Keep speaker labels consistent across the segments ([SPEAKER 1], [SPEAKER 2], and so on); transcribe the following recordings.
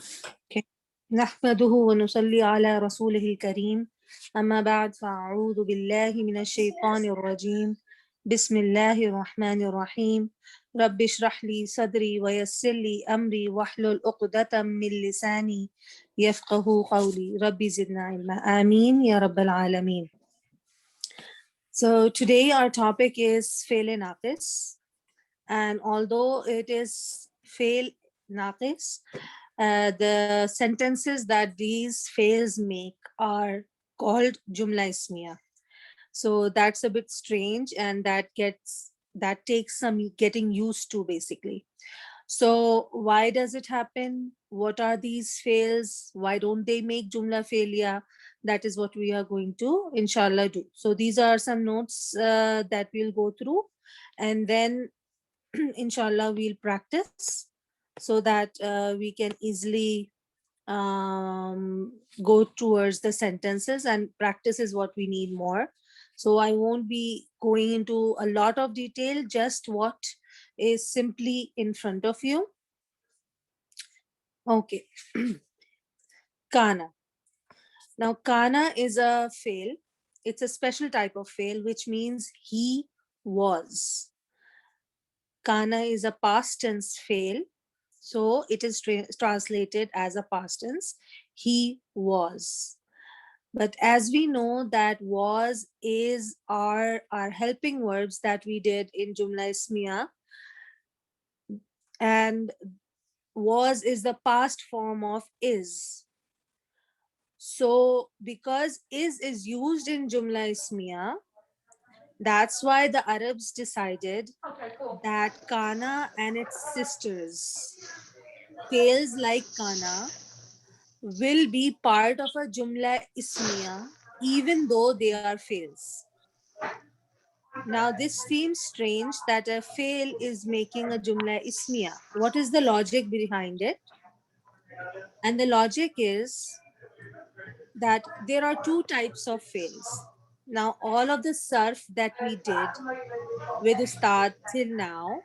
[SPEAKER 1] Okay. نحمده ونصلي على رسوله الكريم أما بعد فأعوذ بالله من الشيطان الرجيم بسم الله الرحمن الرحيم رب اشرح لي صدري ويسر لي أمري واحلل عقدة من لساني يفقه قولي ربي زدنا علما آمين يا رب العالمين. So today our topic is fail naqis, and although it is fail naqis, the sentences that these fails make are called jumla ismiya. So that's a bit strange, and that takes some getting used to basically. So why does it happen? What are these fails? Why don't they make jumla failure? That is what we are going to inshallah do. So these are some notes that we'll go through, and then inshallah we'll practice so that we can easily go towards the sentences, and practice is what we need more. So I won't be going into a lot of detail, just what is simply in front of you. Okay. Kana. Now kana is a fail. It's a special type of fail, which means he was. Kana is a past tense fail, so it is translated as a past tense. He was. But as we know that was, is, are helping verbs that we did in Jumla Ismiya, and was is the past form of is. So because is used in Jumla Ismiya, that's why the Arabs decided that Kana and its sisters, fails like Kana, will be part of a Jumla Ismiya even though they are fails. Now, this seems strange that a fail is making a Jumla Ismiya. What is the logic behind it? And the logic is that there are two types of fails. Now, all of the sarf that we did with Ustad till now,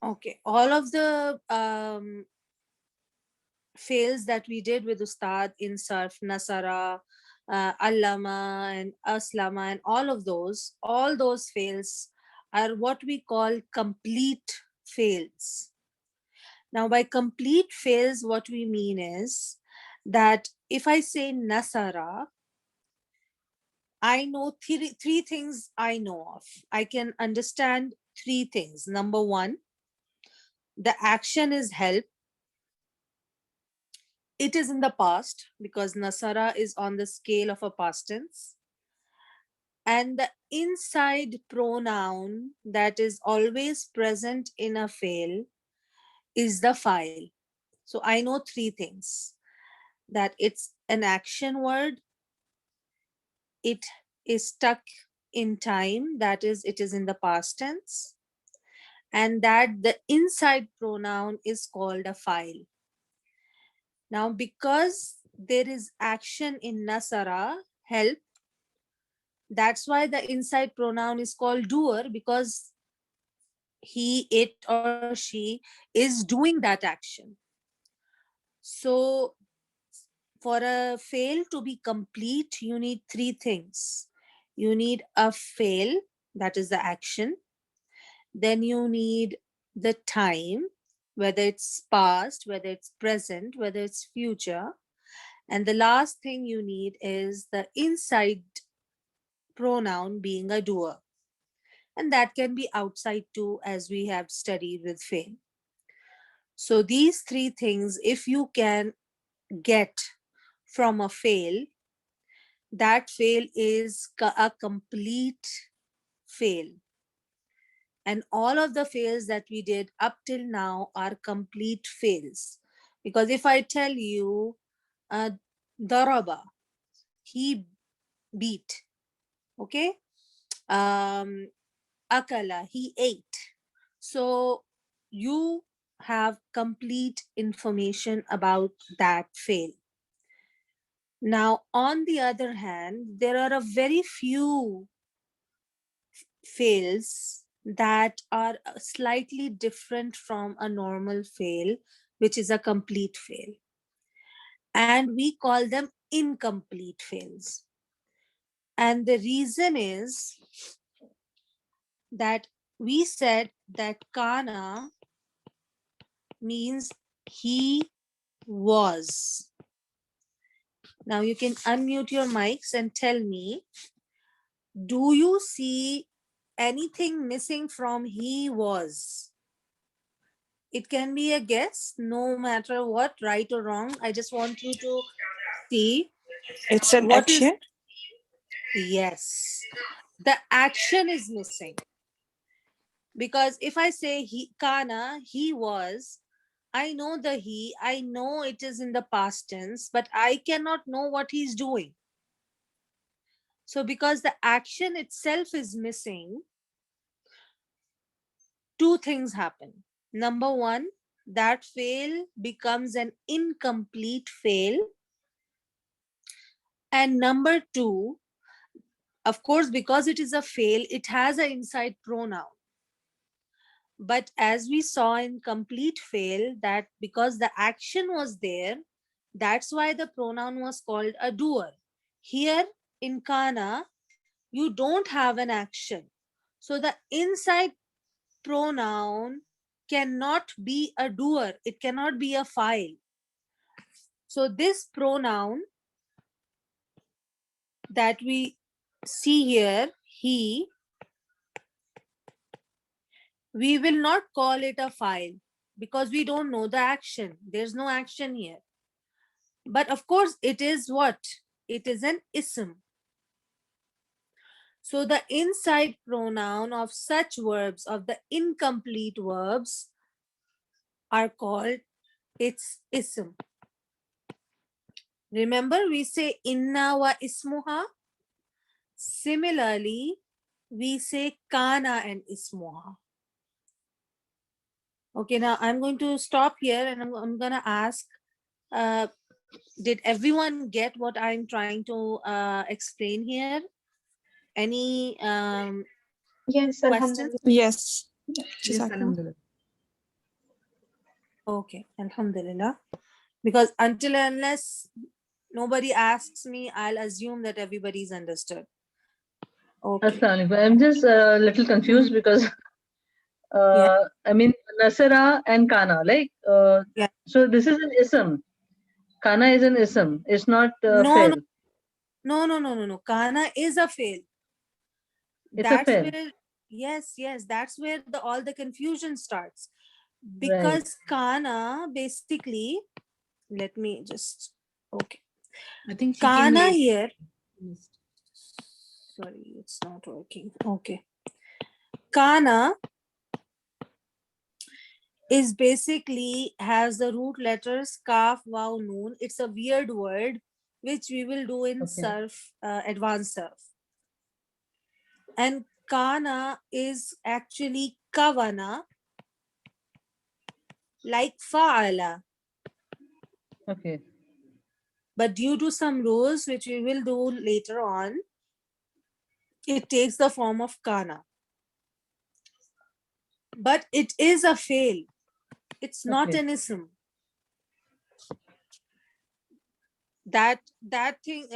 [SPEAKER 1] okay, all of the fails that we did with Ustad in Sarf, Nasara, Allama, and Aslama, and all those fails are what we call complete fails. Now, by complete fails, what we mean is that if I say Nasara, I know three things I know of. I can understand three things. Number one, the action is help. It is in the past because Nasara is on the scale of a past tense. And the inside pronoun that is always present in a fail is the file. So I know three things: that it's an action word, it is stuck in time, that is, it is in the past tense, and that the inside pronoun is called a file. Now, because there is action in Nasara, help, that's why the inside pronoun is called doer, because he, it, or she is doing that action. So, for a fail to be complete, you need three things. You need a fail, that is the action. Then you need the time, whether it's past, whether it's present, whether it's future. And the last thing you need is the inside pronoun being a doer. And that can be outside too, as we have studied with fail. So these three things, if you can get from a fail, that fail is a complete fail. And all of the fails that we did up till now are complete fails. Because if I tell you, daraba, he beat, okay? Akala, he ate. So you have complete information about that fail. Now, on the other hand, there are a very few fails that are slightly different from a normal fail, which is a complete fail. And we call them incomplete fails. And the reason is that we said that Kana means he was. Now you can unmute your mics and tell me, do you see anything missing from he was? It can be a guess, no matter what, right or wrong. I just want you to see
[SPEAKER 2] It's an
[SPEAKER 1] what is.
[SPEAKER 2] action.
[SPEAKER 1] Yes, the action is missing. Because if I say he, Kana, he was, I know the he, I know it is in the past tense, but I cannot know what he's doing. So, because the action itself is missing, two things happen. Number one, that fail becomes an incomplete fail. And number two, of course, because it is a fail, it has an inside pronoun. But as we saw in complete fail, that because the action was there, that's why the pronoun was called a doer. Here in Kana, you don't have an action. So the inside pronoun cannot be a doer, it cannot be a file. So this pronoun that we see here, he, we will not call it a file because we don't know the action. There's no action here. But of course, it is what? It is an ism. So the inside pronoun of such verbs, of the incomplete verbs, are called its ism. Remember, we say inna wa ismuha. Similarly, we say kana and ismuha. Okay, now I'm going to stop here and I'm going to ask, uh, did everyone get what I'm trying to explain here? Any
[SPEAKER 3] Yes,
[SPEAKER 1] questions?
[SPEAKER 3] Alhamdulillah.
[SPEAKER 2] Yes.
[SPEAKER 4] Yes,
[SPEAKER 2] Jazakallah.
[SPEAKER 4] Alhamdulillah.
[SPEAKER 1] Okay, Alhamdulillah. Because until and unless nobody asks me, I'll assume that everybody's understood. Okay.
[SPEAKER 4] Assalamu alaikum. I'm just a little confused because
[SPEAKER 1] Yeah.
[SPEAKER 4] I mean Nasara and Kana, like
[SPEAKER 1] Yeah.
[SPEAKER 4] so this is an ism. Kana is an ism. It's not
[SPEAKER 1] No,
[SPEAKER 4] fail.
[SPEAKER 1] no, no. Kana is a fail.
[SPEAKER 4] It's a
[SPEAKER 1] That's
[SPEAKER 4] fail.
[SPEAKER 1] where, yes, that's where all the confusion starts.
[SPEAKER 4] Right.
[SPEAKER 1] Because Kana basically, let me just, okay.
[SPEAKER 5] I think she came
[SPEAKER 1] Kana
[SPEAKER 5] late.
[SPEAKER 1] here, sorry, it's not working. Okay. Kana is basically has the root letters kaf, waw, noon. It's a weird word which we will do in
[SPEAKER 4] Okay.
[SPEAKER 1] surf, advanced surf. And kana is actually kavana, like fa'ala.
[SPEAKER 4] Okay.
[SPEAKER 1] But due to some rules which we will do later on, it takes the form of kana. But it is a fail. It's not
[SPEAKER 4] Okay.
[SPEAKER 1] an ism. That thing,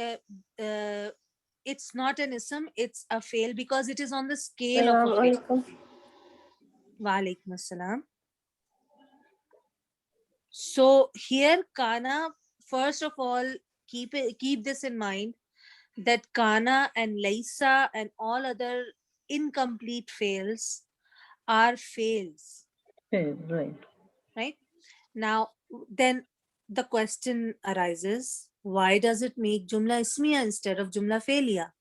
[SPEAKER 1] it's not an ism, it's a fail because it is on the scale of a fail.
[SPEAKER 3] Assalamualaikum.
[SPEAKER 1] Wa alaikum assalam. So here Kana, first of all, keep this in mind that Kana and Laysa and all other incomplete fails are fails.
[SPEAKER 4] Fail. Right.
[SPEAKER 1] Right? Now then the question arises, why does it make Jumla Ismiya instead of Jumla Failia?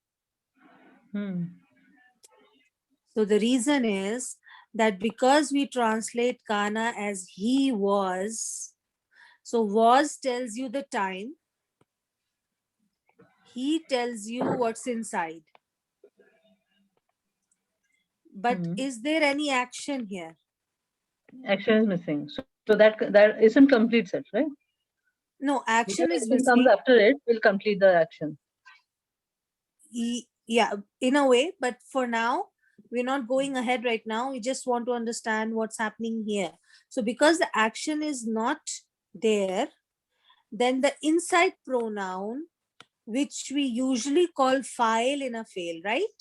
[SPEAKER 1] So the reason is that because we translate Kana as he was, so was tells you the time, he tells you what's inside. But is there any action here?
[SPEAKER 4] Action is missing. So that ism completes it, right?
[SPEAKER 1] No, action
[SPEAKER 4] Whatever
[SPEAKER 1] is
[SPEAKER 4] ism comes
[SPEAKER 1] missing.
[SPEAKER 4] after it will complete the action.
[SPEAKER 1] Yeah, in a way, but for now, We're not going ahead right now. We just want to understand what's happening here. So because the action is not there, then the inside pronoun, which we usually call file in a fail, right?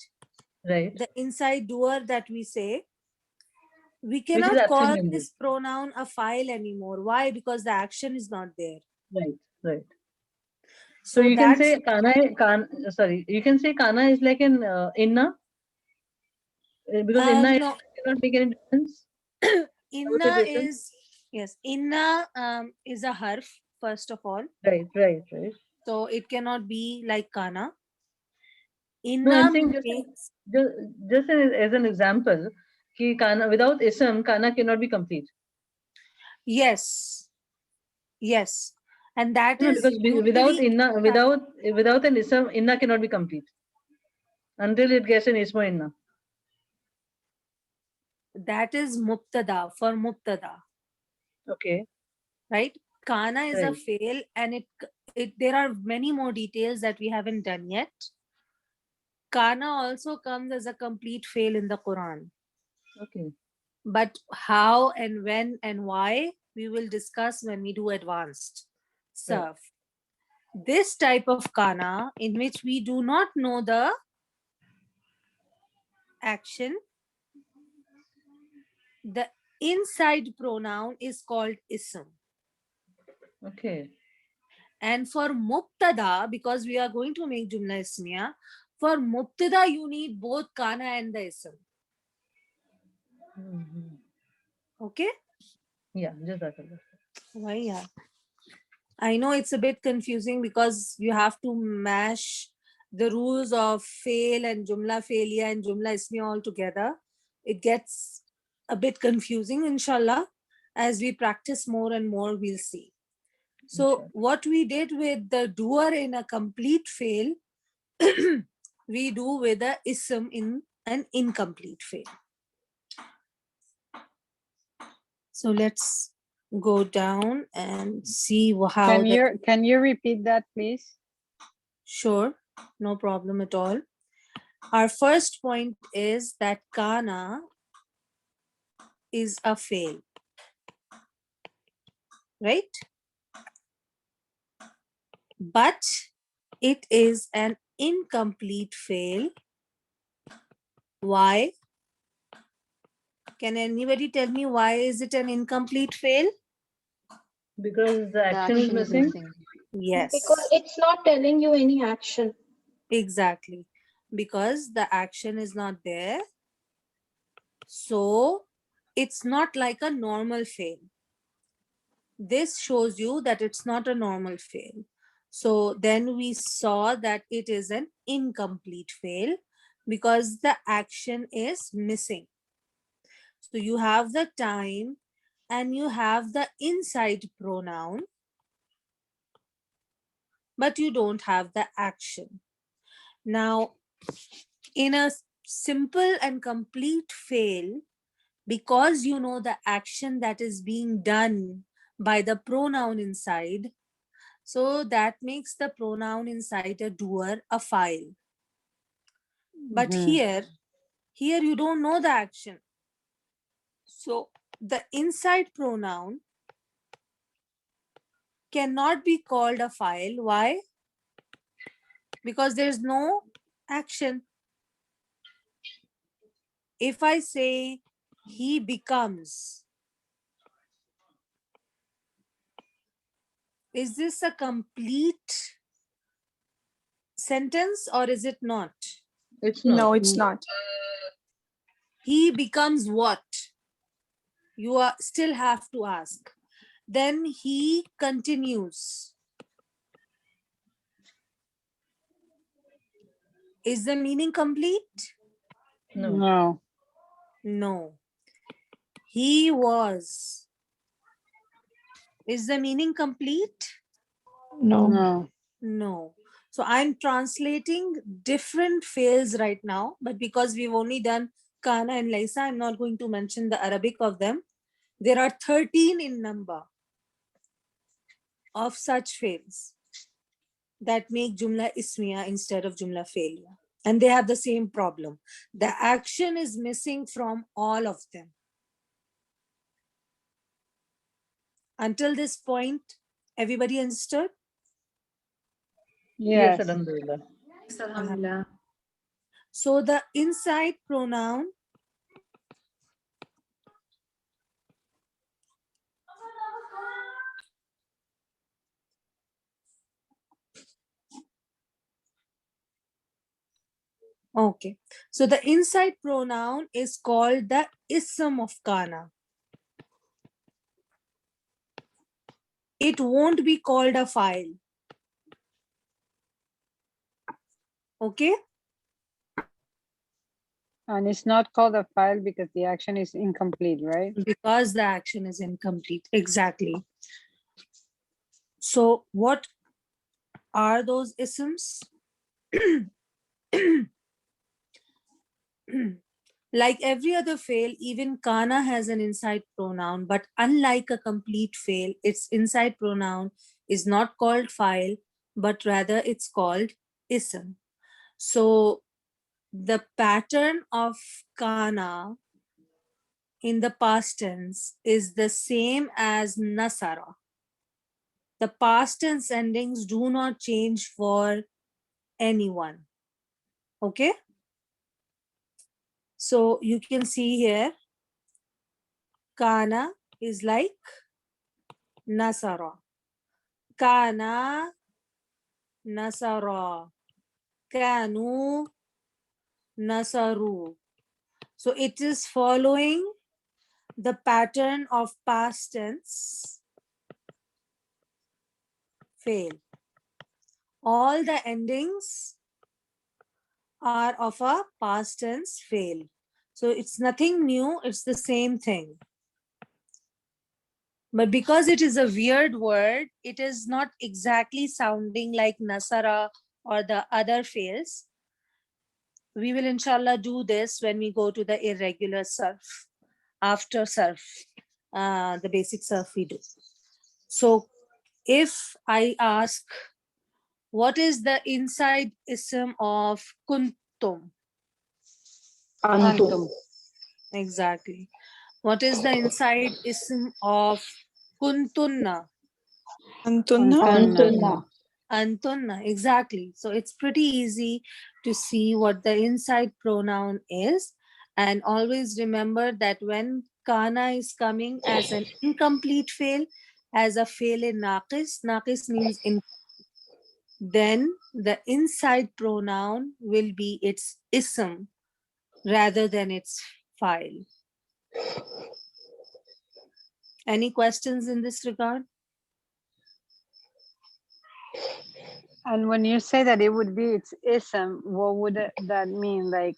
[SPEAKER 4] Right.
[SPEAKER 1] The inside doer that we say, we
[SPEAKER 4] Which is
[SPEAKER 1] cannot
[SPEAKER 4] absent
[SPEAKER 1] call
[SPEAKER 4] in
[SPEAKER 1] this
[SPEAKER 4] this.
[SPEAKER 1] pronoun a file anymore. Why? Because the action is not there.
[SPEAKER 4] Right. Right. So
[SPEAKER 1] So
[SPEAKER 4] you can
[SPEAKER 1] that's
[SPEAKER 4] say sorry, you can say Kana is like an inna, because inna
[SPEAKER 1] no.
[SPEAKER 4] cannot make any difference. What is
[SPEAKER 1] Inna
[SPEAKER 4] ism?
[SPEAKER 1] is, yes, inna is a harf, first of all.
[SPEAKER 4] Right, right, right.
[SPEAKER 1] So it cannot be like kana.
[SPEAKER 4] No, I'm
[SPEAKER 1] Inna
[SPEAKER 4] saying
[SPEAKER 1] makes,
[SPEAKER 4] just, just as an example, ki Kana without ism, Kana cannot be complete.
[SPEAKER 1] yes, yes. And that
[SPEAKER 4] No,
[SPEAKER 1] is
[SPEAKER 4] because without
[SPEAKER 1] usually
[SPEAKER 4] inna, without an ism, inna cannot be complete until it gets an ismo inna.
[SPEAKER 1] that is mubtada for mubtada,
[SPEAKER 4] Okay,
[SPEAKER 1] right? Kana is a
[SPEAKER 4] right.
[SPEAKER 1] fail, and it there are many more details that we haven't done yet. Kana also comes as a complete fail in the Quran.
[SPEAKER 4] Okay.
[SPEAKER 1] But how and when and why, we will discuss when we do advanced
[SPEAKER 4] Right.
[SPEAKER 1] surf. This type of kana, in which we do not know the action, the inside pronoun is called ism.
[SPEAKER 4] Okay.
[SPEAKER 1] And for mubtada, because we are going to make jumla ismiya, for mubtada you need both kana and the ism.
[SPEAKER 4] Mhm.
[SPEAKER 1] Okay?
[SPEAKER 4] Yeah, just that.
[SPEAKER 1] Why? Yeah. I know it's a bit confusing because you have to mash the rules of fail and jumla failure and jumla ismiya all together. It gets a bit confusing, inshallah. As we practice more and more, we'll see. So,
[SPEAKER 4] Inshallah.
[SPEAKER 1] what we did with the doer in a complete fail, we do with the ism in an incomplete fail. So, let's go down and see how the.
[SPEAKER 3] Can you repeat that, please?
[SPEAKER 1] Sure, no problem at all. Our first point is that Kana is a fail, right? But it is an incomplete fail. Why? Can anybody tell me why is it an incomplete fail?
[SPEAKER 4] Because the
[SPEAKER 3] The
[SPEAKER 4] action is
[SPEAKER 3] action is
[SPEAKER 4] missing.
[SPEAKER 3] missing.
[SPEAKER 1] Yes,
[SPEAKER 2] Because it's not telling you any action.
[SPEAKER 1] exactly. Because the action is not there. So it's not like a normal fail. This shows you that it's not a normal fail. So then we saw that it is an incomplete fail because the action is missing. So you have the time and you have the inside pronoun, but you don't have the action. Now, in a simple and complete fail, because you know the action that is being done by the pronoun inside, so that makes the pronoun inside a doer a file. But
[SPEAKER 3] Mhm.
[SPEAKER 1] here you don't know the action. So the inside pronoun cannot be called a file. Why? Because there's no action. If I say he becomes, is this a complete sentence or is it not?
[SPEAKER 4] It's not.
[SPEAKER 2] No, it's not.
[SPEAKER 1] He becomes what? You are still have to ask. Then he continues. Is the meaning complete?
[SPEAKER 4] No.
[SPEAKER 3] No.
[SPEAKER 1] No. He was. Is the meaning complete?
[SPEAKER 2] No.
[SPEAKER 3] No.
[SPEAKER 1] No. So I'm translating different fails right now, but because we've only done Kana and Laysa, I'm not going to mention the Arabic of them. There are 13 in number of such fails that make Jumla Ismiya instead of Jumla failure. And they have the same problem. The action is missing from all of them. Until this point, everybody understood?
[SPEAKER 4] Yes,
[SPEAKER 3] Yes.
[SPEAKER 4] Alhamdulillah.
[SPEAKER 5] Yes, Alhamdulillah.
[SPEAKER 1] So the inside pronoun okay. So the inside pronoun is called the ism of Kaana. It won't be called a file. Okay?
[SPEAKER 3] And it's not called a file because the action is incomplete, right?
[SPEAKER 1] Because the action is incomplete. Exactly. So what are those isms? Like every other fail, even Kaana has an inside pronoun, but unlike a complete fail, its inside pronoun is not called file, but rather it's called ism. So the pattern of Kaana in the past tense is the same as Nasara. The past tense endings do not change for anyone. Okay? So you can see here, Kaana is like Nasara. Kaana, Nasara. Kanu, Nasaru. So it is following the pattern of past tense fail. All the endings are of a past tense fail. So it's nothing new, it's the same thing. But because it is a weird word, it is not exactly sounding like Nasara or the other fails. We will inshallah do this when we go to the irregular surf, after surf, the basic surf we do. So if I ask, what is the inside ism of kuntum?
[SPEAKER 2] Antum.
[SPEAKER 1] Exactly. What is the inside ism of kuntunna?
[SPEAKER 6] Antunna.
[SPEAKER 2] Antunna.
[SPEAKER 1] Antunna, exactly. So it's pretty easy to see what the inside pronoun is. And always remember that when Kana is coming as an incomplete fail, as a fail in Naqis, Naqis means in, then the inside pronoun will be its ism rather than its file. Any questions in this regard?
[SPEAKER 3] And when you say that it would be its ism, what would that mean? Like,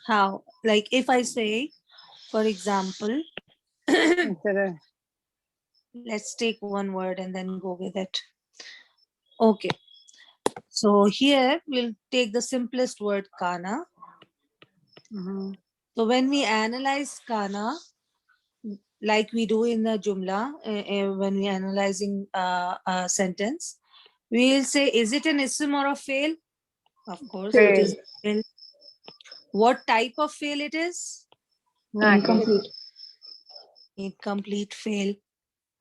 [SPEAKER 1] How? Like if I say, for example,
[SPEAKER 3] instead of
[SPEAKER 1] let's take one word and then go with it. Okay. So here we'll take the simplest word, Kana.
[SPEAKER 3] mhm.
[SPEAKER 1] So when we analyze Kana, like we do in the Jumla, when we're analyzing a sentence, we'll say, is it an ism or a fail? Of course, it is a fail. What type of fail it is?
[SPEAKER 2] Incomplete.
[SPEAKER 1] Incomplete fail.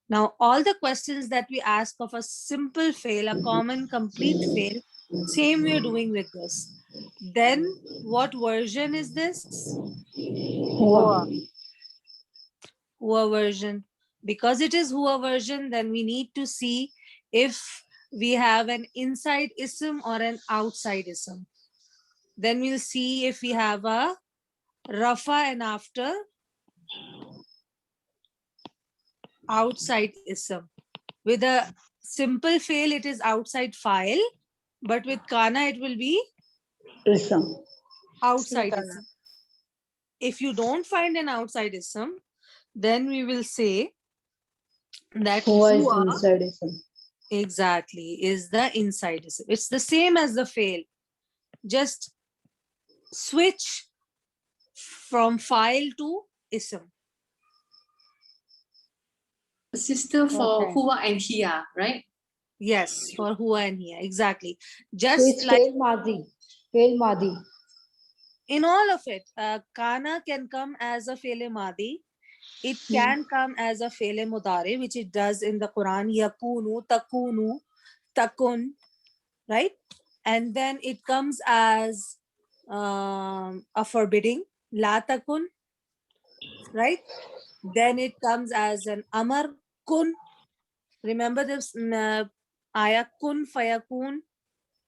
[SPEAKER 1] Now, all the questions that we ask of a simple fail, a common complete fail, same we are doing with this. Then, what version is this?
[SPEAKER 2] Huwa.
[SPEAKER 1] Hua version. Because it is Hua version, then we need to see if we have an inside ism or an outside ism. Then we'll see if we have a Rafa and after outside ism. With a simple fail, it is outside file, but with Kana, it will be
[SPEAKER 2] Ism.
[SPEAKER 1] outside
[SPEAKER 3] Kana.
[SPEAKER 1] ism. If you don't find an outside ism, then we will say that
[SPEAKER 2] Huwa is
[SPEAKER 1] Hua
[SPEAKER 2] inside ism.
[SPEAKER 1] exactly is the inside ism. It's the same as the fail. Just switch from file to ism.
[SPEAKER 5] Sister for
[SPEAKER 3] Okay.
[SPEAKER 5] Huwa and Hia, right?
[SPEAKER 1] Yes, for huwa and hiya. Exactly.
[SPEAKER 2] So
[SPEAKER 1] Just
[SPEAKER 2] it's
[SPEAKER 1] like
[SPEAKER 2] fail Madi. Fail Madi.
[SPEAKER 1] in all of it, kana can come as a fele madi. It can come as a fele mudare, which it does in the Quran. Yakunu, takun, right? And then it comes as a forbidding, la takun, right? Then it comes as an amar, kun. Remember this ayah, kun fayakun,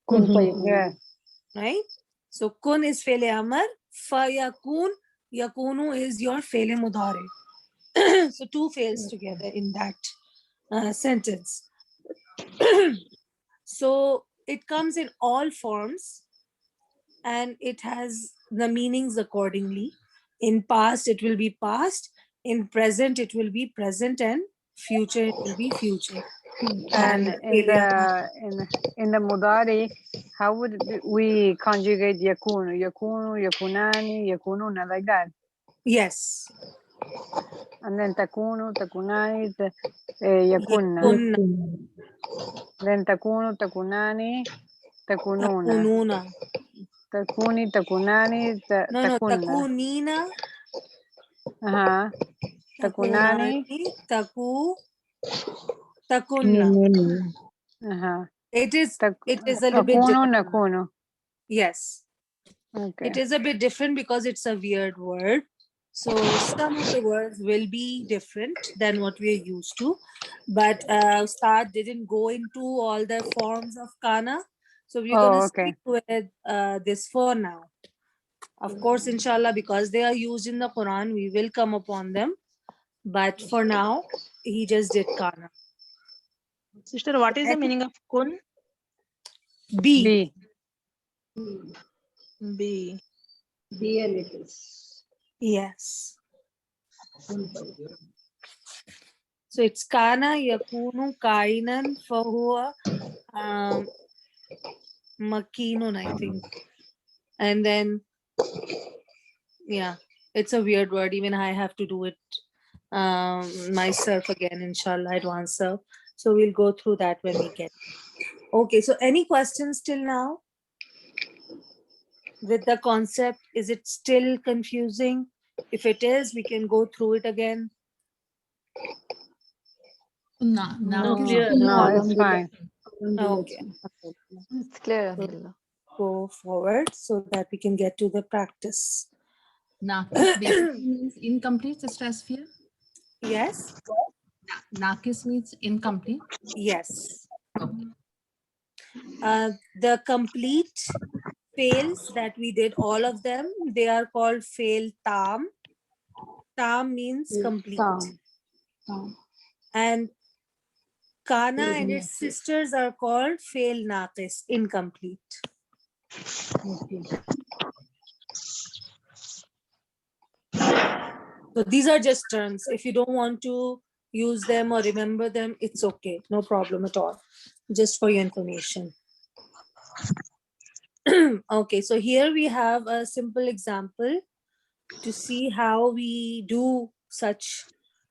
[SPEAKER 2] Kun
[SPEAKER 3] Yeah.
[SPEAKER 2] fayakun.
[SPEAKER 1] right? So kun is fele amar, fayakun, yakunu is your fele mudare. So two fails together in that sentence. So it comes in all forms and it has the meanings accordingly. In past, it will be past. In present, it will be present, and future, it will be future.
[SPEAKER 3] And
[SPEAKER 1] And failure.
[SPEAKER 3] in the mudari, how would we conjugate yakunu? Yakunu, yakunani, yakununa, like that.
[SPEAKER 1] Yes.
[SPEAKER 3] And then takunu, takunani, yakunna.
[SPEAKER 1] Yakunna,
[SPEAKER 3] Then takunu, takunani, takununa.
[SPEAKER 1] takununa.
[SPEAKER 3] Takuni, takunani,
[SPEAKER 1] No,
[SPEAKER 3] takunna.
[SPEAKER 1] takunina,
[SPEAKER 3] Uh-huh. Takunani.
[SPEAKER 1] takunani, takunna.
[SPEAKER 3] Uh-huh.
[SPEAKER 1] It is
[SPEAKER 3] Tak
[SPEAKER 1] it is a little bit
[SPEAKER 3] Takunu,
[SPEAKER 1] different.
[SPEAKER 3] nakunu.
[SPEAKER 1] Yes.
[SPEAKER 3] Okay.
[SPEAKER 1] It is a bit different because it's a weird word. So some of the words will be different than what we are used to. But Ustad didn't go into all the forms of kana. So we're going
[SPEAKER 3] Oh,
[SPEAKER 1] to
[SPEAKER 3] okay.
[SPEAKER 1] stick with this for now. Of course, inshallah, because they are used in the Quran, we will come upon them. But for now, he just did kana.
[SPEAKER 6] Sister, what is the
[SPEAKER 1] And
[SPEAKER 6] meaning of kun?
[SPEAKER 1] B.
[SPEAKER 3] B.
[SPEAKER 6] B.
[SPEAKER 2] Be a little.
[SPEAKER 1] Yes. So it's kana yakunu kainan fahuwa makinun, I think. And then, yeah, it's a weird word. Even I have to do it myself again, inshallah. I don't answer. So we'll go through that when we get. Okay, so any questions till now with the concept? Is it still confusing? If it is, we can go through it again.
[SPEAKER 4] No, clear.
[SPEAKER 3] No, it's fine.
[SPEAKER 1] Okay.
[SPEAKER 5] It's clear,
[SPEAKER 1] So
[SPEAKER 5] Alhamdulillah.
[SPEAKER 1] go forward so that we can get to the practice.
[SPEAKER 7] Nakis basically means incomplete, Sister Asfia.
[SPEAKER 1] Yes?
[SPEAKER 7] Nakis means incomplete.
[SPEAKER 1] Yes.
[SPEAKER 7] Okay.
[SPEAKER 1] The complete fails that we did, all of them, they are called fail tam. Tam means complete. And kana and its sisters are called fail naqis, incomplete. So these are just terms. If you don't want to use them or remember them, it's okay. No problem at all. Just for your information. Okay, so here we have a simple example to see how we do such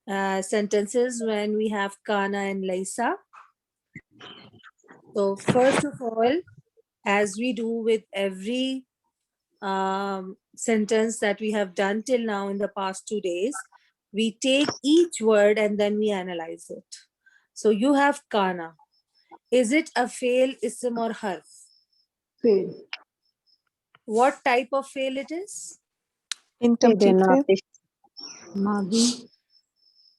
[SPEAKER 1] sentences when we have Kaana and Laysa. So first of all, as we do with every sentence that we have done till now in the past 2 days, we take each word and then we analyze it. So you have Kaana. Is it a fail, ism or harf?
[SPEAKER 2] Fail.
[SPEAKER 1] What type of fail it is?
[SPEAKER 6] Incomplete fail.
[SPEAKER 2] Madi.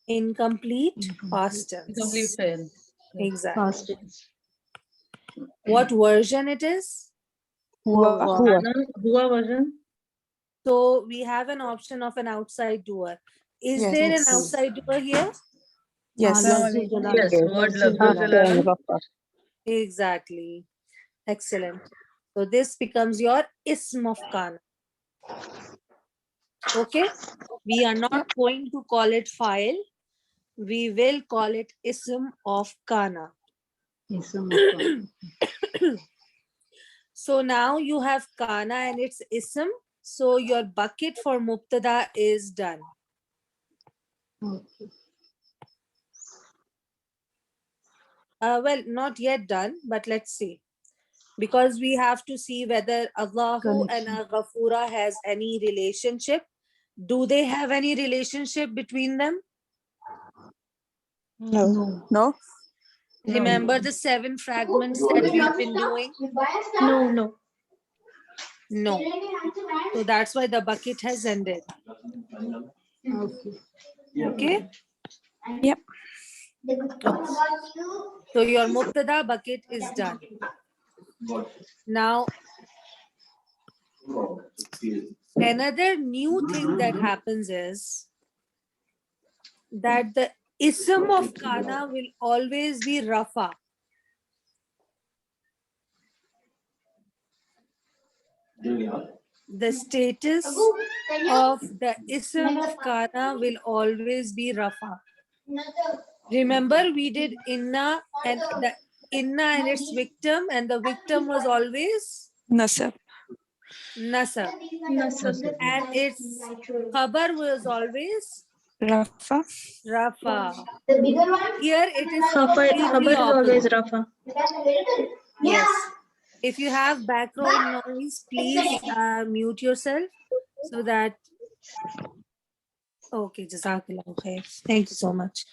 [SPEAKER 1] Incomplete past
[SPEAKER 4] Incomplete
[SPEAKER 1] tense.
[SPEAKER 4] fail.
[SPEAKER 1] Exactly.
[SPEAKER 2] Past tense.
[SPEAKER 1] What version it is?
[SPEAKER 2] Hua.
[SPEAKER 4] Hua version.
[SPEAKER 1] So we have an option of an outside doer. Is
[SPEAKER 6] Yes.
[SPEAKER 1] there an outside doer here?
[SPEAKER 6] Yes.
[SPEAKER 4] Yes, word lafzul jalalan.
[SPEAKER 1] Exactly. Excellent. So this becomes your ism of Kana. Okay. We are not going to call it file. We will call it ism of Kana. So now you have Kana and its ism. So your bucket for Mubtada is done.
[SPEAKER 2] Okay.
[SPEAKER 1] Well, not yet done, but let's see. Because we have to see whether Allahu and
[SPEAKER 2] Connection.
[SPEAKER 1] Ghafura has any relationship. Do they have any relationship between them?
[SPEAKER 6] No.
[SPEAKER 2] No.
[SPEAKER 6] No.
[SPEAKER 1] Remember the 7 fragments that we've been doing?
[SPEAKER 8] No, no.
[SPEAKER 1] No. So that's why the bucket has ended.
[SPEAKER 2] Okay.
[SPEAKER 1] Okay?
[SPEAKER 6] Yep.
[SPEAKER 1] Okay. So your Mubtada bucket is done. Now, another new thing that happens is that the ism of Kana will always be Rafa. The status of the ism of Kana will always be Rafa. Remember, we did Inna and its victim, and the victim was always
[SPEAKER 6] Nasab.
[SPEAKER 1] Nasab.
[SPEAKER 8] Nasab.
[SPEAKER 1] And its khabar was always
[SPEAKER 6] Rafa.
[SPEAKER 1] Rafa. Here it is
[SPEAKER 8] Khabar
[SPEAKER 1] completely
[SPEAKER 8] is always
[SPEAKER 1] opposite.
[SPEAKER 8] Rafa.
[SPEAKER 1] Yes. If you have background noise, please mute yourself so that. Okay, Jazakallah khair. Thank you so much.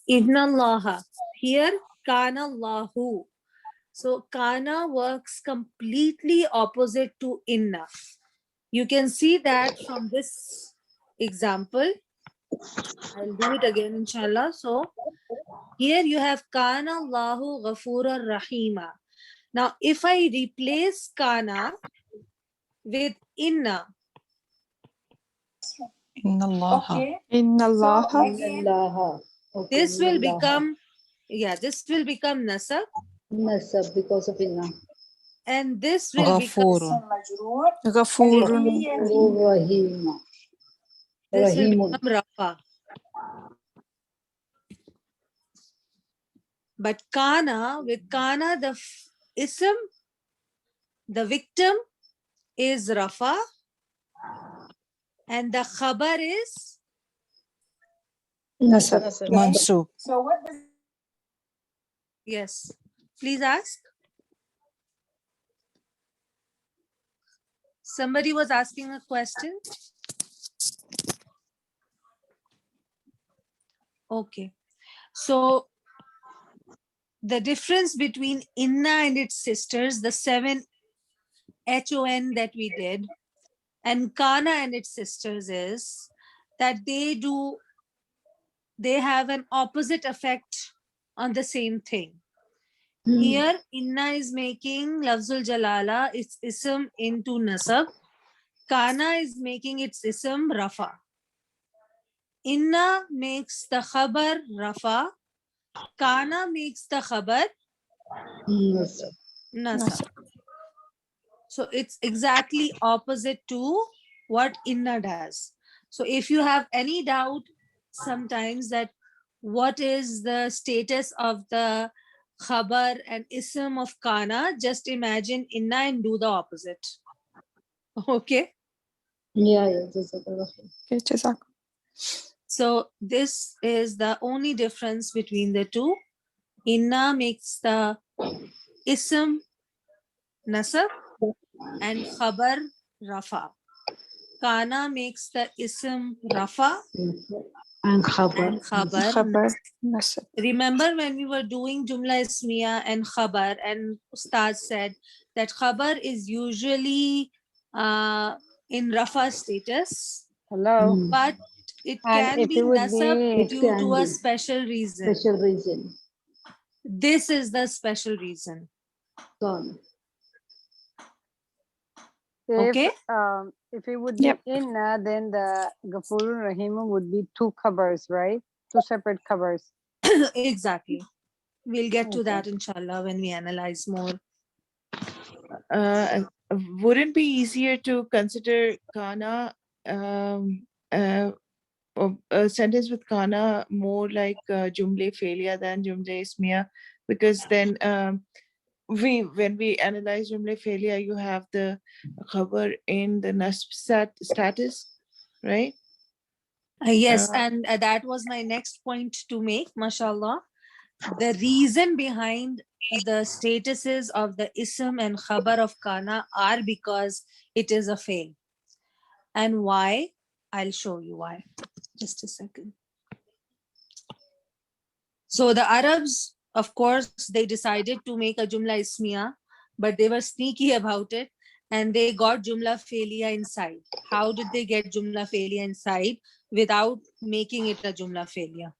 [SPEAKER 1] Inna Allah. Here, Kana Allahu. So Kana works completely opposite to Inna. You can see that from this example. I'll do it again, inshallah. So here you have Kana Allahu Ghafura Rahima. Now, if I replace Kana with Inna,
[SPEAKER 6] Inna Allah. Inna Allah.
[SPEAKER 2] Allah. Okay.
[SPEAKER 1] this will
[SPEAKER 2] Allah.
[SPEAKER 1] become, this will become Nasab,
[SPEAKER 2] Nasab because of Inna.
[SPEAKER 1] and this will become,
[SPEAKER 6] Ghafurun.
[SPEAKER 2] Rahim.
[SPEAKER 1] this will
[SPEAKER 2] Rahimun.
[SPEAKER 1] become Rafa. But Kana, with Kana, the ism, the victim is Rafa, and the khabar is,
[SPEAKER 2] Nasab.
[SPEAKER 6] Mansub.
[SPEAKER 1] yes, please ask. Somebody was asking a question. Okay. So the difference between Inna and its sisters, the 7 HON that we did, and Kana and its sisters is that they have an opposite effect on the same thing. Here, Inna is making Lafzul Jalala, its ism into Nasab. Kana is making its ism Rafa. Inna makes the khabar Rafa. Kana makes the khabar
[SPEAKER 2] Nasab.
[SPEAKER 1] Nasab. So it's exactly opposite to what Inna does. So if you have any doubt sometimes that what is the status of the khabar and ism of Kana, just imagine Inna and do the opposite. Okay.
[SPEAKER 2] Yeah, yeah. Jazakallah khair.
[SPEAKER 6] Okay, Jazak.
[SPEAKER 1] So this is the only difference between the two. Inna makes the ism Nasab and khabar Rafa. Kana makes the ism Rafa
[SPEAKER 2] And khabar.
[SPEAKER 1] and khabar.
[SPEAKER 6] Khabar. Nasab.
[SPEAKER 1] Remember when we were doing Jumla Ismiya and khabar, and Ustad said that khabar is usually in Rafa status,
[SPEAKER 3] Hello.
[SPEAKER 1] but it
[SPEAKER 3] And
[SPEAKER 1] can
[SPEAKER 3] if
[SPEAKER 1] be
[SPEAKER 3] it would
[SPEAKER 1] nasab
[SPEAKER 3] be,
[SPEAKER 2] It
[SPEAKER 1] due
[SPEAKER 2] can
[SPEAKER 1] to a
[SPEAKER 2] be.
[SPEAKER 1] special reason.
[SPEAKER 2] Special reason.
[SPEAKER 1] This is the special reason.
[SPEAKER 2] Gone.
[SPEAKER 1] Okay.
[SPEAKER 3] if it would
[SPEAKER 6] Yep.
[SPEAKER 3] be Inna, then the Ghafurur Rahim would be 2 khabars, right? 2 separate khabars.
[SPEAKER 1] Exactly. We'll get to
[SPEAKER 3] Okay.
[SPEAKER 1] that inshallah when we analyze more.
[SPEAKER 9] Wouldn't be easier to consider Kana a sentence with Kana more like Jumle Failure than Jumle Ismiya, because then when we analyze Jumle Failure, you have the khabar in the nasb status, right?
[SPEAKER 1] Yes,
[SPEAKER 9] Uh,
[SPEAKER 1] and that was my next point to make, mashallah, The reason behind the statuses of the ism and khabar of kana are because it is a fail. And why? I'll show you why. Just a second. So the Arabs, of course, they decided to make a Jumla Ismiya, but they were sneaky about it and they got Jumla Felia inside. How did they get Jumla Felia inside without making it a Jumla Felia?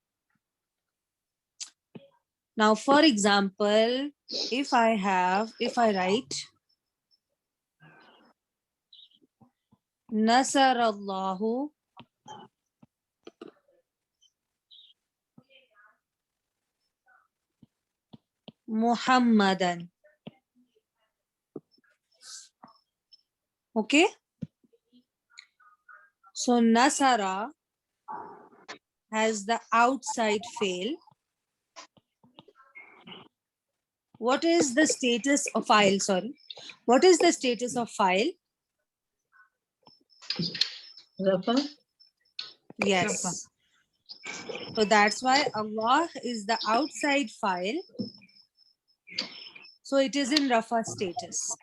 [SPEAKER 1] Now, for example, if I write Nasarallahu Muhammadan. Okay. So Nasara has the outside fail. What is the status of file? Sorry. What is the status of file?
[SPEAKER 4] Rafa?
[SPEAKER 1] Yes. So that's why Allah is the outside file. So it is in Rafa status.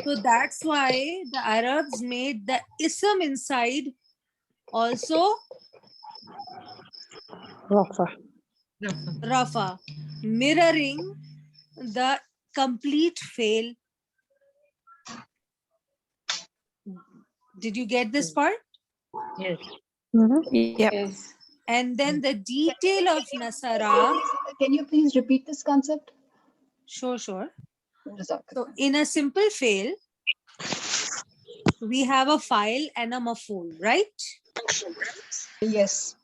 [SPEAKER 1] So that's why the Arabs made the ism inside also
[SPEAKER 2] Rafa.
[SPEAKER 1] Rafa, mirroring the complete fail. Did you get this part?
[SPEAKER 4] Yes.
[SPEAKER 6] Yep.
[SPEAKER 5] Yes.
[SPEAKER 1] And then the detail of Nasara.
[SPEAKER 5] Can you please repeat this concept?
[SPEAKER 1] Sure. So
[SPEAKER 5] Jazakallah.
[SPEAKER 1] in a simple fail, we have a file and a maf'ul, right?
[SPEAKER 5] Yes.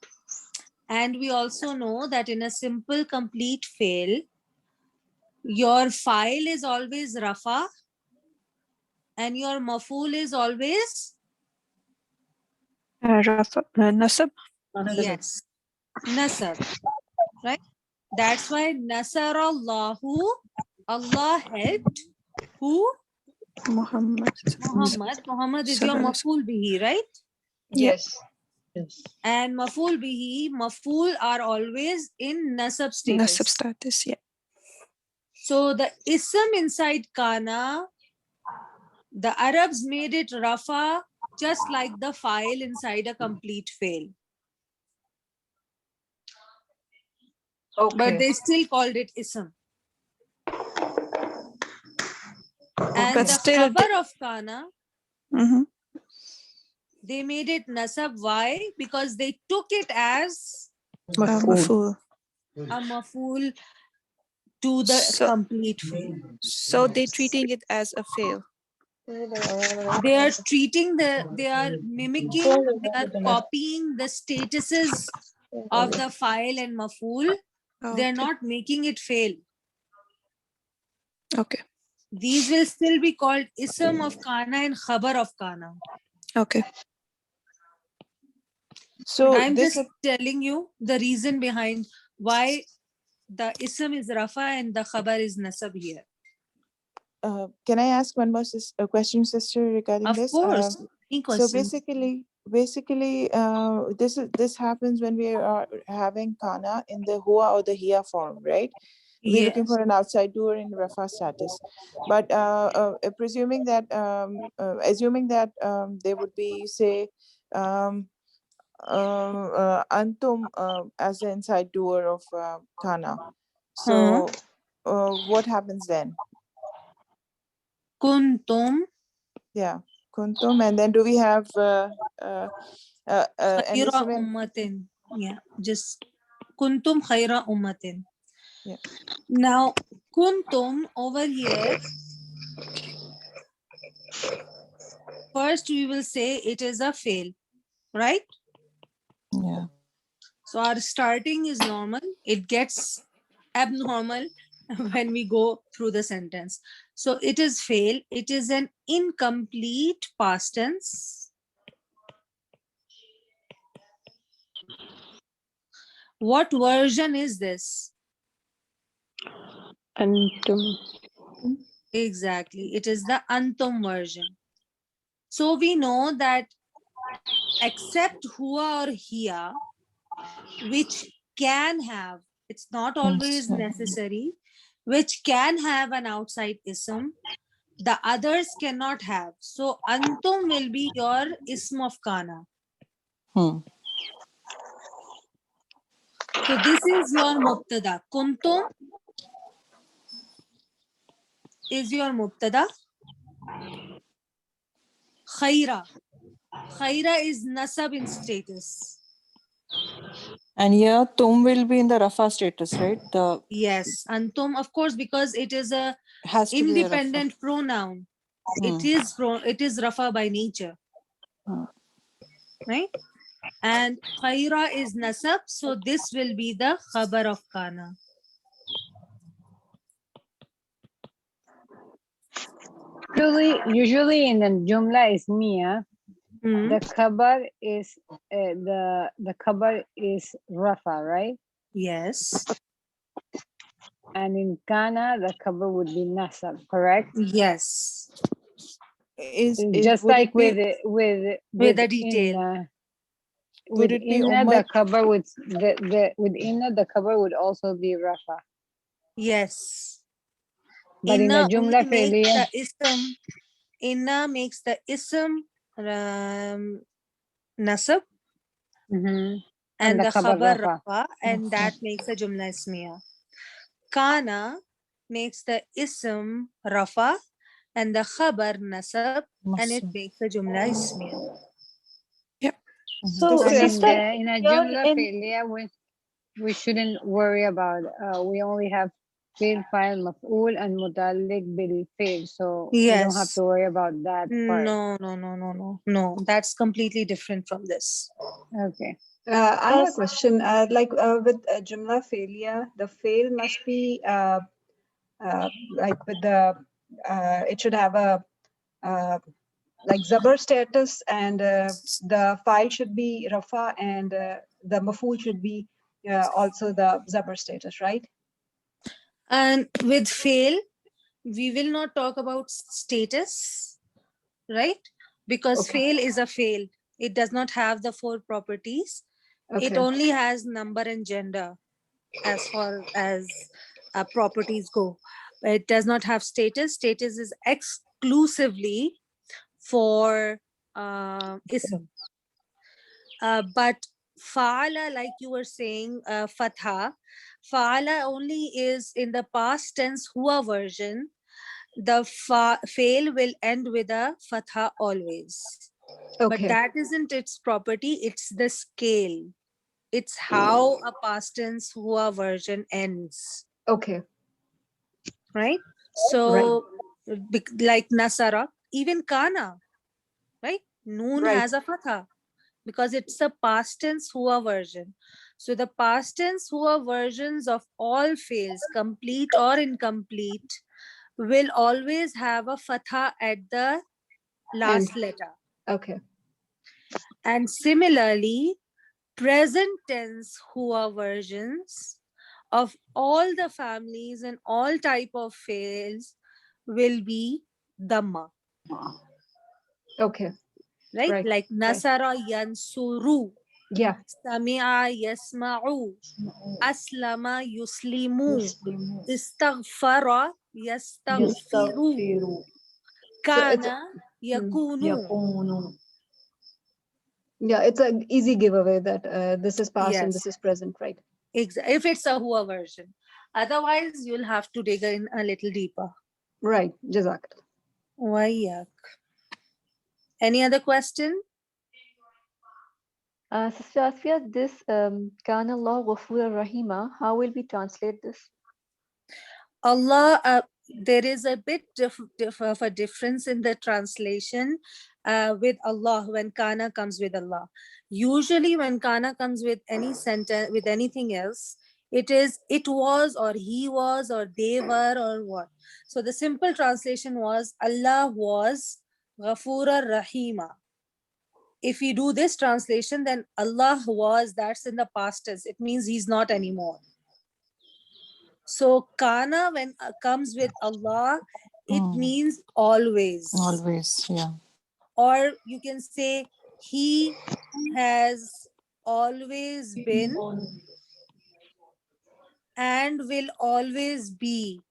[SPEAKER 1] And we also know that in a simple complete fail, your file is always Rafa and your maf'ul is always,
[SPEAKER 6] Rafa, Nasab.
[SPEAKER 1] yes, Nasab, right? That's why Nasarallahu, Allah helped who?
[SPEAKER 6] Muhammad.
[SPEAKER 1] Muhammad is your
[SPEAKER 6] Sallallahu
[SPEAKER 1] maf'ul bihi, right?
[SPEAKER 5] Yes.
[SPEAKER 4] Yes.
[SPEAKER 1] And maf'ul bihi, maf'ul are always in nasab
[SPEAKER 6] Nasab
[SPEAKER 1] status.
[SPEAKER 6] status, yeah.
[SPEAKER 1] So the ism inside kana, the Arabs made it rafa just like the file inside a complete fail.
[SPEAKER 5] Okay.
[SPEAKER 1] But they still called it ism. And
[SPEAKER 6] But
[SPEAKER 1] the
[SPEAKER 6] still,
[SPEAKER 1] khabar of kana,
[SPEAKER 6] Mhm.
[SPEAKER 1] they made it nasab. Why? Because they took it as
[SPEAKER 6] Maf'ul.
[SPEAKER 1] a maf'ul to the complete fail.
[SPEAKER 6] So they're treating it as a fail.
[SPEAKER 1] They are they are mimicking, they are copying the statuses of the file and maf'ul. They're
[SPEAKER 6] Okay.
[SPEAKER 1] not making it fail.
[SPEAKER 6] Okay.
[SPEAKER 1] These will still be called ism of kana and khabar of kana.
[SPEAKER 6] Okay.
[SPEAKER 9] So
[SPEAKER 1] I'm
[SPEAKER 9] this
[SPEAKER 1] just telling you the reason behind why the ism is rafa and the khabar is nasab here.
[SPEAKER 9] can I ask one more question, sister, regarding
[SPEAKER 1] Of
[SPEAKER 9] this?
[SPEAKER 1] course, any
[SPEAKER 9] So
[SPEAKER 1] questions?
[SPEAKER 9] basically, this happens when we are having kana in the hua or the hiya form, right? We're looking
[SPEAKER 1] Yes.
[SPEAKER 9] for an outside doer in rafa status, but assuming that they would be, say, antum as the inside doer of kana.
[SPEAKER 1] Huh?
[SPEAKER 9] So what happens then?
[SPEAKER 1] Kuntum
[SPEAKER 9] Yeah, kuntum, and then do we have an
[SPEAKER 1] khayra
[SPEAKER 9] ism?
[SPEAKER 1] ummatin. Yeah, just kuntum khayra ummatin.
[SPEAKER 9] Yeah.
[SPEAKER 1] Now, kuntum over here, first we will say it is a fail, right?
[SPEAKER 9] Yeah.
[SPEAKER 1] So our starting is normal. It gets abnormal when we go through the sentence. So it is fail. It is an incomplete past tense. What version is this?
[SPEAKER 2] Antum.
[SPEAKER 1] Exactly. It is the antum version. So we know that except hua or hiya, which can have It's not always necessary, which can have an outside ism. The others cannot have. So antum will be your ism of kana.
[SPEAKER 6] Hmm.
[SPEAKER 1] So this is your mubtada. Kuntum is your mubtada. Khaira. Khaira is nasab in status.
[SPEAKER 6] And here tum will be in the rafa status, right? The
[SPEAKER 1] Yes, antum, of course, because it is a
[SPEAKER 6] has to be a rafa.
[SPEAKER 1] independent pronoun. It is rafa by nature, right? And khaira is nasab, so this will be the khabar of kana.
[SPEAKER 3] Usually in the jumla ismiya,
[SPEAKER 1] Hmm.
[SPEAKER 3] the khabar is the khabar is rafa, right?
[SPEAKER 1] Yes.
[SPEAKER 3] And in kana, the khabar would be nasab, correct?
[SPEAKER 1] Yes.
[SPEAKER 3] Just
[SPEAKER 6] would
[SPEAKER 3] like
[SPEAKER 6] it be,
[SPEAKER 1] With the detail.
[SPEAKER 6] would it be
[SPEAKER 3] the
[SPEAKER 6] ummat?
[SPEAKER 3] khabar would with inna the khabar would also be rafa.
[SPEAKER 1] Yes.
[SPEAKER 3] But in the
[SPEAKER 1] Inna
[SPEAKER 3] jumla
[SPEAKER 1] only makes
[SPEAKER 3] fi'liya,
[SPEAKER 1] the ism. Inna makes the ism nasab
[SPEAKER 3] and
[SPEAKER 1] and
[SPEAKER 3] the
[SPEAKER 1] the
[SPEAKER 3] khabar
[SPEAKER 1] khabar
[SPEAKER 3] rafa.
[SPEAKER 1] rafa, and that makes a jumla ismiya. Kana makes the ism rafa and the khabar nasab, and it makes a jumla ismiya.
[SPEAKER 6] Yep.
[SPEAKER 8] So,
[SPEAKER 3] And
[SPEAKER 8] sister,
[SPEAKER 3] in a
[SPEAKER 8] here
[SPEAKER 3] jumla
[SPEAKER 8] in
[SPEAKER 3] fi'liya, we shouldn't worry about. We only have fi'l, fa'il, maf'ul, and muta'alliq bil fi'l. So we don't have
[SPEAKER 1] Yes.
[SPEAKER 3] to worry about that part.
[SPEAKER 1] No. That's completely different from this.
[SPEAKER 3] Okay.
[SPEAKER 5] I have a question. With Jumla failure, the fail must be like with the it should have a like Zabar status, and the file should be Rafa, and the Maful should be also the Zabar status, right?
[SPEAKER 1] And with fail, we will not talk about status, right? Because
[SPEAKER 5] Okay.
[SPEAKER 1] fail is a fail. It does not have the 4 properties. It
[SPEAKER 5] Okay.
[SPEAKER 1] only has number and gender as far as properties go. It does not have status. Status is exclusively for ism. But fa'ala, like you were saying, fatha, fa'ala only is in the past tense huwa version. The fail will end with a fatha always. But
[SPEAKER 5] Okay.
[SPEAKER 1] that isn't its property, it's the scale. It's how a past tense huwa version ends,
[SPEAKER 5] Okay.
[SPEAKER 1] right?
[SPEAKER 5] Right.
[SPEAKER 1] So, like nasara, even kana, right? Noon
[SPEAKER 5] Right.
[SPEAKER 1] has a fatha because it's a past tense huwa version. So the past tense huwa versions of all fails, complete or incomplete, will always have a fatha at the last
[SPEAKER 5] And
[SPEAKER 1] letter.
[SPEAKER 5] okay.
[SPEAKER 1] And similarly, present tense huwa versions of all the families and all type of fails will be dhamma,
[SPEAKER 5] Okay.
[SPEAKER 1] right?
[SPEAKER 5] Right.
[SPEAKER 1] Like nasara yansuru,
[SPEAKER 5] Yeah.
[SPEAKER 1] sami'a yasma'u, aslama yuslimu, istaghfara yastaghfiru,
[SPEAKER 5] So it's
[SPEAKER 1] kana yakunu.
[SPEAKER 5] yeah, it's an easy giveaway that this is past and
[SPEAKER 1] Yes,
[SPEAKER 5] this is present, right?
[SPEAKER 1] if it's a huwa version. Otherwise, you'll have to dig in a little deeper.
[SPEAKER 5] Right. Jazak.
[SPEAKER 1] Wayak. Any other question?
[SPEAKER 8] Sister Asfiya, this Kana Allah Ghafura Rahima, how will we translate this?
[SPEAKER 1] Allah, there is a bit of a difference in the translation with Allah when kana comes with Allah. Usually, when kana comes with any sentence, with anything else, it is it was or he was or they were or what. So the simple translation was Allah was Ghafura Rahima. If we do this translation, then Allah was, that's in the past tense. It means he's not anymore. So kana when comes with Allah, it means always.
[SPEAKER 6] Always, yeah.
[SPEAKER 1] Or you can say he has always been and will always be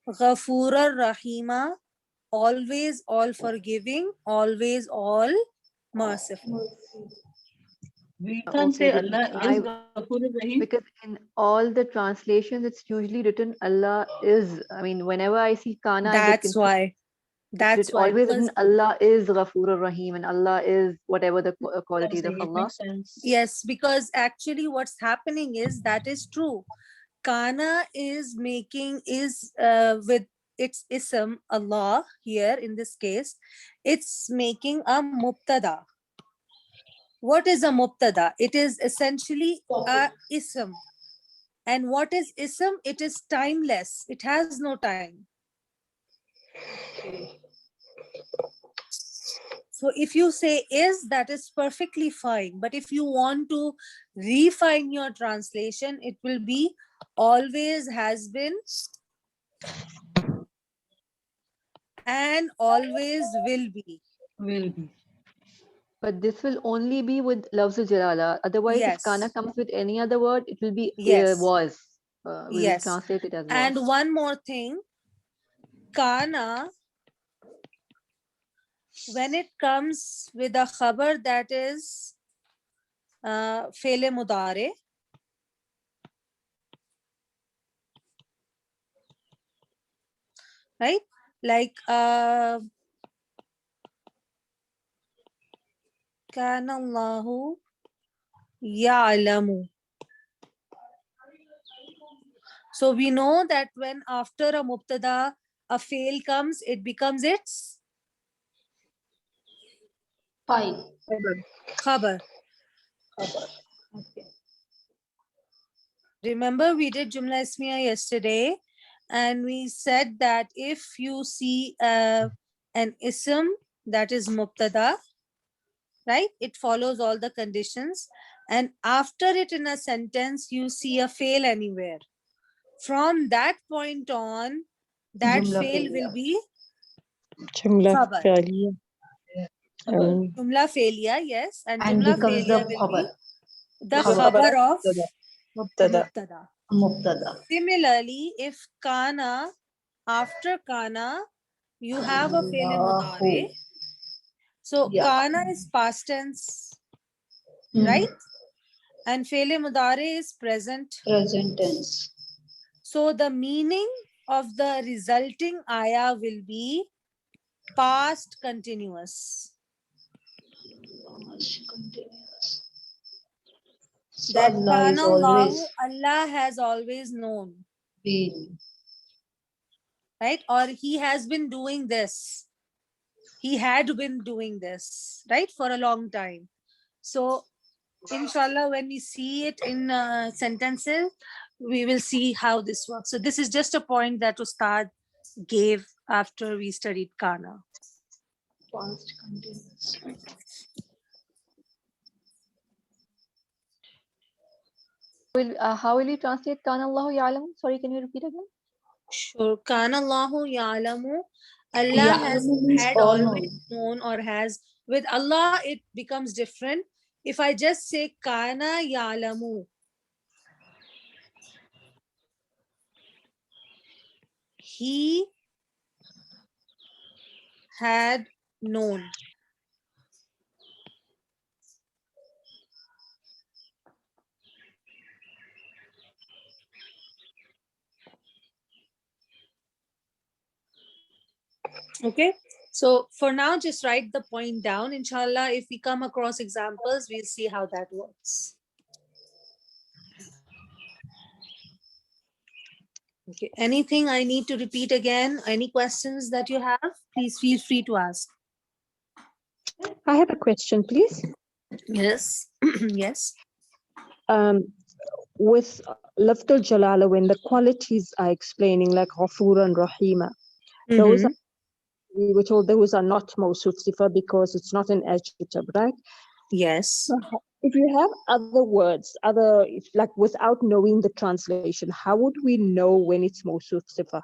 [SPEAKER 1] Ghafura Rahima, always all forgiving, always all merciful.
[SPEAKER 4] We can't
[SPEAKER 8] Okay,
[SPEAKER 4] say
[SPEAKER 8] because
[SPEAKER 4] Allah is Ghafur Rahim.
[SPEAKER 8] because in all the translations, it's usually written Allah is. I mean, whenever I see Kana, I get
[SPEAKER 1] That's
[SPEAKER 8] confused.
[SPEAKER 1] why. That's
[SPEAKER 8] It's
[SPEAKER 1] why.
[SPEAKER 8] always written
[SPEAKER 1] Because
[SPEAKER 8] Allah is Ghafur Rahim and Allah is whatever the qualities of
[SPEAKER 4] It
[SPEAKER 8] Allah.
[SPEAKER 4] makes sense.
[SPEAKER 1] yes, because actually what's happening is that is true. Kana is making is with its ism Allah here in this case, it's making a mubtada. What is a mubtada? It is essentially a ism. And what is ism? It is timeless. It has no time. So if you say is, that is perfectly fine. But if you want to refine your translation, it will be always has been and always will be.
[SPEAKER 4] Will be.
[SPEAKER 8] But this will only be with lafz jalala. Otherwise, if Kana
[SPEAKER 1] Yes.
[SPEAKER 8] comes with any other word, it will be
[SPEAKER 1] Yes.
[SPEAKER 8] was. We'll
[SPEAKER 1] Yes.
[SPEAKER 8] translate it as
[SPEAKER 1] And
[SPEAKER 8] was.
[SPEAKER 1] one more thing, Kana, when it comes with a khabar that is Fele Mudare, right? Like Kana Allahu Ya'lamu. So we know that when after a mubtada a fail comes, it becomes its
[SPEAKER 2] Fine.
[SPEAKER 1] khabar.
[SPEAKER 2] Okay.
[SPEAKER 1] Remember we did Jumla Ismiya yesterday and we said that if you see an ism that is mubtada, right? It follows all the conditions. And after it in a sentence, you see a fail anywhere. From that point on, that
[SPEAKER 2] Jumla
[SPEAKER 1] fail will
[SPEAKER 2] failure.
[SPEAKER 1] be
[SPEAKER 6] Jumla
[SPEAKER 1] khabar.
[SPEAKER 6] failure.
[SPEAKER 1] Jumla failure, yes. And
[SPEAKER 2] And
[SPEAKER 1] Jumla
[SPEAKER 2] becomes
[SPEAKER 1] failure
[SPEAKER 2] the
[SPEAKER 1] will be
[SPEAKER 2] khabar.
[SPEAKER 1] the
[SPEAKER 2] Khabar.
[SPEAKER 1] khabar of
[SPEAKER 9] Mubtada.
[SPEAKER 1] mubtada.
[SPEAKER 2] Mubtada.
[SPEAKER 1] Similarly, if kana, after kana, you have a fail mudare.
[SPEAKER 2] Allahu.
[SPEAKER 1] So
[SPEAKER 2] Yeah.
[SPEAKER 1] kana is past tense, right? And fail mudare is present.
[SPEAKER 2] Present tense.
[SPEAKER 1] So the meaning of the resulting ayah will be past continuous.
[SPEAKER 2] Past continuous. So
[SPEAKER 1] That
[SPEAKER 2] Allah is
[SPEAKER 1] kana
[SPEAKER 2] always
[SPEAKER 1] Allahu, Allah has always known,
[SPEAKER 2] been.
[SPEAKER 1] right? Or he has been doing this. He had been doing this, right? For a long time. So inshallah, when we see it in sentences, we will see how this works. So this is just a point that Ustad gave after we studied Kana.
[SPEAKER 2] Past continuous.
[SPEAKER 8] How will you translate Kana Allahu Ya'lamu? Sorry, can you repeat again?
[SPEAKER 1] Sure. Kana Allahu Ya'lamu. Allah has
[SPEAKER 2] Ya'lamu means
[SPEAKER 1] had
[SPEAKER 2] all
[SPEAKER 1] always
[SPEAKER 2] known.
[SPEAKER 1] known or has. With Allah, it becomes different. If I just say Kana Ya'lamu, he had known. Okay. So for now, just write the point down. Inshallah, if we come across examples, we'll see how that works. Okay. Anything I need to repeat again? Any questions that you have? Please feel free to ask.
[SPEAKER 10] I have a question, please.
[SPEAKER 1] Yes. Yes.
[SPEAKER 10] With Lafdul Jalala, when the qualities are explaining, like Ghafur and Rahima, those are, we were told those are not Mawsuf Sifa because it's not an adjective, right?
[SPEAKER 1] Yes.
[SPEAKER 10] If you have other words, like without knowing the translation, how would we know when it's Mawsuf Sifa?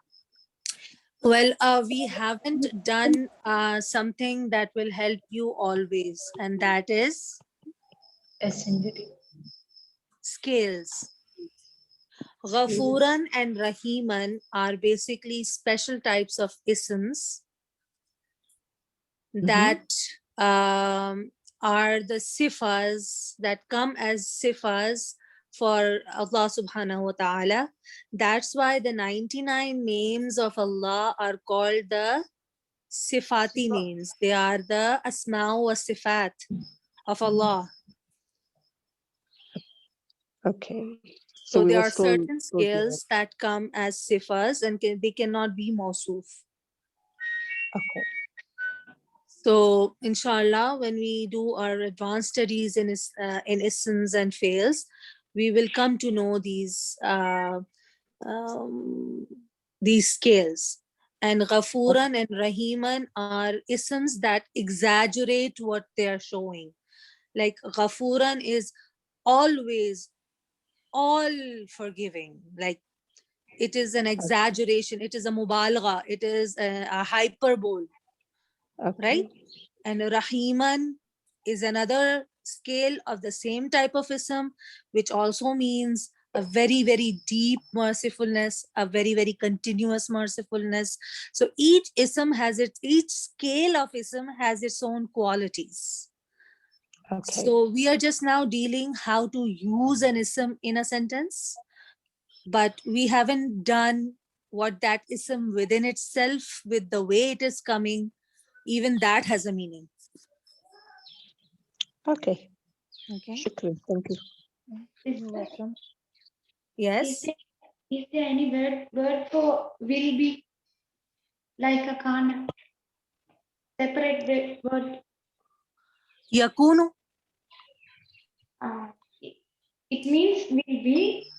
[SPEAKER 1] Well, we haven't done something that will help you always, and that is
[SPEAKER 2] Ascended.
[SPEAKER 1] scales. Ghafuran and Rahiman are basically special types of isms that are the sifas that come as sifas for Allah subhanahu wa ta'ala. That's why the 99 names of Allah are called the sifati names. They are the asma wa sifat of Allah.
[SPEAKER 10] Okay.
[SPEAKER 1] So
[SPEAKER 10] we
[SPEAKER 1] there
[SPEAKER 10] were
[SPEAKER 1] are
[SPEAKER 10] still
[SPEAKER 1] certain scales that come as sifas and they cannot be mausuf.
[SPEAKER 10] okay.
[SPEAKER 1] So, inshallah, when we do our advanced studies in isms and fails, we will come to know these scales. And Ghafuran and Rahiman are isms that exaggerate what they are showing. Like Ghafuran is always all forgiving. Like it is an exaggeration. It is a mubalagha. It is a hyperbole, right?
[SPEAKER 10] Okay.
[SPEAKER 1] And Rahiman is another scale of the same type of ism, which also means a very, very deep mercifulness, a very, very continuous mercifulness. So each scale of ism has its own qualities.
[SPEAKER 10] Okay.
[SPEAKER 1] So we are just now dealing how to use an ism in a sentence, but we haven't done what that ism within itself, with the way it is coming, even that has a meaning.
[SPEAKER 10] Okay.
[SPEAKER 1] Okay.
[SPEAKER 10] Shukran. Thank you.
[SPEAKER 1] You're welcome. Yes.
[SPEAKER 11] Is there any word for will be like a Kaana? Separate the word.
[SPEAKER 1] Yakunu.
[SPEAKER 11] It means will be.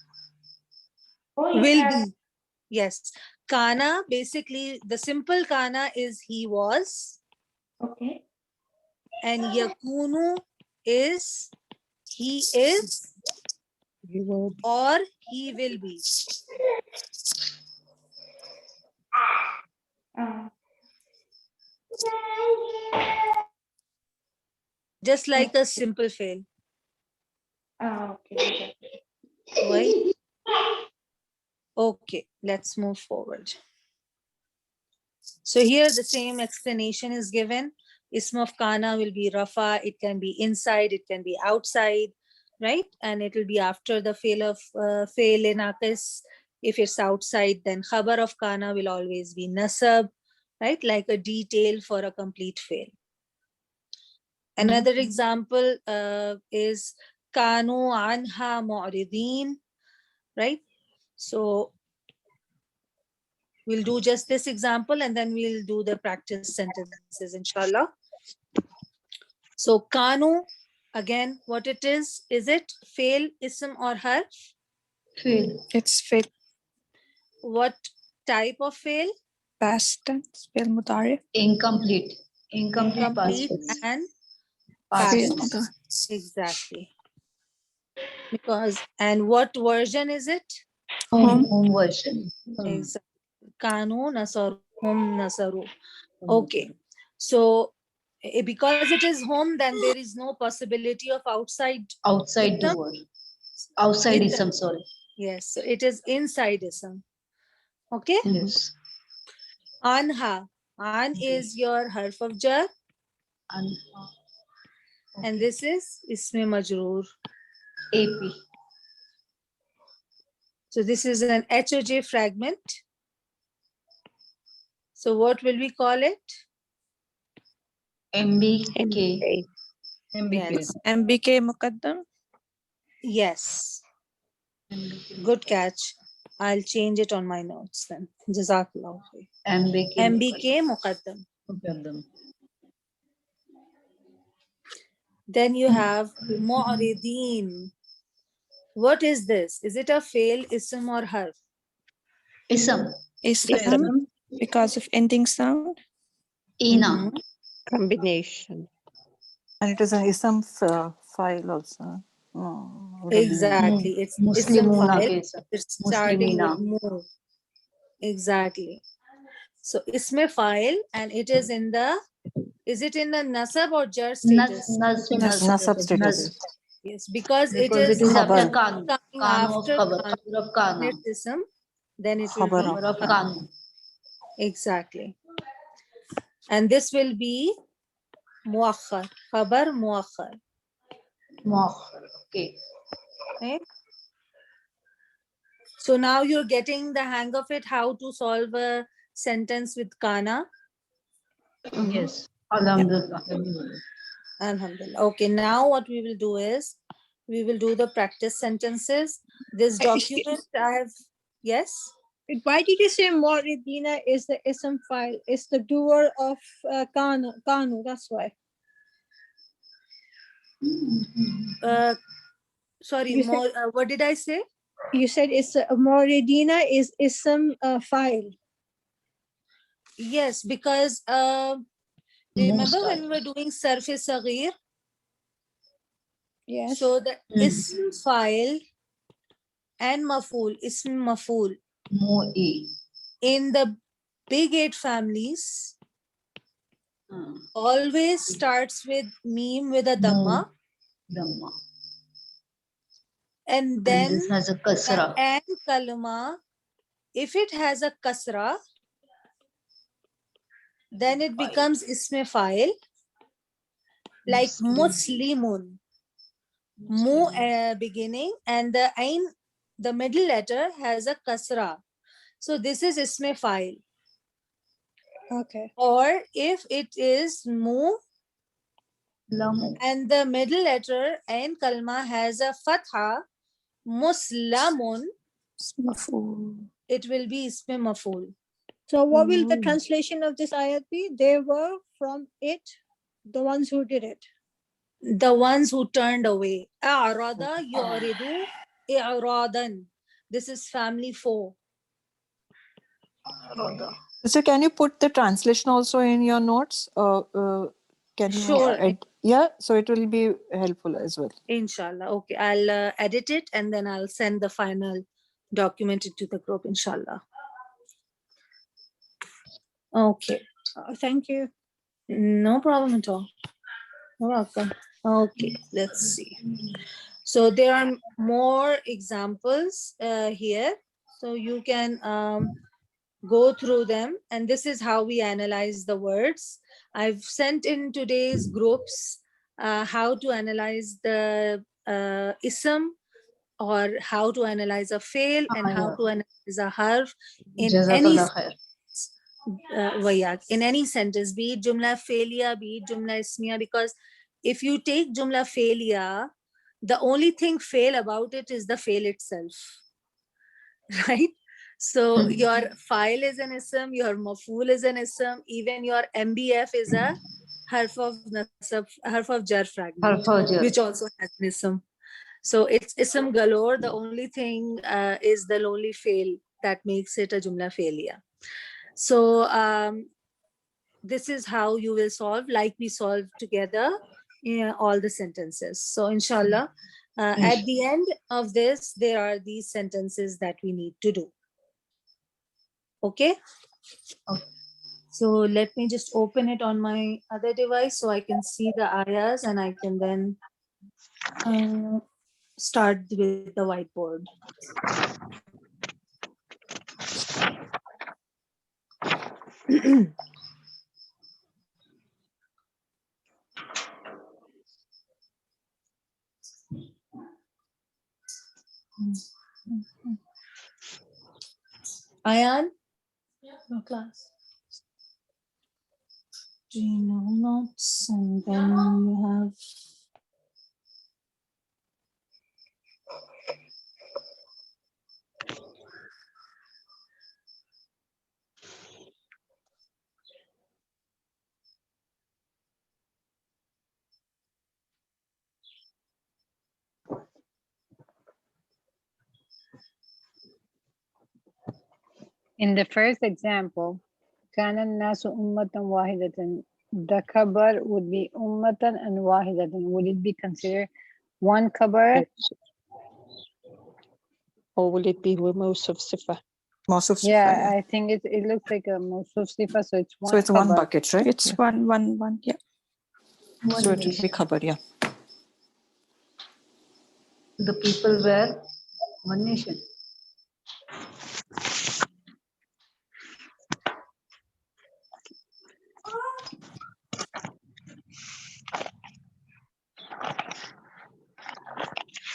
[SPEAKER 11] Or it
[SPEAKER 1] Will
[SPEAKER 11] has,
[SPEAKER 1] be. Yes. Kaana, basically, the simple Kaana is he was.
[SPEAKER 11] okay.
[SPEAKER 1] And Yakunu is he is
[SPEAKER 10] You will be.
[SPEAKER 1] or he will be. Just like a simple fail.
[SPEAKER 11] Okay.
[SPEAKER 1] Right? Okay, let's move forward. So here the same explanation is given. Ism of Kana will be Rafa. It can be inside, it can be outside, right? And it will be after the fail of fail in Aqis. If it's outside, then Khabar of Kana will always be Nasab, right? Like a detail for a complete fail. Another example is Kanu anha mu'ridin, right? So we'll do just this example and then we'll do the practice sentences, inshallah. So Kanu, again, what it is it fail, ism or harf?
[SPEAKER 2] Fail.
[SPEAKER 6] It's fail.
[SPEAKER 1] What type of fail?
[SPEAKER 6] Past tense. Fail mudari.
[SPEAKER 2] Incomplete. Incomplete past
[SPEAKER 1] Complete
[SPEAKER 2] tense.
[SPEAKER 1] and
[SPEAKER 2] Past
[SPEAKER 1] past
[SPEAKER 6] Fail
[SPEAKER 2] tense.
[SPEAKER 1] tense. Exactly. Because, and what version is it?
[SPEAKER 2] Home version.
[SPEAKER 1] Exactly. Kanu nasaru, hum nasaru. Okay. So because it is home, then there is no possibility of outside
[SPEAKER 2] Outside
[SPEAKER 1] ism.
[SPEAKER 2] doer. Outside
[SPEAKER 1] It-
[SPEAKER 2] ism, sorry.
[SPEAKER 1] Yes, so it is inside ism. Okay.
[SPEAKER 2] Yes.
[SPEAKER 1] Anha. An is your harf of jar. And this is isme majroor.
[SPEAKER 2] AP.
[SPEAKER 1] So this is an HOJ fragment. So what will we call it?
[SPEAKER 2] MBK.
[SPEAKER 1] Yes.
[SPEAKER 6] MBK muqaddam.
[SPEAKER 1] Yes. Good catch. I'll change it on my notes then. Jazakallah. MBK muqaddam. Then you have mu'ridin. What is this? Is it a fail, ism or harf?
[SPEAKER 2] Ism.
[SPEAKER 6] Ism. Because of ending sound.
[SPEAKER 2] Ina.
[SPEAKER 10] Combination.
[SPEAKER 9] And it is an ism file also. No,
[SPEAKER 1] Exactly. It's ism
[SPEAKER 2] Muslimuna
[SPEAKER 1] file.
[SPEAKER 2] case.
[SPEAKER 1] It's starting with mu. Exactly. So isme file, and it is in the, is it in the nasab or jar status?
[SPEAKER 2] Nas
[SPEAKER 9] Nasab status.
[SPEAKER 1] Yes, because it
[SPEAKER 2] Because it
[SPEAKER 1] is
[SPEAKER 2] is after
[SPEAKER 6] Khabar.
[SPEAKER 2] Kanu.
[SPEAKER 1] coming
[SPEAKER 2] Kanu of
[SPEAKER 1] after
[SPEAKER 2] Khabar.
[SPEAKER 1] Kana,
[SPEAKER 2] Khabar of Kana.
[SPEAKER 1] it's ism, then it will
[SPEAKER 6] Khabar
[SPEAKER 1] be
[SPEAKER 6] of.
[SPEAKER 2] Khabar of
[SPEAKER 1] Kana.
[SPEAKER 2] Kanu.
[SPEAKER 1] Exactly. And this will be muakhar, khabar muakhar.
[SPEAKER 2] Mokhar. Okay.
[SPEAKER 1] Right? So now you're getting the hang of it, how to solve a sentence with kana.
[SPEAKER 2] Yes. Alhamdulillah.
[SPEAKER 1] Alhamdulillah. Okay, now what we will do is we will do the practice sentences. This document I have, yes?
[SPEAKER 12] Why did you say Moridina is the ism file? It's the doer of Kanu, that's why.
[SPEAKER 1] Sorry,
[SPEAKER 12] You said,
[SPEAKER 1] more, what did I say?
[SPEAKER 12] you said it's Moridina is ism file.
[SPEAKER 1] Yes, because remember when we were doing surface sagir?
[SPEAKER 12] Yes.
[SPEAKER 1] So the ism file and maful, ism maful, in the big 8 families always starts with meme with a dhamma,
[SPEAKER 2] Dhamma.
[SPEAKER 1] and then
[SPEAKER 2] this has a kasra.
[SPEAKER 1] the and kalma, if it has a kasra, then it becomes isme file, like muslimun, mu beginning, and the ain, the middle letter has a kasra. So this is isme file.
[SPEAKER 12] Okay.
[SPEAKER 1] Or if it is mu and the middle letter ain kalma has a fatha, muslamun, it will be isme maful.
[SPEAKER 12] So what will the translation of this ayat be? They were from it, the ones who did it.
[SPEAKER 1] The ones who turned away. A'rada yu'ridu i'radan. This is family 4.
[SPEAKER 6] So can you put the translation also in your notes? Can you
[SPEAKER 1] Sure.
[SPEAKER 6] yeah, so it will be helpful as well.
[SPEAKER 1] Inshallah. Okay, I'll edit it and then I'll send the final document into the group, inshallah. Okay.
[SPEAKER 12] Thank you.
[SPEAKER 1] No problem at all. You're welcome. Okay, let's see. So there are more examples here. So you can go through them, and this is how we analyze the words. I've sent in today's groups how to analyze the ism, or how to analyze a fail, and how to analyze a harf in any in any sentence, be it jumla failure, be it jumla ismiya, because if you take jumla failure, the only thing fail about it is the fail itself. Right? So your file is an ism, your maful is an ism, even your MBF is a harf of nasab, harf of jar fragment, which also has an ism. So it's ism galore. The only thing is the lonely fail that makes it a jumla failure. So this is how you will solve, like we solve together all the sentences. So inshallah, at the end of this, there are these sentences that we need to do. Okay? So let me just open it on my other device so I can see the ayahs and I can then start with the whiteboard. Ayan? No class. Genome notes, and then you have
[SPEAKER 3] In the first example, كان الناس أمة واحدة. The khabar would be ummatan and wahidatan. Would it be considered one khabar?
[SPEAKER 10] Or will it be Mawsuf Sifa?
[SPEAKER 6] Mawsuf Sifa,
[SPEAKER 3] Yeah, I think it looks like a mawsuf sifa, so it's one.
[SPEAKER 6] So it's one
[SPEAKER 3] khabar.
[SPEAKER 6] bucket, right?
[SPEAKER 13] It's one, yeah.
[SPEAKER 6] So it will be khabar, yeah.
[SPEAKER 2] The people were one nation.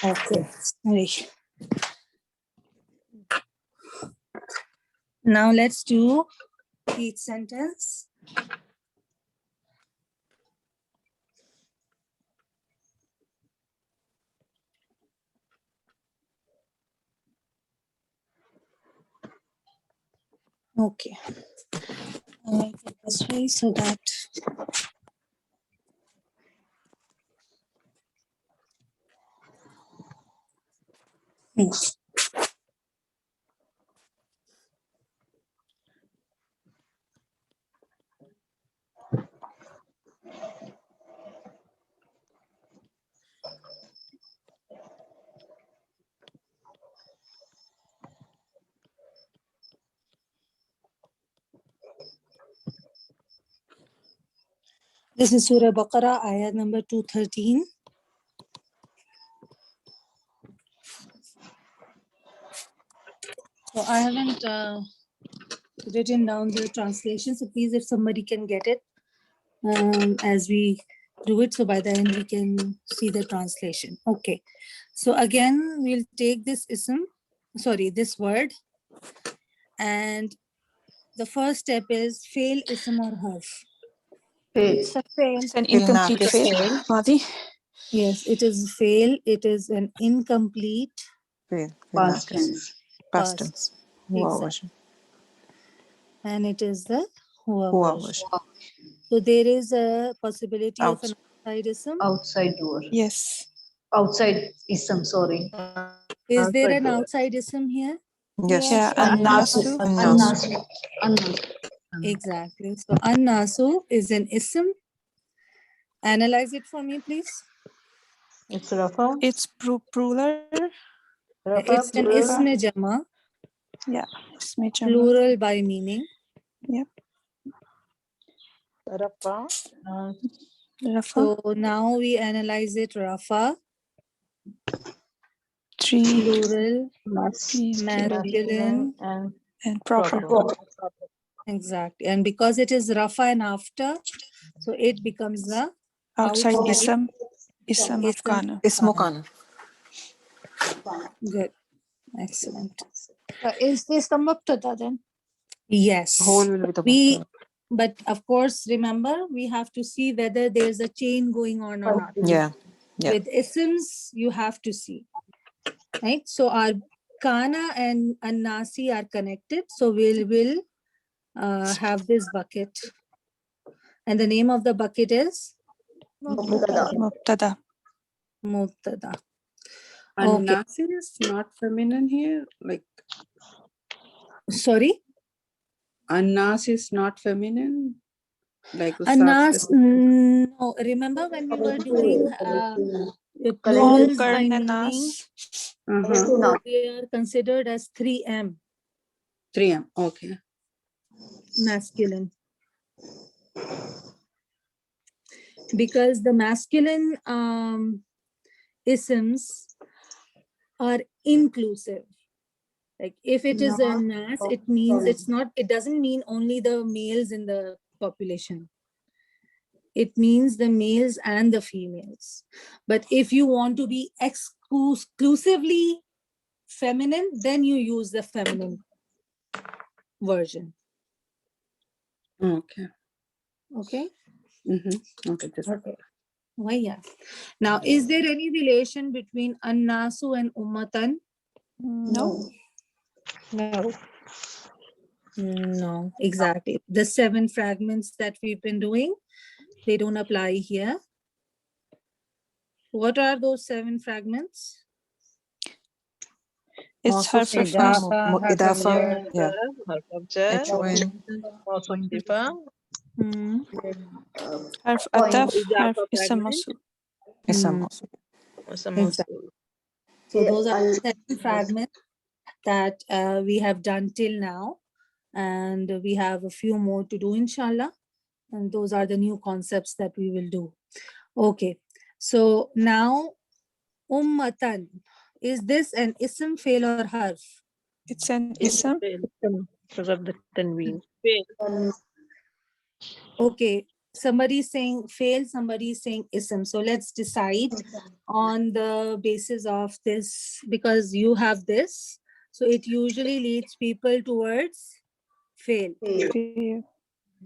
[SPEAKER 1] Okay, sorry. Now let's do each sentence. Okay. I'll make it this way so that yes. This is Surah Baqarah, ayah number 213. So I haven't written down the translation, so please, if somebody can get it as we do it, so by the end we can see the translation. Okay, so again we'll take this this word, and the first step is fail ism or harf.
[SPEAKER 8] It's a fail.
[SPEAKER 6] It's an incomplete fail. Madi.
[SPEAKER 1] Yes, it is fail. It is an incomplete
[SPEAKER 6] Fail.
[SPEAKER 2] Past tense.
[SPEAKER 6] Past tense. Huwa version.
[SPEAKER 1] and it is the huwa
[SPEAKER 6] Huwa
[SPEAKER 1] version.
[SPEAKER 6] version.
[SPEAKER 1] So there is a possibility of an
[SPEAKER 6] Outs-
[SPEAKER 1] outside ism.
[SPEAKER 2] Outside door.
[SPEAKER 6] Yes.
[SPEAKER 2] Outside ism, sorry.
[SPEAKER 1] Is there an outside ism here?
[SPEAKER 6] Yes.
[SPEAKER 8] Yes,
[SPEAKER 6] An-nasu.
[SPEAKER 2] Annasu. Annasu.
[SPEAKER 1] Exactly. So an-nasu is an ism. Analyze it for me, please.
[SPEAKER 4] It's Rafa.
[SPEAKER 6] It's plural.
[SPEAKER 4] Rafa,
[SPEAKER 1] It's an
[SPEAKER 4] plural.
[SPEAKER 1] ism jama,
[SPEAKER 6] Yeah. Isme jama.
[SPEAKER 1] plural by meaning.
[SPEAKER 6] Yep.
[SPEAKER 4] Rafa.
[SPEAKER 6] Rafa.
[SPEAKER 1] So now we analyze it. Rafa,
[SPEAKER 6] Three.
[SPEAKER 1] plural,
[SPEAKER 6] Masculine.
[SPEAKER 1] masculine,
[SPEAKER 6] And proper.
[SPEAKER 1] exactly. And because it is Rafa and after, so it becomes the
[SPEAKER 6] Outside
[SPEAKER 1] outside
[SPEAKER 6] ism. Ism of
[SPEAKER 1] ism.
[SPEAKER 6] Kaana.
[SPEAKER 9] Ismo Kaana.
[SPEAKER 1] Good. Excellent.
[SPEAKER 12] Is this the mubtada then?
[SPEAKER 1] Yes.
[SPEAKER 9] Whole will be the
[SPEAKER 1] But of course, remember, we have to see whether there's a chain going on or not.
[SPEAKER 9] Yeah. Yeah.
[SPEAKER 1] With isms, you have to see. Right? So our Kaana and Nasi are connected. So we'll have this bucket. And the name of the bucket is
[SPEAKER 6] Mubtada.
[SPEAKER 1] Mubtada.
[SPEAKER 13] And
[SPEAKER 1] Okay.
[SPEAKER 13] Nasi is not feminine here. Like
[SPEAKER 1] Sorry?
[SPEAKER 13] Anas is not feminine. Like
[SPEAKER 1] Anas, no. Remember when we were doing plurals by meaning? So they are considered as 3M.
[SPEAKER 13] 3M. Okay.
[SPEAKER 1] Masculine. Because the masculine isms are inclusive. Like if it is a nas, it means it doesn't mean only the males in the population. It means the males and the females. But if you want to be exclusively feminine, then you use the feminine version.
[SPEAKER 13] Okay.
[SPEAKER 1] Okay?
[SPEAKER 13] Okay.
[SPEAKER 1] Okay. Why, yeah. Now, is there any relation between Annasu and Ummatan?
[SPEAKER 6] No.
[SPEAKER 12] No.
[SPEAKER 1] No, exactly. The 7 fragments that we've been doing, they don't apply here. What are those 7 fragments?
[SPEAKER 6] It's harf of
[SPEAKER 9] Idafa. Yeah.
[SPEAKER 4] H-O-N.
[SPEAKER 6] Harf ataf, harf ism mawsul.
[SPEAKER 9] Ism also.
[SPEAKER 1] Exactly. So those are 7 fragments that we have done till now. And we have a few more to do, inshallah. And those are the new concepts that we will do. Okay. So now, Ummatan. Is this an ism, fail, or harf?
[SPEAKER 6] It's an
[SPEAKER 4] It's
[SPEAKER 6] ism.
[SPEAKER 14] Because of the tanween.
[SPEAKER 1] Okay, somebody is saying fail, somebody is saying ism. So let's decide on the basis of this, because you have this. So it usually leads people towards fail,
[SPEAKER 6] Fail.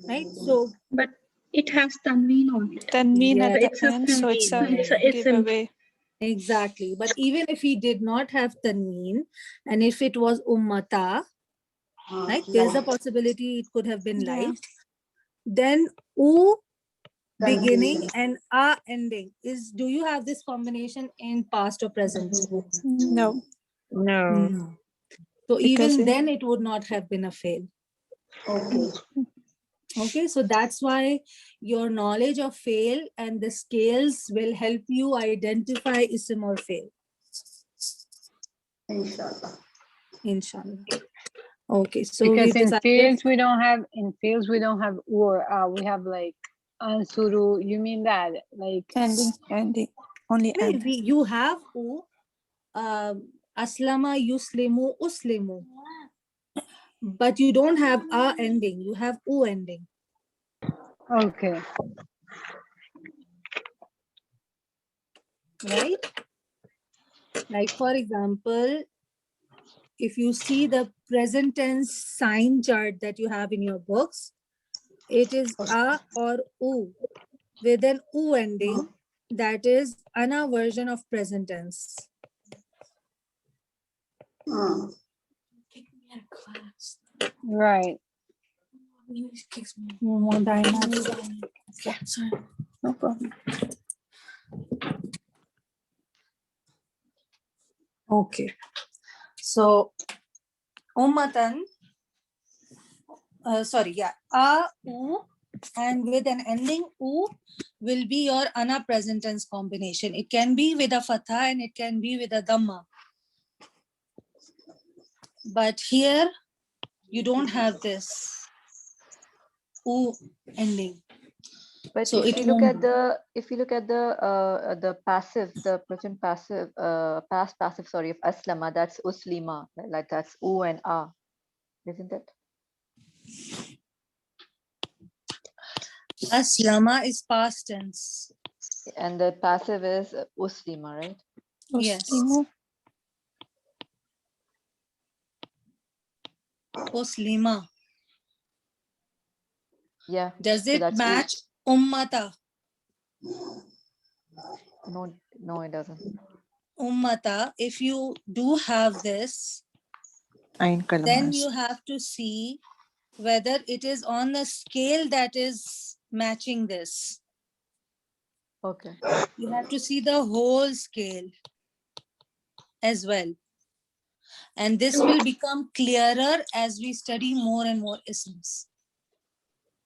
[SPEAKER 1] right? So
[SPEAKER 11] But it has tanween on it.
[SPEAKER 6] Tanween
[SPEAKER 1] yeah,
[SPEAKER 6] at the
[SPEAKER 11] It's a
[SPEAKER 6] end, so it's a
[SPEAKER 11] it's a
[SPEAKER 6] giveaway.
[SPEAKER 1] exactly. But even if he did not have tanween, and if it was ummata, right? There's a possibility it could have been
[SPEAKER 6] Yeah.
[SPEAKER 1] light. Then u beginning and a ending is. Do you have this combination in past or present?
[SPEAKER 6] No.
[SPEAKER 14] No.
[SPEAKER 1] No. So
[SPEAKER 6] Because
[SPEAKER 1] even
[SPEAKER 6] in-
[SPEAKER 1] then, it would not have been a fail. Okay, so that's why your knowledge of fail and the scales will help you identify ism or fail.
[SPEAKER 2] Inshallah.
[SPEAKER 1] Inshallah. Okay, so
[SPEAKER 3] Because
[SPEAKER 1] we've
[SPEAKER 3] in
[SPEAKER 1] decided.
[SPEAKER 3] fields we don't have or we have like ansuru. You mean that like
[SPEAKER 6] ending. Only
[SPEAKER 1] No,
[SPEAKER 6] end.
[SPEAKER 1] you have u, aslama, yuslimu, uslimu. But you don't have a ending, you have u ending.
[SPEAKER 3] okay.
[SPEAKER 1] Right? Like for example, if you see the present tense sign chart that you have in your books, it is a or u with an u ending. That is ana version of present tense.
[SPEAKER 3] Right.
[SPEAKER 6] Yeah, sorry. No problem.
[SPEAKER 1] Okay. So ummatan, a, u, and with an ending u will be your ana present tense combination. It can be with a fatha and it can be with a dhamma. But here you don't have this u ending.
[SPEAKER 8] But
[SPEAKER 1] So
[SPEAKER 8] if
[SPEAKER 1] it
[SPEAKER 8] you look
[SPEAKER 1] won't
[SPEAKER 8] at the passive, the present passive, past passive, sorry, of aslama, that's uslima, like that's u and a, isn't it?
[SPEAKER 1] aslama is past tense.
[SPEAKER 8] And the passive is uslima, right?
[SPEAKER 1] Yes.
[SPEAKER 6] Muslimu.
[SPEAKER 1] Uslima.
[SPEAKER 8] Yeah.
[SPEAKER 1] Does
[SPEAKER 8] So
[SPEAKER 1] it
[SPEAKER 8] that's
[SPEAKER 1] match ummata?
[SPEAKER 8] no, it doesn't.
[SPEAKER 1] Ummata, if you do have this, then you have to see whether it is on the scale that is matching this.
[SPEAKER 8] Okay.
[SPEAKER 1] You have to see the whole scale as well. And this will become clearer as we study more and more isms.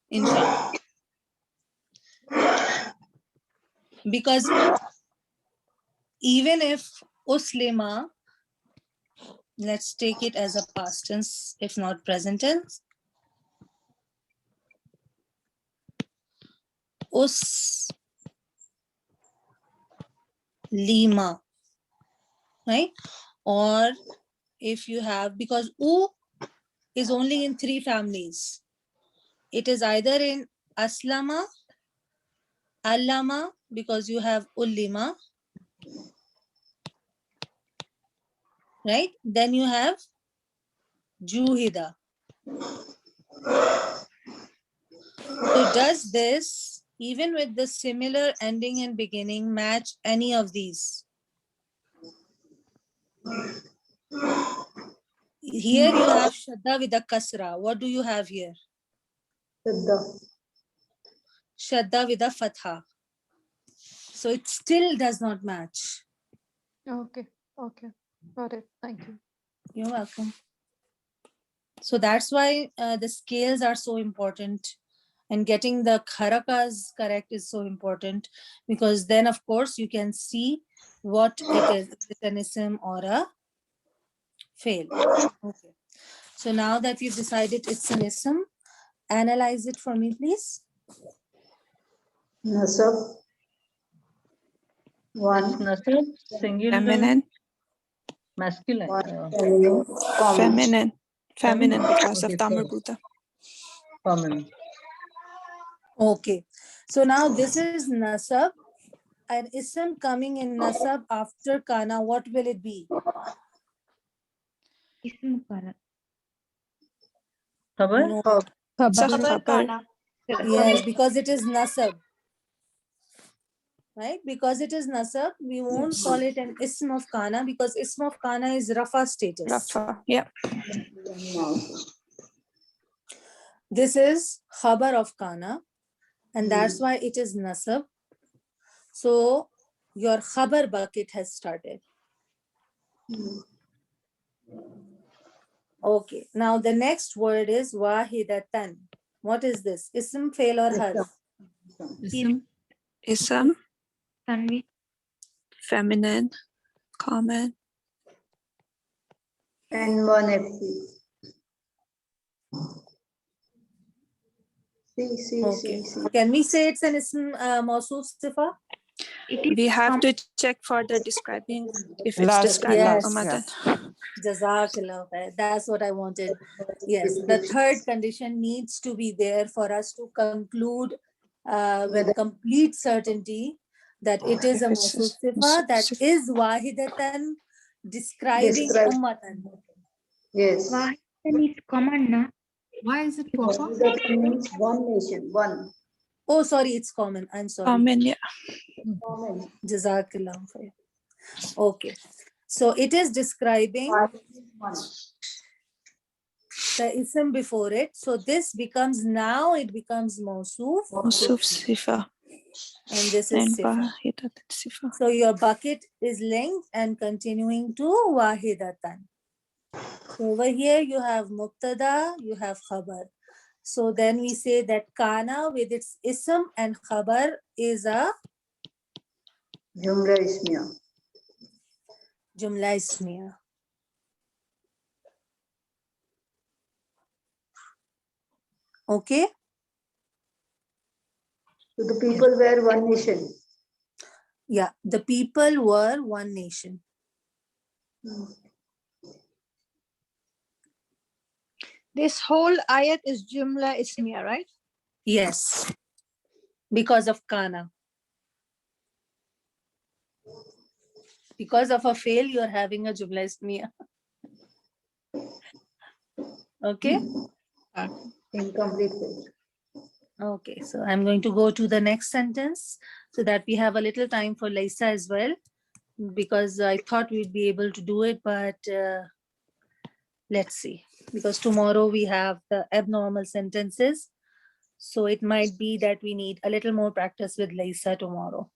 [SPEAKER 1] Inshallah. Because even if uslima, let's take it as a past tense, if not present tense. Uslima, right? Or if you have, because u is only in 3 families. It is either in aslama, allama, because you have ullima, right? Then you have juhida. So does this, even with the similar ending and beginning, match any of these? Here you have shadda with a kasra. What do you have here? Shadda with a fatha. So it still does not match.
[SPEAKER 8] Okay. Okay. Got it. Thank you.
[SPEAKER 1] You're welcome. So that's why the scales are so important, and getting the kharakas correct is so important, because then of course you can see what it is it an ism or a fail. Okay. So now that we've decided it's an ism, analyze it for me, please.
[SPEAKER 2] Nasab.
[SPEAKER 4] It's
[SPEAKER 2] One.
[SPEAKER 4] nasab, singular.
[SPEAKER 6] Feminine.
[SPEAKER 4] Masculine.
[SPEAKER 15] Feminine. Feminine because of
[SPEAKER 4] Okay,
[SPEAKER 15] the
[SPEAKER 4] sorry.
[SPEAKER 15] Amrbuta.
[SPEAKER 4] Common.
[SPEAKER 1] Okay. So now this is nasab. An ism coming in nasab after kana, what will it be?
[SPEAKER 11] Ism Kana.
[SPEAKER 4] Khabar?
[SPEAKER 1] No.
[SPEAKER 15] It's a
[SPEAKER 12] Khabar.
[SPEAKER 14] Khabar
[SPEAKER 15] khabar.
[SPEAKER 14] Kaana.
[SPEAKER 1] Yes, because it is nasab. Right? Because it is nasab, we won't call it an ism of kana because ism of kana is rafa status.
[SPEAKER 15] Rafa. Yeah.
[SPEAKER 1] This is khabar of kana, and that's why it is nasab. So your khabar bucket has started. Okay, now the next word is wahidatan. What is this? Ism, fail or harf?
[SPEAKER 7] Ism.
[SPEAKER 15] Ism.
[SPEAKER 11] Tanvi.
[SPEAKER 15] Feminine. Common.
[SPEAKER 2] And one FP.
[SPEAKER 1] Okay. Can we say it's an ism mawsoof sifa?
[SPEAKER 15] We have to check for the describing if it's
[SPEAKER 6] Last,
[SPEAKER 15] describing
[SPEAKER 1] Yes.
[SPEAKER 15] ummatan.
[SPEAKER 1] Jazakallah khair. That's what I wanted. Yes, the third condition needs to be there for us to conclude with complete certainty that it is a mawsoof sifa that is wahidatan describing ummatan.
[SPEAKER 2] Yes.
[SPEAKER 11] Wahidatan is common, na?
[SPEAKER 7] Why is it proper?
[SPEAKER 2] That means one nation, one.
[SPEAKER 1] Oh, sorry, it's common. I'm sorry.
[SPEAKER 15] Common, yeah.
[SPEAKER 2] Common.
[SPEAKER 1] Jazakallah khair. Okay. So it is describing the ism before it. So this becomes, now it becomes mawsoof.
[SPEAKER 15] Mawsoof sifa.
[SPEAKER 1] And this
[SPEAKER 15] And
[SPEAKER 1] is sifa.
[SPEAKER 15] wahidatan sifa.
[SPEAKER 1] So your bucket is linked and continuing to wahidatan. So over here you have mubtada, you have khabar. So then we say that kana with its ism and khabar is a
[SPEAKER 2] Jumla ismiya.
[SPEAKER 1] jumla ismiya. Okay?
[SPEAKER 2] So the people were one nation.
[SPEAKER 1] Yeah, the people were one nation.
[SPEAKER 12] This whole ayat is Jumla Ismiya, right?
[SPEAKER 1] Yes, because of kana. Because of a fail, you are having a jumla ismiya. Okay?
[SPEAKER 2] Incomplete fail.
[SPEAKER 1] Okay, so I'm going to go to the next sentence so that we have a little time for Laysa as well, because I thought we'd be able to do it, but let's see, because tomorrow we have the abnormal sentences. So it might be that we need a little more practice with Laysa tomorrow.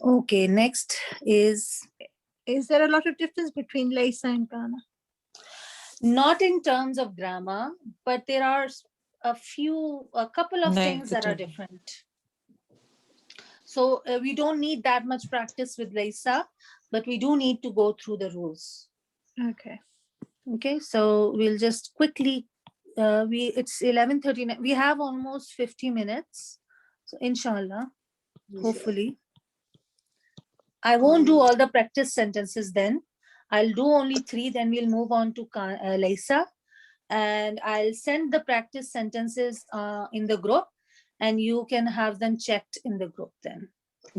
[SPEAKER 1] Okay, next is...
[SPEAKER 12] Is there a lot of difference between Laysa and Kana?
[SPEAKER 1] Not in terms of grammar, but there are a couple of things that are
[SPEAKER 6] Negative.
[SPEAKER 1] different. So we don't need that much practice with Laysa, but we do need to go through the rules.
[SPEAKER 12] Okay.
[SPEAKER 1] Okay, so we'll just quickly, it's 11:39. We have almost 50 minutes. So inshallah, hopefully. I won't do all the practice sentences then. I'll do only 3, then we'll move on to Laysa. And I'll send the practice sentences in the group, and you can have them checked in the group then.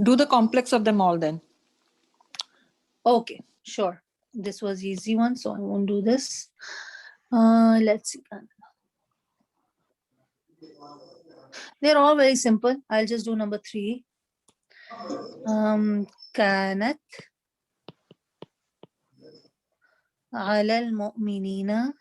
[SPEAKER 6] Do the complex of them all then.
[SPEAKER 1] Okay, sure. This was easy one, so I won't do this. Let's see. They're all very simple. I'll just do number 3. كانت على المؤمنين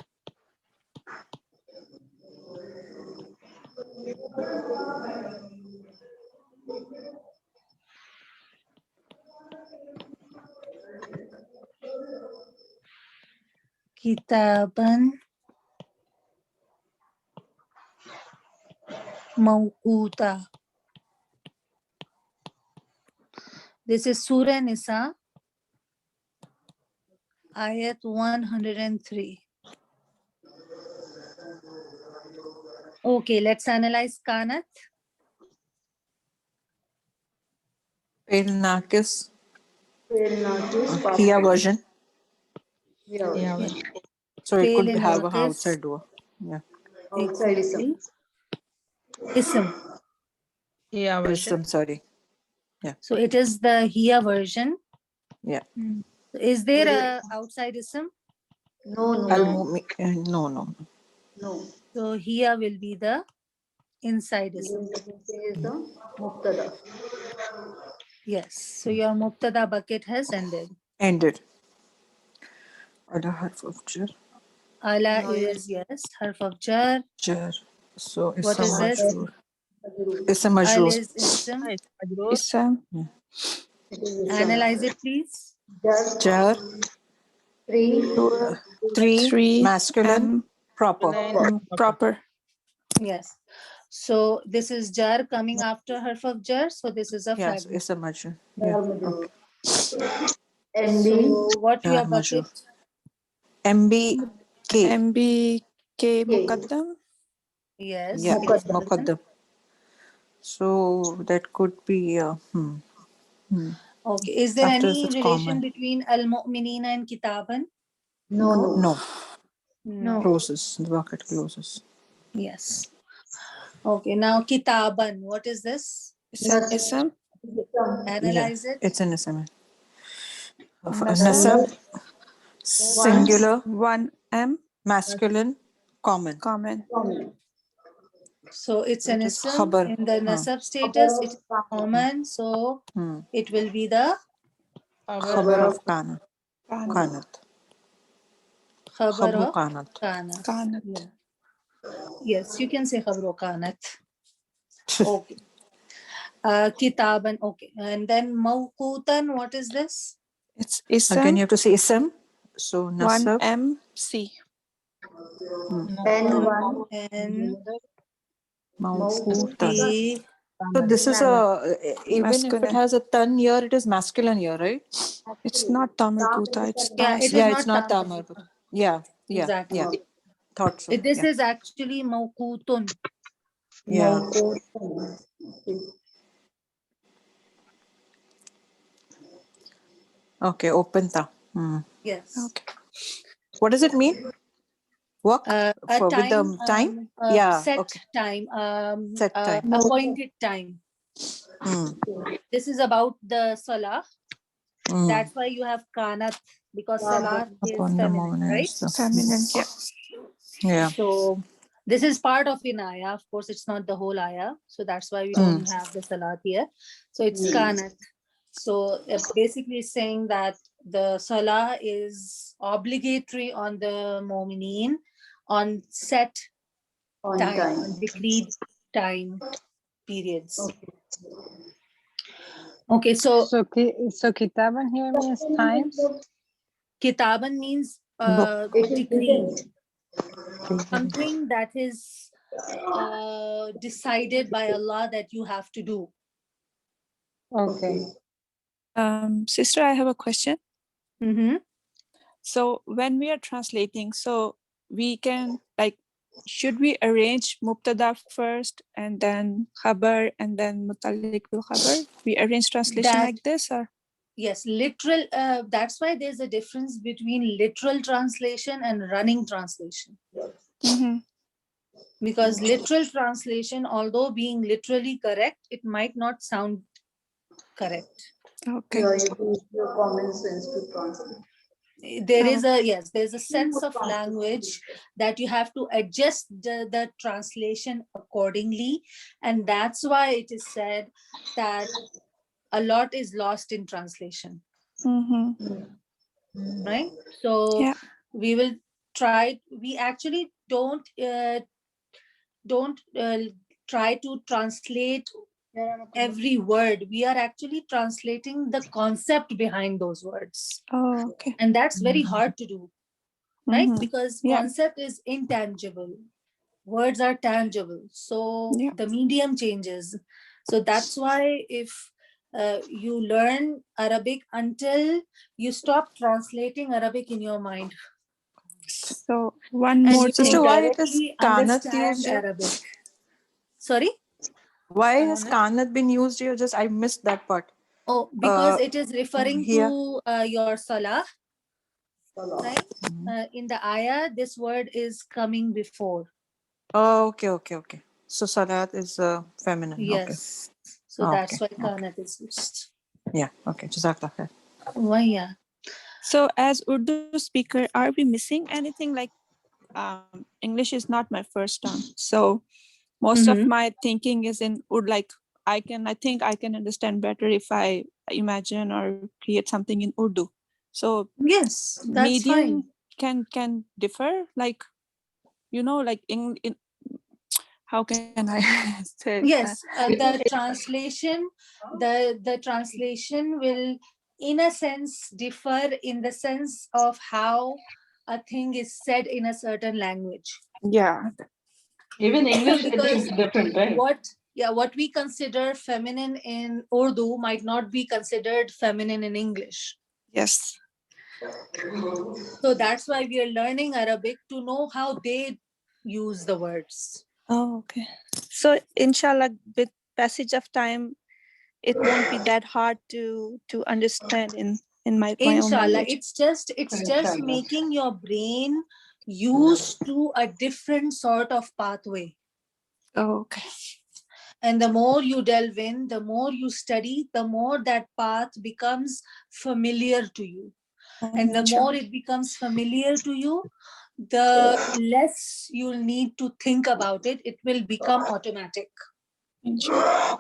[SPEAKER 1] كتابا موقوتا. This is Surah Nisa, ayat 103. Okay, let's analyze Kanat.
[SPEAKER 6] Fail Nakis.
[SPEAKER 2] Fail Nakis.
[SPEAKER 6] Kia version.
[SPEAKER 2] Yeah.
[SPEAKER 12] Yeah.
[SPEAKER 6] So it
[SPEAKER 1] Fail
[SPEAKER 6] could
[SPEAKER 1] in
[SPEAKER 6] have
[SPEAKER 1] what
[SPEAKER 6] an
[SPEAKER 1] is?
[SPEAKER 6] outside door. Yeah.
[SPEAKER 2] Outside
[SPEAKER 1] Exactly.
[SPEAKER 2] ism.
[SPEAKER 1] Ism.
[SPEAKER 12] Yeah,
[SPEAKER 6] Ism, sorry. Yeah.
[SPEAKER 1] So it is the here version.
[SPEAKER 6] Yeah.
[SPEAKER 1] Is there a outside ism?
[SPEAKER 2] No, no,
[SPEAKER 6] No, no.
[SPEAKER 2] no.
[SPEAKER 1] So here will be the inside
[SPEAKER 2] Here
[SPEAKER 1] ism.
[SPEAKER 2] is the mubtada.
[SPEAKER 1] Yes. So your mubtada bucket has ended.
[SPEAKER 6] Ended. Ala harf of jar.
[SPEAKER 1] Ala
[SPEAKER 2] Now you
[SPEAKER 1] is yes, harf of jar.
[SPEAKER 6] Jar. So
[SPEAKER 1] What
[SPEAKER 6] ism
[SPEAKER 1] is this?
[SPEAKER 6] majroor.
[SPEAKER 2] Majroor.
[SPEAKER 6] Ism
[SPEAKER 1] Al
[SPEAKER 6] majroor.
[SPEAKER 1] is ism.
[SPEAKER 13] Isam.
[SPEAKER 2] It is ism.
[SPEAKER 1] Analyze it, please.
[SPEAKER 2] Jar.
[SPEAKER 6] Jar.
[SPEAKER 2] Three.
[SPEAKER 6] Three.
[SPEAKER 13] Three.
[SPEAKER 6] Masculine. Proper.
[SPEAKER 13] Proper.
[SPEAKER 1] Yes. So this is jar coming after harf of jar. So this is a
[SPEAKER 6] Yes,
[SPEAKER 1] flag.
[SPEAKER 6] ism majroor.
[SPEAKER 2] Jar
[SPEAKER 6] Yeah.
[SPEAKER 2] majroor.
[SPEAKER 6] Okay.
[SPEAKER 2] MB.
[SPEAKER 1] So what
[SPEAKER 6] Jar
[SPEAKER 1] your
[SPEAKER 6] majroor.
[SPEAKER 1] bucket?
[SPEAKER 6] MBK.
[SPEAKER 13] MBK
[SPEAKER 2] K.
[SPEAKER 13] Muqaddam.
[SPEAKER 1] Yes.
[SPEAKER 6] Yeah.
[SPEAKER 1] It is
[SPEAKER 2] Muqaddam.
[SPEAKER 1] present.
[SPEAKER 6] Muqaddam. So that could be
[SPEAKER 1] Okay. Is there
[SPEAKER 6] after
[SPEAKER 1] any
[SPEAKER 6] it's
[SPEAKER 1] relation
[SPEAKER 6] common.
[SPEAKER 1] between al-mu'minina and kitaban?
[SPEAKER 2] No, no.
[SPEAKER 6] No.
[SPEAKER 1] No.
[SPEAKER 6] Closes. The bucket closes.
[SPEAKER 1] Yes. Okay. Now kitaban. What is this?
[SPEAKER 13] Isam.
[SPEAKER 2] Nas.
[SPEAKER 13] Isam.
[SPEAKER 2] Ism.
[SPEAKER 1] Analyze it.
[SPEAKER 6] It's an ism.
[SPEAKER 13] Nasab.
[SPEAKER 6] Nasab. Singular.
[SPEAKER 13] One M.
[SPEAKER 6] Masculine. Common.
[SPEAKER 13] Common.
[SPEAKER 2] Common.
[SPEAKER 1] So it's
[SPEAKER 6] It
[SPEAKER 1] an
[SPEAKER 6] is
[SPEAKER 1] ism.
[SPEAKER 6] khabar.
[SPEAKER 1] In the nasab status, it is common. So it will be the
[SPEAKER 6] Khabar of Kaana. Kanat.
[SPEAKER 1] khabar
[SPEAKER 6] Khabru
[SPEAKER 1] of
[SPEAKER 6] Kanat.
[SPEAKER 1] kana.
[SPEAKER 13] Kanat.
[SPEAKER 1] Yeah. Yes, you can say khabru kanat. Okay. Kitaban. Okay. And then mawqutan. What is this?
[SPEAKER 13] It's
[SPEAKER 6] Again,
[SPEAKER 13] Isam.
[SPEAKER 6] you have to say ism. So
[SPEAKER 13] One
[SPEAKER 6] nasab.
[SPEAKER 13] MC.
[SPEAKER 2] N1.
[SPEAKER 1] And
[SPEAKER 6] Mawqutan.
[SPEAKER 1] the
[SPEAKER 6] So this is even if it
[SPEAKER 13] Masculine.
[SPEAKER 6] has a tan here, it is masculine here, right?
[SPEAKER 13] It's not Tamarbuta. It's
[SPEAKER 1] yeah, it is
[SPEAKER 6] Yeah,
[SPEAKER 13] Tasir.
[SPEAKER 6] it's
[SPEAKER 1] not
[SPEAKER 6] not
[SPEAKER 1] tamar.
[SPEAKER 6] tamar. Yeah.
[SPEAKER 1] Exactly.
[SPEAKER 6] Thought so.
[SPEAKER 1] This
[SPEAKER 6] Yeah.
[SPEAKER 1] is actually mawqutun.
[SPEAKER 6] Yeah. Okay, open ta.
[SPEAKER 1] Yes.
[SPEAKER 13] Okay.
[SPEAKER 6] What does it mean? Work
[SPEAKER 1] A
[SPEAKER 6] with
[SPEAKER 1] time,
[SPEAKER 6] the time? Yeah.
[SPEAKER 1] set
[SPEAKER 6] Okay.
[SPEAKER 1] time,
[SPEAKER 6] Set time.
[SPEAKER 1] appointed time. This is about the salah. That's why you have kanat, because salah is
[SPEAKER 6] Upon the
[SPEAKER 1] feminine,
[SPEAKER 6] moment
[SPEAKER 1] right?
[SPEAKER 6] is the
[SPEAKER 13] Feminine. Yeah.
[SPEAKER 6] yeah.
[SPEAKER 1] So this is part of in ayah. Of course, it's not the whole ayah. So that's why we don't have the salat here. So it's kanat. So basically saying that the salah is obligatory on the mu'mineen on set time, on decreed time periods. Okay, so
[SPEAKER 3] So kitaban here means times.
[SPEAKER 1] kitaban means decreed, something that is decided by Allah that you have to do.
[SPEAKER 3] Okay.
[SPEAKER 15] Sister, I have a question.
[SPEAKER 1] Mm-hmm.
[SPEAKER 15] So when we are translating, so we can should we arrange mubtada first and then khabar and then mutalik bil khabar? We arrange translation like this, or
[SPEAKER 1] Yes, literal. That's why there's a difference between literal translation and running translation. Because literal translation, although being literally correct, it might not sound correct.
[SPEAKER 15] okay.
[SPEAKER 2] Yeah, you use your common sense to translate.
[SPEAKER 1] There's a sense of language that you have to adjust the translation accordingly, and that's why it is said that a lot is lost in translation. Right? So
[SPEAKER 15] Yeah.
[SPEAKER 1] we will try. We actually don't try to translate every word. We are actually translating the concept behind those words.
[SPEAKER 15] Oh, okay.
[SPEAKER 1] And that's very hard to do, right? Because
[SPEAKER 15] Yeah.
[SPEAKER 1] concept is intangible. Words are tangible. So the medium changes. So that's why if you learn Arabic until you stop translating Arabic in your mind.
[SPEAKER 15] So one
[SPEAKER 1] And
[SPEAKER 15] more
[SPEAKER 1] you
[SPEAKER 6] Sister,
[SPEAKER 15] thing.
[SPEAKER 6] why it is
[SPEAKER 1] directly
[SPEAKER 6] kanat
[SPEAKER 1] understand
[SPEAKER 6] used here?
[SPEAKER 1] Arabic. Sorry?
[SPEAKER 6] Why has kanat been used here? Just I missed that part.
[SPEAKER 1] Oh, because it is referring
[SPEAKER 6] here.
[SPEAKER 1] to your salah. right? In the ayah, this word is coming before.
[SPEAKER 6] Oh, okay. So salat is feminine. Okay.
[SPEAKER 1] Yes. So
[SPEAKER 6] Oh,
[SPEAKER 1] that's
[SPEAKER 6] okay.
[SPEAKER 1] why kanat is used.
[SPEAKER 6] Yeah. Okay. Jazakallah khair.
[SPEAKER 1] Why, yeah.
[SPEAKER 15] So as Urdu speaker, are we missing anything? Like English is not my first tongue. So most of my thinking is in Urdu. Like I think I can understand better if I imagine or create something in Urdu. So
[SPEAKER 1] Yes, that's fine.
[SPEAKER 15] medium can differ. Like like in how can I say
[SPEAKER 1] Yes, the translation will, in a sense, differ in the sense of how a thing is said in a certain language.
[SPEAKER 15] Yeah.
[SPEAKER 4] Even English, it is
[SPEAKER 1] Because
[SPEAKER 4] different, right?
[SPEAKER 1] what we consider feminine in Urdu might not be considered feminine in English.
[SPEAKER 15] Yes.
[SPEAKER 1] So that's why we are learning Arabic to know how they use the words.
[SPEAKER 15] Oh, okay. So inshallah, with passage of time, it won't be that hard to understand in my own
[SPEAKER 1] Inshallah,
[SPEAKER 15] language.
[SPEAKER 1] it's just making your brain used to a different sort of pathway.
[SPEAKER 15] Oh, okay.
[SPEAKER 1] And the more you delve in, the more you study, the more that path becomes familiar to you. And the more it becomes familiar to you, the less you'll need to think about it. It will become automatic.
[SPEAKER 15] Inshallah.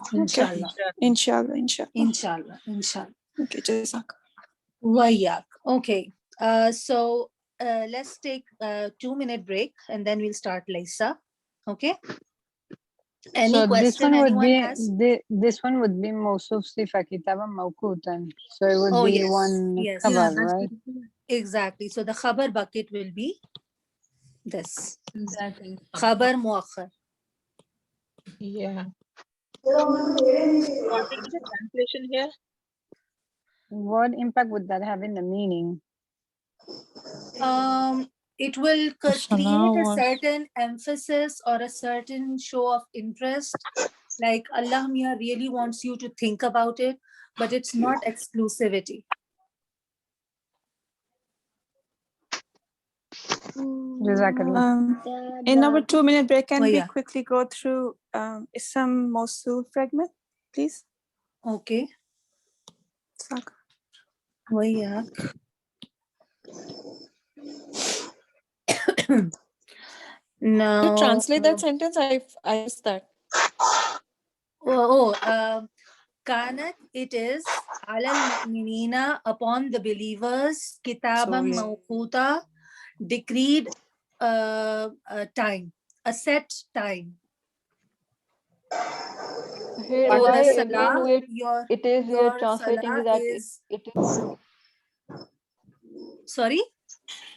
[SPEAKER 1] Inshallah.
[SPEAKER 15] Inshallah.
[SPEAKER 1] Inshallah.
[SPEAKER 15] Okay, Jazak.
[SPEAKER 1] Wayak. Okay. So let's take a 2-minute break and then we'll start Laysa. Okay. Any
[SPEAKER 3] So this
[SPEAKER 1] question
[SPEAKER 3] one would
[SPEAKER 1] anyone
[SPEAKER 3] be
[SPEAKER 1] has?
[SPEAKER 3] this one would be Mawsuf Sifa Kitaban Mawqutan. So it would
[SPEAKER 1] Oh,
[SPEAKER 3] be
[SPEAKER 1] yes.
[SPEAKER 3] one
[SPEAKER 1] Yes.
[SPEAKER 3] khabar, right?
[SPEAKER 1] Exactly. So the khabar bucket will be this.
[SPEAKER 9] Exactly.
[SPEAKER 1] Khabar muakhar.
[SPEAKER 9] Yeah.
[SPEAKER 14] What will be the translation here?
[SPEAKER 3] What impact would that have in the meaning?
[SPEAKER 1] It will
[SPEAKER 6] Salah
[SPEAKER 1] create a
[SPEAKER 6] was
[SPEAKER 1] certain emphasis or a certain show of interest. Like Allah Mia really wants you to think about it, but it's not exclusivity.
[SPEAKER 3] Jazakallah.
[SPEAKER 15] In our 2-minute break, can
[SPEAKER 1] Oh,
[SPEAKER 15] we
[SPEAKER 1] yeah.
[SPEAKER 15] quickly go through some Mosul fragment, please?
[SPEAKER 1] Okay.
[SPEAKER 15] Sak.
[SPEAKER 1] Wayak.
[SPEAKER 6] to
[SPEAKER 1] Now,
[SPEAKER 6] translate that sentence. I missed that.
[SPEAKER 1] Kanat, it is alal mu'minina, upon the believers,
[SPEAKER 6] So
[SPEAKER 1] kitabam
[SPEAKER 6] yeah.
[SPEAKER 1] mawquta, decreed time, a set time.
[SPEAKER 8] Here,
[SPEAKER 1] So
[SPEAKER 8] why
[SPEAKER 1] the
[SPEAKER 8] again
[SPEAKER 1] salah,
[SPEAKER 8] we are translating
[SPEAKER 1] salah
[SPEAKER 8] is that
[SPEAKER 1] is,
[SPEAKER 8] it is
[SPEAKER 1] sorry?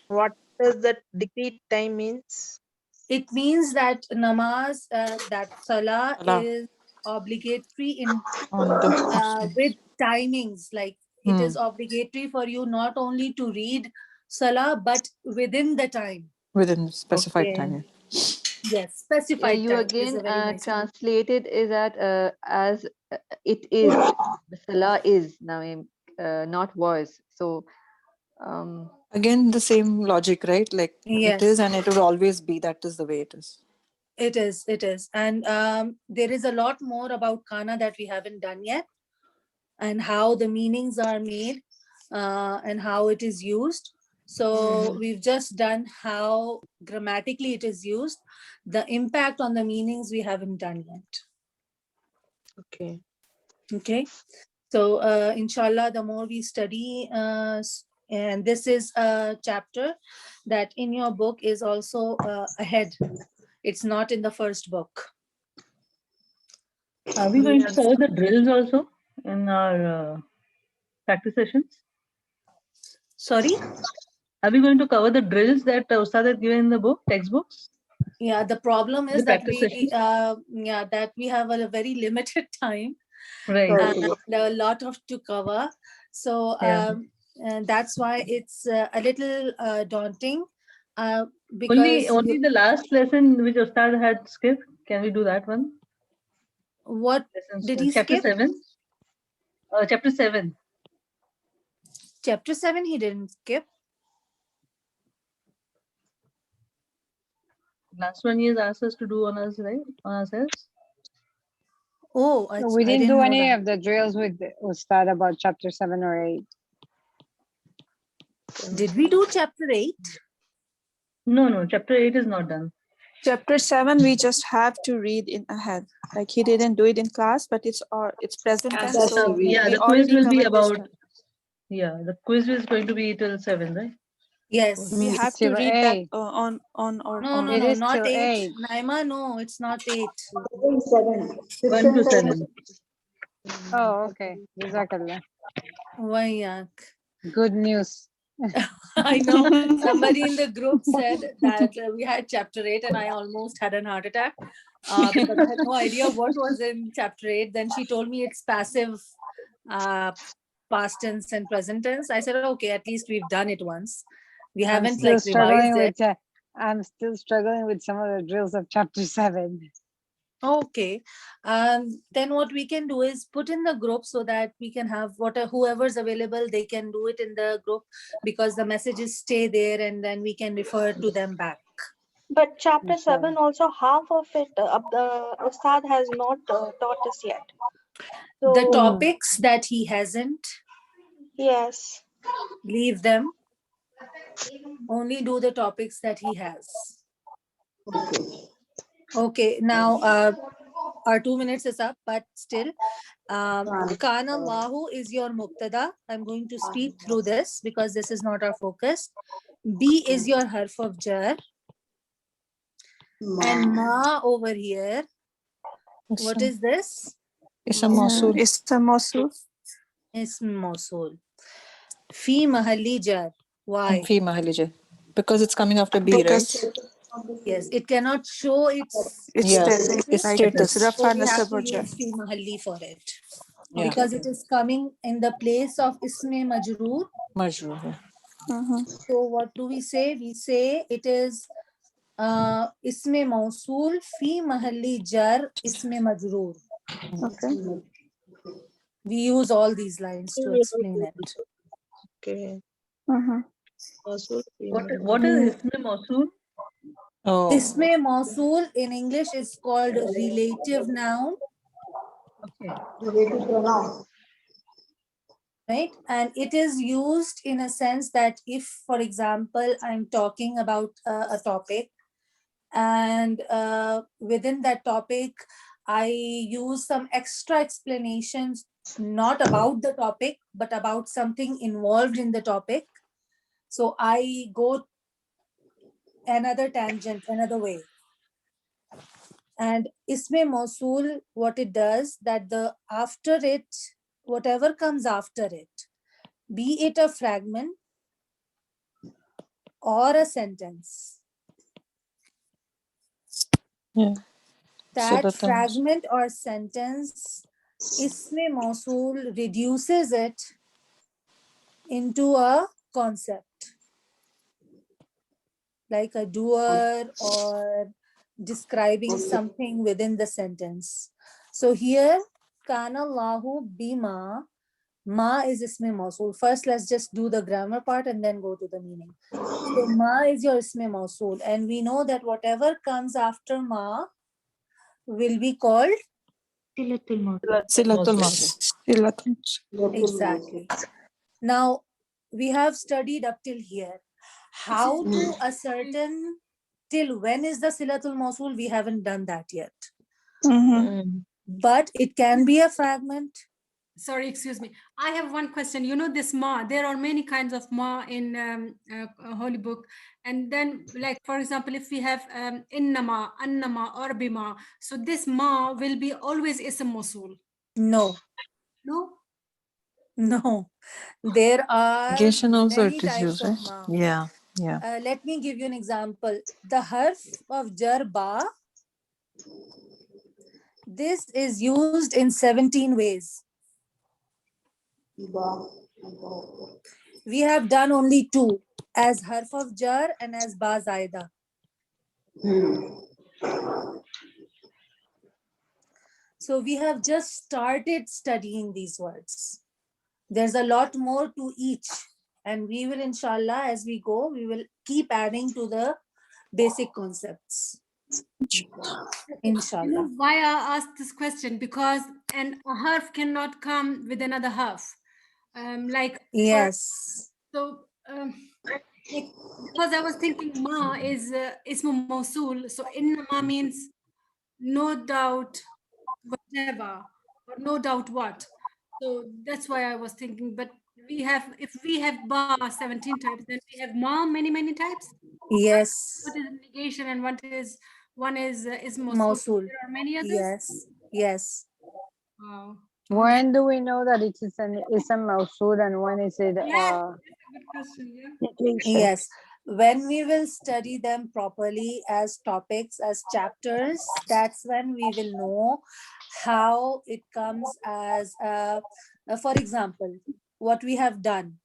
[SPEAKER 14] What does that decreed time means?
[SPEAKER 1] It means that namaz, that salah
[SPEAKER 6] Salah
[SPEAKER 1] is obligatory in
[SPEAKER 6] on the Muslims.
[SPEAKER 1] with timings. Like it is obligatory for you not only to read salah but within the time.
[SPEAKER 6] Within specified
[SPEAKER 1] Okay.
[SPEAKER 6] time.
[SPEAKER 1] Yes, specified
[SPEAKER 8] you
[SPEAKER 1] time is
[SPEAKER 8] again
[SPEAKER 1] a very nice word.
[SPEAKER 8] translated is that as it is. The salah is now not was. So
[SPEAKER 6] Again, the same logic, right? Like it is,
[SPEAKER 1] Yes,
[SPEAKER 6] and it will always be. That is the way it is.
[SPEAKER 1] it is. It is. And there is a lot more about Kaana that we haven't done yet, and how the meanings are made and how it is used. So we've just done how grammatically it is used. The impact on the meanings we haven't done yet.
[SPEAKER 14] Okay.
[SPEAKER 1] Okay. So inshallah, the more we study, and this is a chapter that in your book is also ahead. It's not in the first book.
[SPEAKER 4] Are we going to cover the drills also in our practice sessions?
[SPEAKER 1] Sorry?
[SPEAKER 4] Are we going to cover the drills that Ustad had given in the book, textbooks?
[SPEAKER 1] Yeah, the problem
[SPEAKER 4] The
[SPEAKER 1] is that
[SPEAKER 4] practice sessions?
[SPEAKER 1] we have a very limited time
[SPEAKER 4] Right.
[SPEAKER 1] and a lot of to cover. So
[SPEAKER 4] Yeah.
[SPEAKER 1] and that's why it's a little daunting because
[SPEAKER 4] Only the last lesson which Ustad had skipped. Can we do that one?
[SPEAKER 1] what
[SPEAKER 4] Lessons,
[SPEAKER 1] did he
[SPEAKER 4] chapter
[SPEAKER 1] skip?
[SPEAKER 4] 7. Chapter 7.
[SPEAKER 1] Chapter 7 he didn't skip.
[SPEAKER 4] Last one he has asked us to do on us, right? On ourselves.
[SPEAKER 1] Oh,
[SPEAKER 3] So we
[SPEAKER 1] I
[SPEAKER 3] didn't
[SPEAKER 1] didn't
[SPEAKER 3] do
[SPEAKER 1] know
[SPEAKER 3] any
[SPEAKER 1] that.
[SPEAKER 3] of the drills with Ustad about chapter 7 or 8.
[SPEAKER 1] Did we do chapter 8?
[SPEAKER 4] No, chapter 8 is not done.
[SPEAKER 15] Chapter 7, we just have to read in ahead. Like he didn't do it in class, but it's present tense.
[SPEAKER 2] That's
[SPEAKER 15] So
[SPEAKER 2] the way.
[SPEAKER 4] Yeah,
[SPEAKER 15] we
[SPEAKER 4] the quiz
[SPEAKER 15] already
[SPEAKER 4] will be
[SPEAKER 15] covered this
[SPEAKER 4] about.
[SPEAKER 15] one.
[SPEAKER 4] Yeah, the quiz is going to be till 7, right?
[SPEAKER 1] Yes.
[SPEAKER 15] We
[SPEAKER 3] It's
[SPEAKER 15] have to
[SPEAKER 3] till
[SPEAKER 15] read that
[SPEAKER 3] 8.
[SPEAKER 15] on our
[SPEAKER 1] No,
[SPEAKER 15] own.
[SPEAKER 3] It is
[SPEAKER 1] not
[SPEAKER 3] till
[SPEAKER 1] 8.
[SPEAKER 3] 8.
[SPEAKER 1] Naima, no, it's not 8.
[SPEAKER 2] 7. 6
[SPEAKER 4] 1
[SPEAKER 2] and
[SPEAKER 4] to
[SPEAKER 2] 7.
[SPEAKER 4] 7.
[SPEAKER 3] Oh, okay. Jazakallah.
[SPEAKER 1] Wayak.
[SPEAKER 3] Good news.
[SPEAKER 1] I know somebody in the group said that we had chapter 8 and I almost had an heart attack because I had no idea what was in chapter 8. Then she told me it's passive past tense and present tense. I said, okay, at least we've done it once. We
[SPEAKER 3] I'm
[SPEAKER 1] haven't
[SPEAKER 3] still
[SPEAKER 1] like revised
[SPEAKER 3] struggling
[SPEAKER 1] it.
[SPEAKER 3] with I'm still struggling with some of the drills of chapter 7.
[SPEAKER 1] Okay. Then what we can do is put in the group so that we can have whoever's available, they can do it in the group because the messages stay there and then we can refer to them back.
[SPEAKER 16] But chapter
[SPEAKER 3] Inshallah.
[SPEAKER 16] 7 also half of it the Ustad has not taught us yet.
[SPEAKER 1] The
[SPEAKER 16] So
[SPEAKER 1] topics that he hasn't,
[SPEAKER 16] yes.
[SPEAKER 1] leave them. Only do the topics that he has. Okay, now our 2 minutes is up, but still, Kaana Allahu is your mubtada. I'm going to speed through this because this is not our focus. B is your harf of jar. And ma over here, what is this?
[SPEAKER 6] It's a Mosul.
[SPEAKER 15] It's a Mosul.
[SPEAKER 1] Ism Mosul. Fi mahalli jar. Why?
[SPEAKER 6] Fi Mahalija. Because it's coming after B, right?
[SPEAKER 15] Because
[SPEAKER 1] Yes, it cannot show its
[SPEAKER 15] it's
[SPEAKER 6] Yeah.
[SPEAKER 15] status.
[SPEAKER 6] It's
[SPEAKER 15] Like
[SPEAKER 6] status.
[SPEAKER 15] Rafa
[SPEAKER 1] so we have to
[SPEAKER 15] Nasabaja.
[SPEAKER 1] use fi mahalli for it.
[SPEAKER 6] Yeah.
[SPEAKER 1] Because it is coming in the place of isme majroor.
[SPEAKER 6] Majroor. Yeah.
[SPEAKER 1] So what do we say? We say it is isme mausul fi mahalli jar isme majroor.
[SPEAKER 15] Okay.
[SPEAKER 1] We use all these lines to explain it.
[SPEAKER 14] Okay. Also,
[SPEAKER 4] What is Isme Mausul?
[SPEAKER 6] Oh.
[SPEAKER 1] Isme mausul in English is called relative noun.
[SPEAKER 4] Okay.
[SPEAKER 2] Relative pronoun.
[SPEAKER 1] Right? And it is used in a sense that if, for example, I'm talking about a topic and within that topic, I use some extra explanations, not about the topic, but about something involved in the topic. So I go another tangent, another way. And Isme Mosul, what it does, that the after it, whatever comes after it, be it a fragment or a sentence,
[SPEAKER 6] Yeah.
[SPEAKER 1] that
[SPEAKER 6] Silatul
[SPEAKER 1] fragment or sentence, Isme Mosul reduces it into a concept, like a doer or describing something within the sentence. So here, Kana Allahu bima, ma is Isme Mosul. First, let's just do the grammar part and then go to the meaning. So ma is your Isme Mosul, and we know that whatever comes after ma will be called
[SPEAKER 6] Silatul Mosul.
[SPEAKER 1] exactly. Now we have studied up till here. How to ascertain till when is the Silatul Mosul? We haven't done that yet. But it can be a fragment.
[SPEAKER 17] Sorry, excuse me. I have one question. You know this ma, there are many kinds of ma in Holy Book. And then like, for example, if we have innama, annama, or bima, so this ma will be always ism mosul.
[SPEAKER 1] No.
[SPEAKER 17] No?
[SPEAKER 1] No. There are
[SPEAKER 6] Negation also
[SPEAKER 1] many
[SPEAKER 6] it is
[SPEAKER 1] types
[SPEAKER 6] used,
[SPEAKER 1] of
[SPEAKER 6] right?
[SPEAKER 1] ma.
[SPEAKER 6] Yeah. Yeah.
[SPEAKER 1] Let me give you an example. The harf of jar ba, this is used in 17 ways. We have done only 2, as harf of jar and as ba zaida. So we have just started studying these words. There's a lot more to each, and we will, inshallah, as we go, we will keep adding to the basic concepts.
[SPEAKER 17] You
[SPEAKER 1] Inshallah.
[SPEAKER 17] know why I asked this question? Because a harf cannot come with another harf. Like
[SPEAKER 1] Yes.
[SPEAKER 17] so, like, because I was thinking ma is ismu mawsul, so inna ma means no doubt whatever or no doubt what. So that's why I was thinking. But if we have ba 17 types, then we have ma many types.
[SPEAKER 1] Yes.
[SPEAKER 17] What is negation and one is mawsul.
[SPEAKER 1] Mausul.
[SPEAKER 17] There are many others.
[SPEAKER 1] Yes. Yes.
[SPEAKER 17] Wow.
[SPEAKER 3] When do we know that it is an ism mawsul and when is it
[SPEAKER 17] Yeah, that's a good question. Yeah.
[SPEAKER 1] Yes. When we will study them properly as topics, as chapters, that's when we will know how it comes as, for example, what we have done.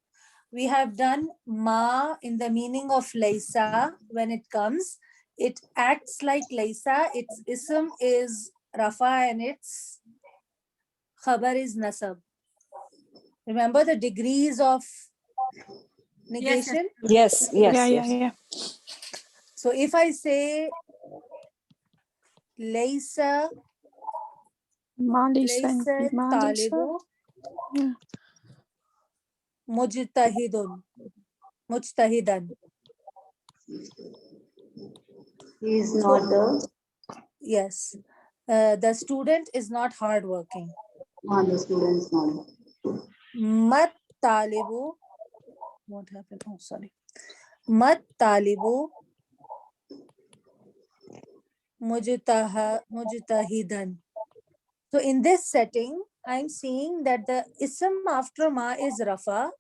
[SPEAKER 1] We have done ma in the meaning of Laysa when it comes. It acts like Laysa. Its ism is Rafa and its khabar is Nasab. Remember the degrees of negation?
[SPEAKER 6] Yes,
[SPEAKER 15] Yeah,
[SPEAKER 6] yes,
[SPEAKER 15] yeah,
[SPEAKER 6] yes.
[SPEAKER 15] yeah.
[SPEAKER 1] So if I say Laysa,
[SPEAKER 15] Ma Laysa and
[SPEAKER 1] Laysa
[SPEAKER 15] Ma Laysa.
[SPEAKER 1] talibu
[SPEAKER 15] Yeah.
[SPEAKER 1] mujtahidun, mujtahidan.
[SPEAKER 2] He is not the
[SPEAKER 1] Yes. The student is not hardworking.
[SPEAKER 2] the students not.
[SPEAKER 1] Mat talibu. What happened? Oh, sorry. Mat talibu mujtahidan. So in this setting, I'm seeing that the ism after ma is Rafa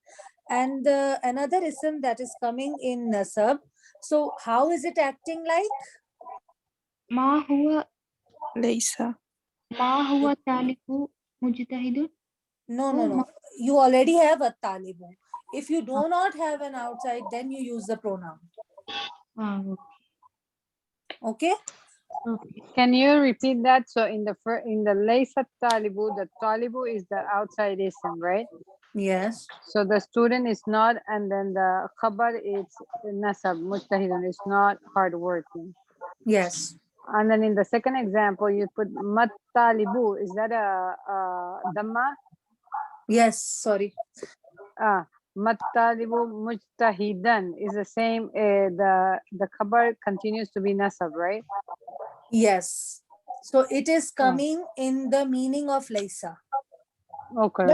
[SPEAKER 1] and another ism that is coming in Nasab. So how is it acting like?
[SPEAKER 11] ما هو
[SPEAKER 15] Laysa.
[SPEAKER 11] ما هو طالب مجتهد.
[SPEAKER 1] No,
[SPEAKER 11] Oh,
[SPEAKER 1] no, no. You already have a talibu. If you do not have an outside, then you use the pronoun. Okay?
[SPEAKER 11] Okay.
[SPEAKER 3] Can you repeat that? So in the Laysa talibu, the talibu is the outside ism, right?
[SPEAKER 1] Yes.
[SPEAKER 3] So the student is not, and then the khabar is nasab, mujtahidun, is not hardworking.
[SPEAKER 1] Yes.
[SPEAKER 3] And then in the second example, you put mat talibu. Is that a dhamma?
[SPEAKER 1] Yes, sorry.
[SPEAKER 3] Mat talibu mujtahidan is the same. The khabar continues to be nasab, right?
[SPEAKER 1] Yes. So it is coming in the meaning of Laysa.
[SPEAKER 3] Okay.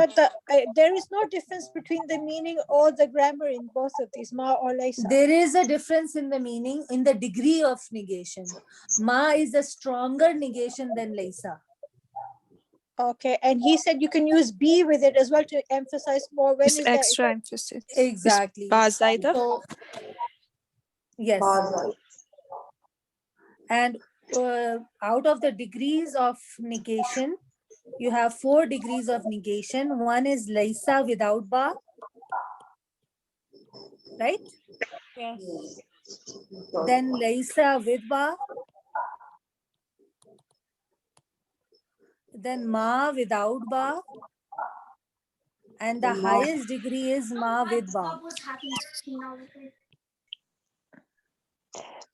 [SPEAKER 12] There is no difference between the meaning or the grammar in both of these, ma or laysa.
[SPEAKER 1] There is a difference in the meaning, in the degree of negation. Ma is a stronger negation than Laysa.
[SPEAKER 12] Okay, and he said you can use be with it as well to emphasize more. When
[SPEAKER 15] It's
[SPEAKER 12] is
[SPEAKER 15] extra
[SPEAKER 12] that?
[SPEAKER 15] emphasis.
[SPEAKER 1] Exactly.
[SPEAKER 15] Ba Zaida.
[SPEAKER 1] So, yes. And out of the degrees of negation, you have 4 degrees of negation. One is Laysa without ba, right?
[SPEAKER 15] Yes.
[SPEAKER 1] Then Laysa with ba. Then ma without ba. And the highest degree is ma with ba.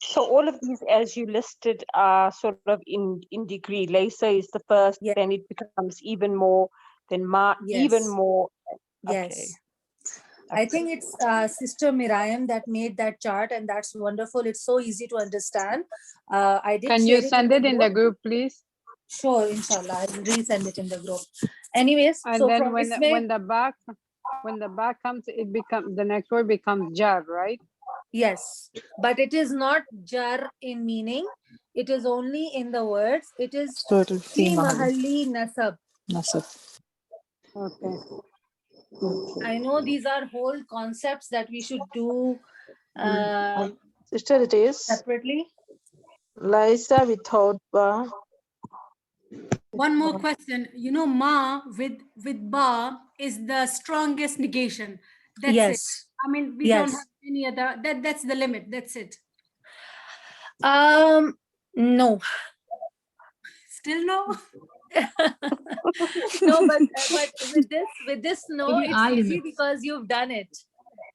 [SPEAKER 10] So all of these, as you listed, are sort of in degree. Laysa is the first,
[SPEAKER 1] Yes.
[SPEAKER 10] then it becomes even more, then ma even
[SPEAKER 1] Yes.
[SPEAKER 10] more.
[SPEAKER 1] Yes.
[SPEAKER 10] Okay.
[SPEAKER 1] I think it's Sister Miriam that made that chart, and that's wonderful. It's so easy to understand. I did
[SPEAKER 3] Can
[SPEAKER 1] share
[SPEAKER 3] you
[SPEAKER 1] it
[SPEAKER 3] send it in the
[SPEAKER 1] group.
[SPEAKER 3] group, please?
[SPEAKER 1] Sure, inshallah. I'll resend it in the group. Anyways,
[SPEAKER 3] And
[SPEAKER 1] so
[SPEAKER 3] then
[SPEAKER 1] from
[SPEAKER 3] when the back comes, it becomes the next word becomes jar, right?
[SPEAKER 1] yes, but it is not jar in meaning. It is only in the words. It is
[SPEAKER 6] So it will
[SPEAKER 1] fi
[SPEAKER 6] be
[SPEAKER 1] mahalli nasab.
[SPEAKER 6] Nasab.
[SPEAKER 3] Okay.
[SPEAKER 1] I know these are whole concepts that we should do
[SPEAKER 14] Sister, it is
[SPEAKER 1] separately.
[SPEAKER 14] Laysa without ba.
[SPEAKER 17] One more question. You know, ma with ba is the strongest negation. That's it.
[SPEAKER 1] Yes.
[SPEAKER 17] I mean, we don't
[SPEAKER 1] Yes.
[SPEAKER 17] have any other. That's the limit. That's it.
[SPEAKER 1] No.
[SPEAKER 17] Still no.
[SPEAKER 1] No, but with this no,
[SPEAKER 7] Maybe
[SPEAKER 1] it's
[SPEAKER 7] our
[SPEAKER 1] easy
[SPEAKER 7] limits.
[SPEAKER 1] because you've done it.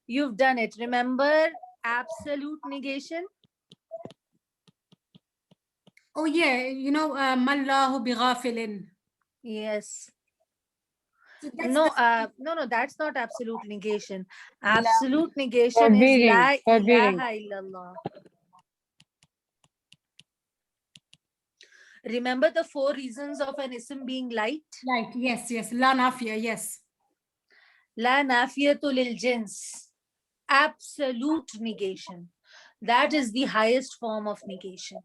[SPEAKER 1] You've done it. Remember absolute negation?
[SPEAKER 17] Oh yeah, you know, mallahu bighafilin.
[SPEAKER 1] Yes.
[SPEAKER 17] So that's
[SPEAKER 1] No,
[SPEAKER 17] the
[SPEAKER 1] no, that's not absolute negation. Absolute negation is
[SPEAKER 3] Forbidding.
[SPEAKER 1] La
[SPEAKER 3] Forbidding.
[SPEAKER 1] ilaha illallah. Remember the four reasons of an ism being light?
[SPEAKER 17] light. Yes, yes. La nafia. Yes.
[SPEAKER 1] La nafiyatu lil jins. Absolute negation. That is the highest form of negation.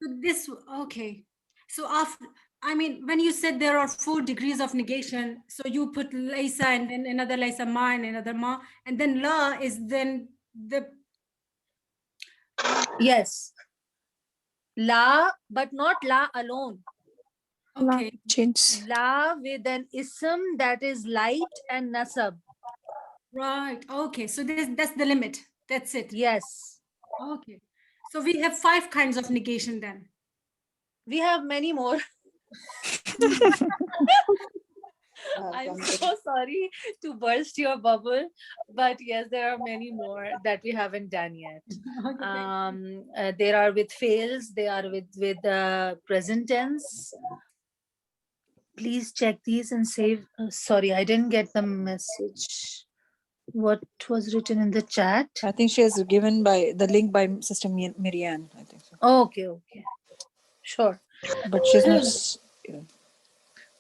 [SPEAKER 17] So this okay. So after, I mean, when you said there are 4 degrees of negation, so you put Laysa and then another Laysa ma and another ma, and then la is then the
[SPEAKER 1] Yes. La, but not la alone.
[SPEAKER 17] okay.
[SPEAKER 15] Chins.
[SPEAKER 1] La with an ism that is light and nasab.
[SPEAKER 17] Right. Okay. So that's the limit. That's it.
[SPEAKER 1] Yes.
[SPEAKER 17] Okay. So we have 5 kinds of negation then.
[SPEAKER 1] We have many more. I'm so sorry to burst your bubble, but yes, there are many more that we haven't done yet. There are with fails, they are with present tense. Please check these and save. Sorry, I didn't get the message. What was written in the chat?
[SPEAKER 6] I think she has given by the link by Sister Miriam. I think so.
[SPEAKER 1] Okay, sure.
[SPEAKER 6] But she's not.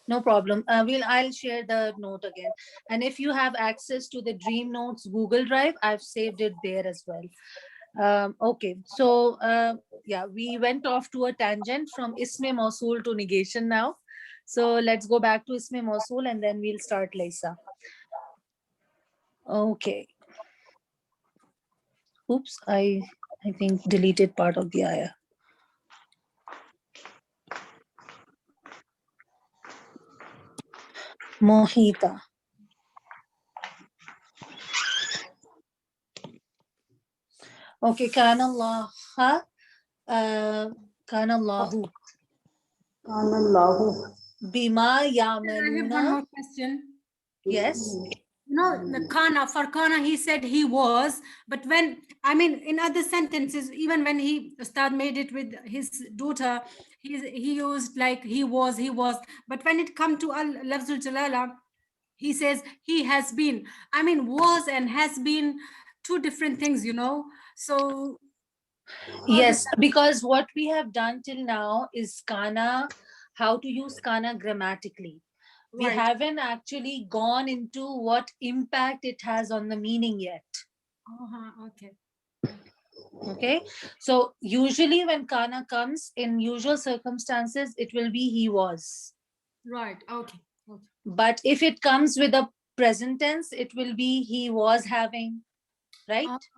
[SPEAKER 1] No problem. I'll share the note again. And if you have access to the Dream Notes Google Drive, I've saved it there as well. Okay, so yeah, we went off to a tangent from Isme Mosul to negation now. So let's go back to Isme Mosul and then we'll start Laysa. Okay. Oops, I think deleted part of the ayah. Mohita. Okay, Kaana Allah. Kaana Allahu.
[SPEAKER 2] Kaana Allahu.
[SPEAKER 1] Bima
[SPEAKER 17] I have
[SPEAKER 1] Yamaluna.
[SPEAKER 17] one more question.
[SPEAKER 1] Yes.
[SPEAKER 17] No, the Kana, for Kana, he said he was, but when, I mean, in other sentences, even when he Ustad made it with his daughter, he used like he was, but when it come to Lafzul Jalala, he says he has been. I mean, was and has been 2 different things, you know. So
[SPEAKER 1] yes, because what we have done till now is Kana, how to use Kana grammatically. We
[SPEAKER 17] Right.
[SPEAKER 1] haven't actually gone into what impact it has on the meaning yet.
[SPEAKER 17] Okay.
[SPEAKER 1] Okay, so usually when Kana comes in usual circumstances, it will be he was.
[SPEAKER 17] Right. Okay.
[SPEAKER 1] But if it comes with a present tense, it will be he was having, right?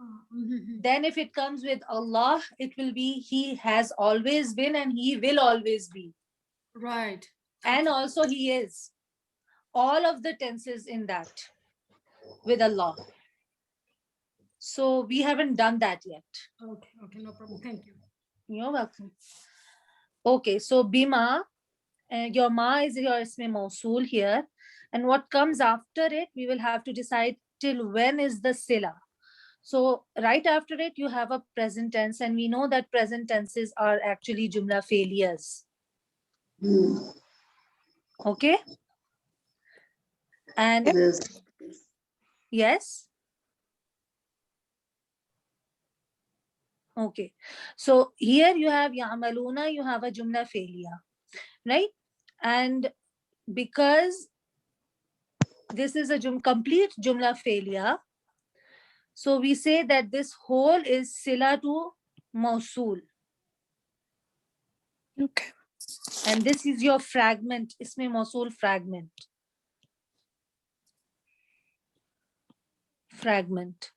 [SPEAKER 1] Then if it comes with Allah, it will be he has always been and he will always be.
[SPEAKER 17] Right.
[SPEAKER 1] And also he is. All of the tenses in that with Allah. So we haven't done that yet.
[SPEAKER 17] Okay, no problem. Thank you.
[SPEAKER 1] You're welcome. Okay, so Bima, your ma is your isme mausool here. And what comes after it, we will have to decide till when is the sila. So right after it, you have a present tense, and we know that present tenses are actually jumla failures. Okay? And yes? Okay. So here you have ya'maluna, you have a jumla failure, right? And because this is a complete jumla failure, so we say that this whole is sila to mausul.
[SPEAKER 15] Okay.
[SPEAKER 1] And this is your fragment, isme mausul fragment. Fragment.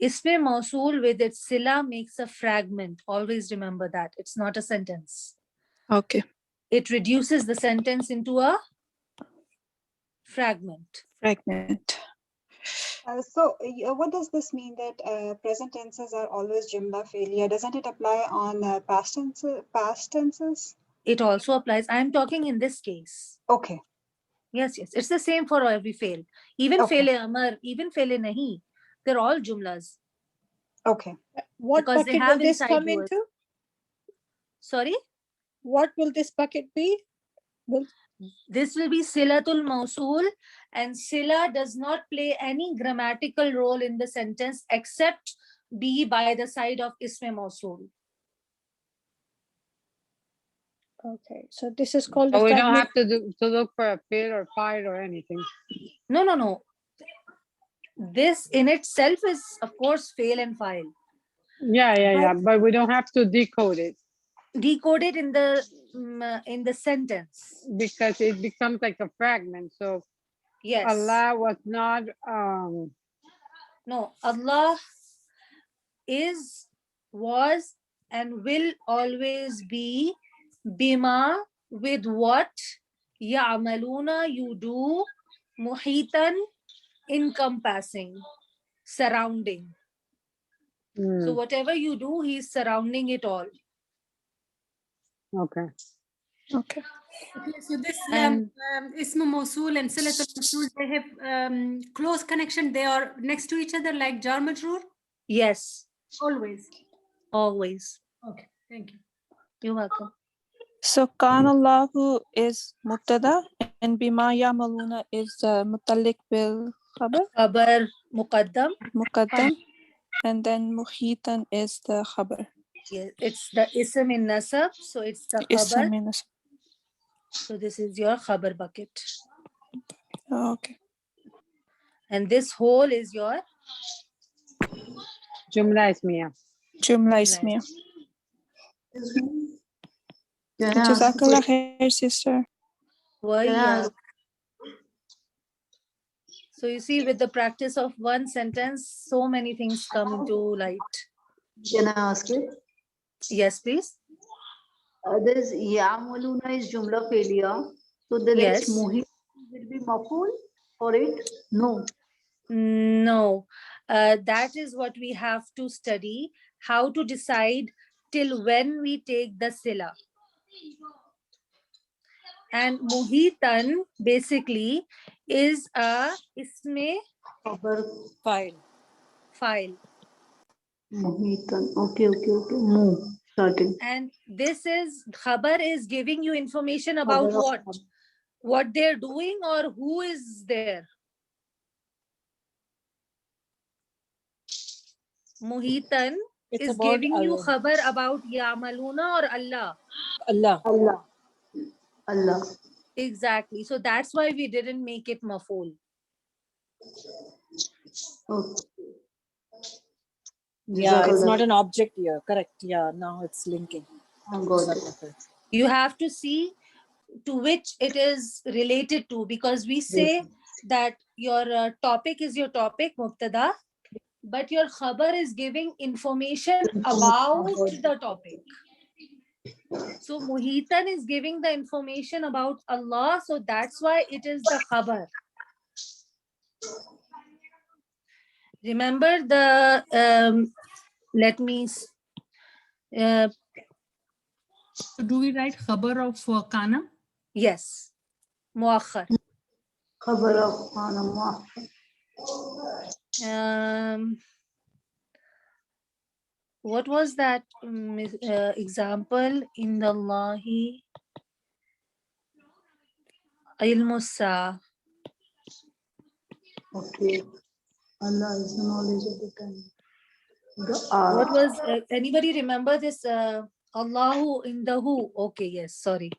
[SPEAKER 1] Isme mausul with its sila makes a fragment. Always remember that. It's not a sentence.
[SPEAKER 15] Okay.
[SPEAKER 1] It reduces the sentence into a fragment.
[SPEAKER 15] Fragment.
[SPEAKER 5] What does this mean that present tenses are always jumla failure? Doesn't it apply on past tenses?
[SPEAKER 1] It also applies. I'm talking in this case.
[SPEAKER 5] Okay.
[SPEAKER 1] Yes. It's the same for every fail. Even fail amar, even fail nahi. They're all jumlas.
[SPEAKER 5] Okay.
[SPEAKER 12] What
[SPEAKER 1] because they
[SPEAKER 12] bucket will
[SPEAKER 1] have
[SPEAKER 12] this
[SPEAKER 1] inside
[SPEAKER 12] come
[SPEAKER 1] doers.
[SPEAKER 12] into?
[SPEAKER 1] Sorry?
[SPEAKER 12] What will this bucket be?
[SPEAKER 1] This will be silatul mausul, and sila does not play any grammatical role in the sentence except be by the side of isme mausul.
[SPEAKER 12] Okay, so this is called
[SPEAKER 3] So
[SPEAKER 12] the
[SPEAKER 3] we don't
[SPEAKER 12] fragment.
[SPEAKER 3] have to look for a fill or file or anything.
[SPEAKER 1] No. This in itself is, of course, fail and file.
[SPEAKER 3] Yeah. But we don't have to decode it.
[SPEAKER 1] Decode it in the sentence.
[SPEAKER 3] Because it becomes like a fragment. So
[SPEAKER 1] yes.
[SPEAKER 3] Allah was not
[SPEAKER 1] No, Allah is, was, and will always be bima, with what, ya'maluna, you do, muhitan, encompassing, surrounding. So whatever you do, he's surrounding it all.
[SPEAKER 3] Okay.
[SPEAKER 15] Okay.
[SPEAKER 17] Okay, so this
[SPEAKER 1] And
[SPEAKER 17] Ism Mosul and Silatul Mosul, they have close connection. They are next to each other like jar majroor?
[SPEAKER 1] yes,
[SPEAKER 17] Always.
[SPEAKER 1] always.
[SPEAKER 17] Okay, thank you.
[SPEAKER 1] You're welcome.
[SPEAKER 15] So Kaana Allahu is mubtada and bima yamaluna is mutalliq bil khabar.
[SPEAKER 1] Khabar muqaddam.
[SPEAKER 15] Muqaddam. And then muhitan is the khabar.
[SPEAKER 1] Yes, it's the ism in nasab, so it's the
[SPEAKER 15] Ism
[SPEAKER 1] khabar.
[SPEAKER 15] in nasab.
[SPEAKER 1] So this is your khabar bucket.
[SPEAKER 15] Okay.
[SPEAKER 1] And this whole is your
[SPEAKER 3] Jumla Ismiya.
[SPEAKER 15] Jumla Ismiya.
[SPEAKER 2] Can I ask a
[SPEAKER 15] Jazakallah
[SPEAKER 2] question?
[SPEAKER 15] khair, sister.
[SPEAKER 1] Waya. So you see, with the practice of one sentence, so many things come into light.
[SPEAKER 2] Can I ask it?
[SPEAKER 1] Yes, please.
[SPEAKER 2] This Ya'maluna is Jumla failure. So the
[SPEAKER 1] Yes.
[SPEAKER 2] next Muhi will be Maful for it? No.
[SPEAKER 1] No. That is what we have to study, how to decide till when we take the sila. And muhitan basically is a isme
[SPEAKER 2] File.
[SPEAKER 1] file.
[SPEAKER 2] Muhitan. Okay. Mu. Starting.
[SPEAKER 1] And this is, khabar is giving you information about
[SPEAKER 2] Khabar of
[SPEAKER 1] what? What they're doing or who is there. Muhitan
[SPEAKER 14] It's
[SPEAKER 1] is
[SPEAKER 14] about
[SPEAKER 1] giving you
[SPEAKER 14] Allah.
[SPEAKER 1] khabar about Yamaluna or Allah.
[SPEAKER 14] Allah.
[SPEAKER 2] Allah.
[SPEAKER 1] Exactly. So that's why we didn't make it maful.
[SPEAKER 2] Okay.
[SPEAKER 14] Yeah, it's
[SPEAKER 2] Jazakallah.
[SPEAKER 14] not an object here. Correct. Yeah, now it's linking.
[SPEAKER 2] Got it.
[SPEAKER 1] You have to see to which it is related to, because we say that your topic is your topic, mubtada, but your khabar is giving information about the topic. So muhitan is giving the information about Allah, so that's why it is the khabar. Remember the let me
[SPEAKER 7] So do we write khabar of Kaana?
[SPEAKER 1] yes, muakhar.
[SPEAKER 2] Khabar of Kaana
[SPEAKER 1] What was that example in the Allahi ilmu sa?
[SPEAKER 2] Okay. Allah is the knowledge of the time.
[SPEAKER 1] What was anybody remember this Allahu indahu? Okay, yes, sorry.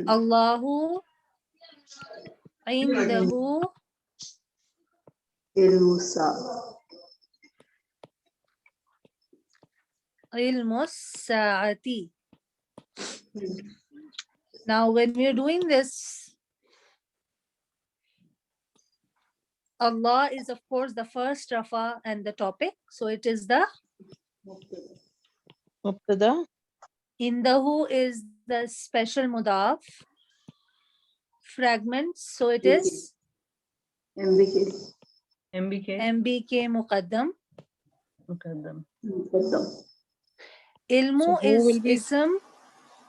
[SPEAKER 1] Allahu indahu ilmu sa'ati. Now when we are doing this, Allah is of course the first rafa and the topic, so it is the
[SPEAKER 14] Mubtada.
[SPEAKER 1] indahu is the special mudaf fragment, so it is MBK muqaddam. Ilmu
[SPEAKER 14] So who
[SPEAKER 1] is
[SPEAKER 14] will be?
[SPEAKER 1] ism.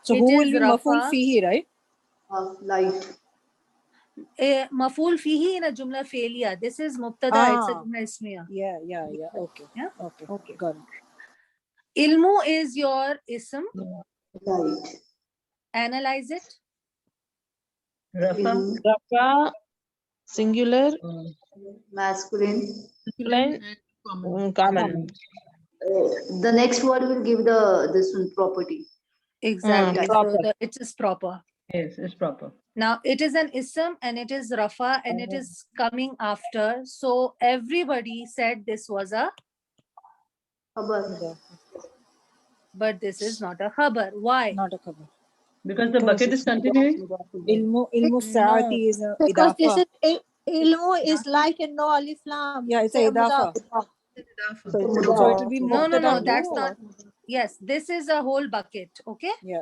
[SPEAKER 14] So
[SPEAKER 1] It
[SPEAKER 14] who will
[SPEAKER 1] is
[SPEAKER 14] be maful
[SPEAKER 1] rafa.
[SPEAKER 14] fihi, right?
[SPEAKER 2] Light.
[SPEAKER 1] Maful fihi in a jumla failure. This is mubtada. It's a jumla ismiya.
[SPEAKER 5] Yeah. Okay.
[SPEAKER 1] Yeah.
[SPEAKER 5] Okay.
[SPEAKER 1] Okay.
[SPEAKER 5] Got it.
[SPEAKER 1] Ilmu is your ism.
[SPEAKER 2] Right.
[SPEAKER 1] Analyze it.
[SPEAKER 4] Rafa.
[SPEAKER 14] Rafa, singular,
[SPEAKER 2] Masculine.
[SPEAKER 14] masculine, common.
[SPEAKER 4] Common.
[SPEAKER 2] The next word will give the this one property.
[SPEAKER 1] Exactly. So
[SPEAKER 14] Proper.
[SPEAKER 1] it is proper.
[SPEAKER 4] Yes, it's proper.
[SPEAKER 1] Now it is an ism and it is rafa and it is coming after. So everybody said this was a,
[SPEAKER 2] Khabar.
[SPEAKER 1] but this is not a khabar. Why?
[SPEAKER 5] Not a cover.
[SPEAKER 4] Because the bucket is continuing.
[SPEAKER 5] Ilmu sa'ati is a
[SPEAKER 12] Because this
[SPEAKER 5] idafa.
[SPEAKER 12] is ilmu is like a no alif lam.
[SPEAKER 5] Yeah, it's a idafa.
[SPEAKER 12] So
[SPEAKER 5] So it will be
[SPEAKER 1] No,
[SPEAKER 5] mubtada too,
[SPEAKER 1] that's
[SPEAKER 5] or?
[SPEAKER 1] not. Yes, this is a whole bucket. Okay.
[SPEAKER 5] Yeah.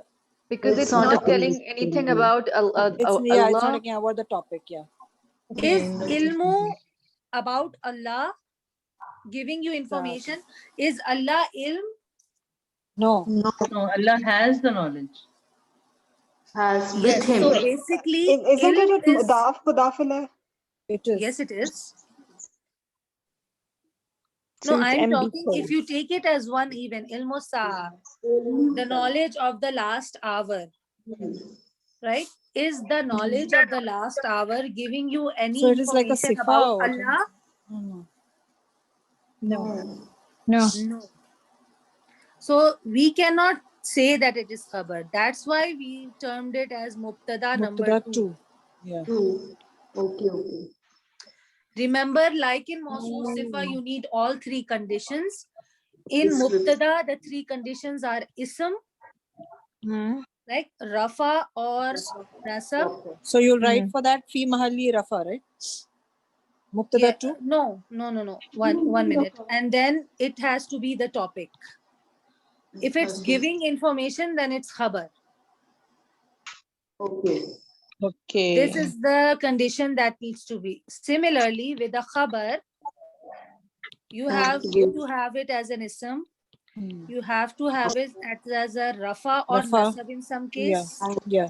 [SPEAKER 8] Because
[SPEAKER 2] It's
[SPEAKER 8] it's
[SPEAKER 2] not
[SPEAKER 8] not
[SPEAKER 2] a
[SPEAKER 8] telling anything about
[SPEAKER 5] It's not
[SPEAKER 8] Allah.
[SPEAKER 5] talking about the topic. Yeah.
[SPEAKER 1] Is ilmu about Allah giving you information? Is Allah ilm?
[SPEAKER 5] No.
[SPEAKER 2] No.
[SPEAKER 4] No, Allah has the knowledge.
[SPEAKER 2] Has with
[SPEAKER 1] Yes.
[SPEAKER 2] him.
[SPEAKER 1] So basically,
[SPEAKER 5] Isn't
[SPEAKER 1] ilm
[SPEAKER 5] it
[SPEAKER 1] is.
[SPEAKER 5] mudaf? It is.
[SPEAKER 1] Yes, it is.
[SPEAKER 14] So
[SPEAKER 1] No,
[SPEAKER 14] it's
[SPEAKER 1] I'm
[SPEAKER 14] MB
[SPEAKER 1] talking.
[SPEAKER 14] code.
[SPEAKER 1] If you take it as one even, ilmu sa, the knowledge of the last hour, right? Is the knowledge of the last hour giving you any
[SPEAKER 5] So it is like a
[SPEAKER 1] information
[SPEAKER 5] sifa
[SPEAKER 1] about
[SPEAKER 5] or
[SPEAKER 1] Allah?
[SPEAKER 5] No.
[SPEAKER 1] No. So we cannot say that it is khabar. That's why we termed it as mubtada number
[SPEAKER 5] Mubtada
[SPEAKER 1] 2.
[SPEAKER 5] Yeah.
[SPEAKER 2] Two. Okay.
[SPEAKER 1] Remember, like in Mawsuf Sifa, you need all three conditions. In mubtada, the three conditions are ism, like rafa or nasab.
[SPEAKER 5] So you'll write for that fi mahalli rafa, right? Mubtada too?
[SPEAKER 1] No. One minute. And then it has to be the topic. If it's giving information, then it's khabar.
[SPEAKER 2] Okay.
[SPEAKER 14] Okay.
[SPEAKER 1] This is the condition that needs to be. Similarly, with the khabar, you have to have it as an ism. You have to have it as a rafa or nasab in some case.
[SPEAKER 5] Yeah.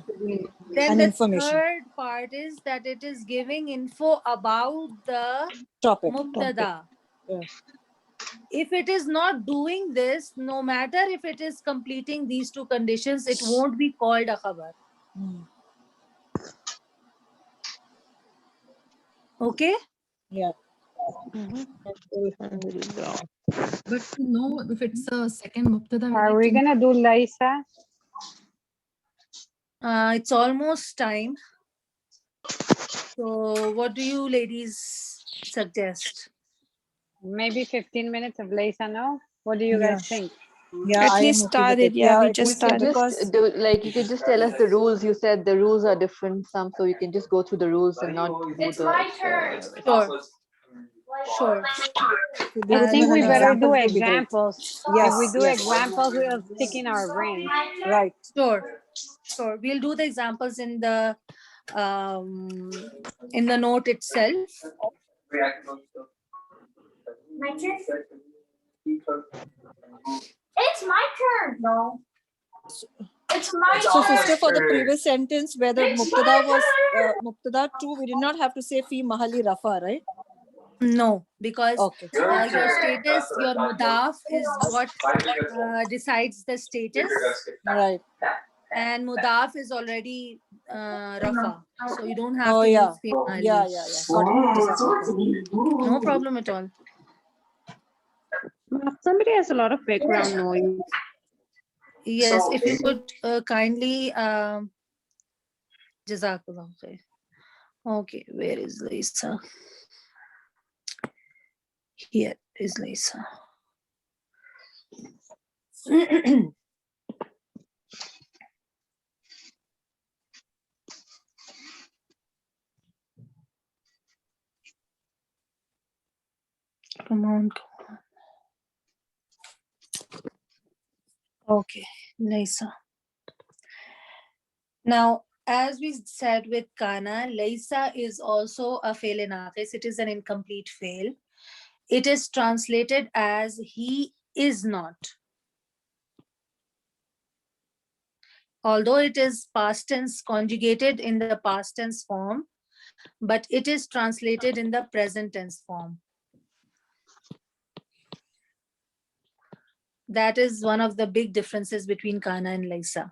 [SPEAKER 1] Then
[SPEAKER 5] And
[SPEAKER 1] the
[SPEAKER 5] information.
[SPEAKER 1] third part is that it is giving info about the
[SPEAKER 5] Topic.
[SPEAKER 1] mubtada.
[SPEAKER 5] Yeah.
[SPEAKER 1] If it is not doing this, no matter if it is completing these two conditions, it won't be called a khabar. Okay?
[SPEAKER 5] Yeah.
[SPEAKER 7] But to know if it's a second mubtada,
[SPEAKER 3] Are we gonna do Laysa?
[SPEAKER 1] It's almost time. So what do you ladies suggest?
[SPEAKER 3] Maybe 15 minutes of Laysa, no? What do you guys think?
[SPEAKER 5] Yeah,
[SPEAKER 15] At
[SPEAKER 5] I
[SPEAKER 15] least
[SPEAKER 5] am okay with
[SPEAKER 15] started.
[SPEAKER 5] it.
[SPEAKER 15] Yeah, we
[SPEAKER 5] it
[SPEAKER 15] just
[SPEAKER 5] will
[SPEAKER 8] You can
[SPEAKER 15] started.
[SPEAKER 8] just do like you can just tell us the rules. You said the rules are different some, so you can just go through the rules and not do the.
[SPEAKER 1] Sure.
[SPEAKER 3] I think we
[SPEAKER 5] an
[SPEAKER 3] better
[SPEAKER 5] example,
[SPEAKER 3] do
[SPEAKER 5] it will be great.
[SPEAKER 3] examples. If we
[SPEAKER 5] Yes,
[SPEAKER 3] do
[SPEAKER 5] yes.
[SPEAKER 3] examples, we'll stick in our brains.
[SPEAKER 5] Right.
[SPEAKER 1] Sure. We'll do the examples in the note itself.
[SPEAKER 11] My turn. It's my turn. No. It's my
[SPEAKER 5] So,
[SPEAKER 11] turn.
[SPEAKER 5] sister, for the previous sentence where the mubtada was mubtada too, we did not have to say fi mahali rafa, right?
[SPEAKER 1] No, because
[SPEAKER 5] Okay.
[SPEAKER 1] your status, your mudaf is what decides the status.
[SPEAKER 5] Right.
[SPEAKER 1] And mudaf is already rafa. So you don't have
[SPEAKER 5] Oh,
[SPEAKER 1] to
[SPEAKER 5] yeah.
[SPEAKER 1] use fi mahalli.
[SPEAKER 5] Yeah. Got it. Jazakallah.
[SPEAKER 1] No problem at all.
[SPEAKER 10] Somebody has a lot of background noise.
[SPEAKER 1] Yes, if you could kindly Jazakallah khair. Okay, where is Laysa? Here is Laysa. Come on. Okay, Laysa. Now, as we said with Kaana, Laysa is also a fail in aqis. It is an incomplete fail. It is translated as he is not. Although it is past tense conjugated in the past tense form, but it is translated in the present tense form. That is one of the big differences between Kaana and Laysa.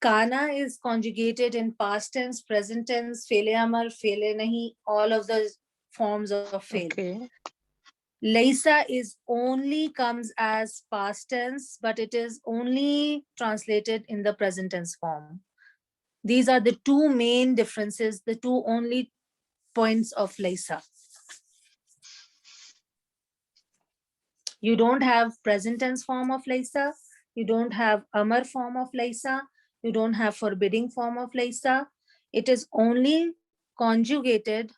[SPEAKER 1] Kaana is conjugated in past tense, present tense, fele amar, fele nahi, all of the forms of fail.
[SPEAKER 6] Okay.
[SPEAKER 1] Laysa is only comes as past tense, but it is only translated in the present tense form. These are the two main differences, the two only points of Laysa. You don't have present tense form of Laysa. You don't have Amar form of Laysa. You don't have forbidding form of Laysa. It is only conjugated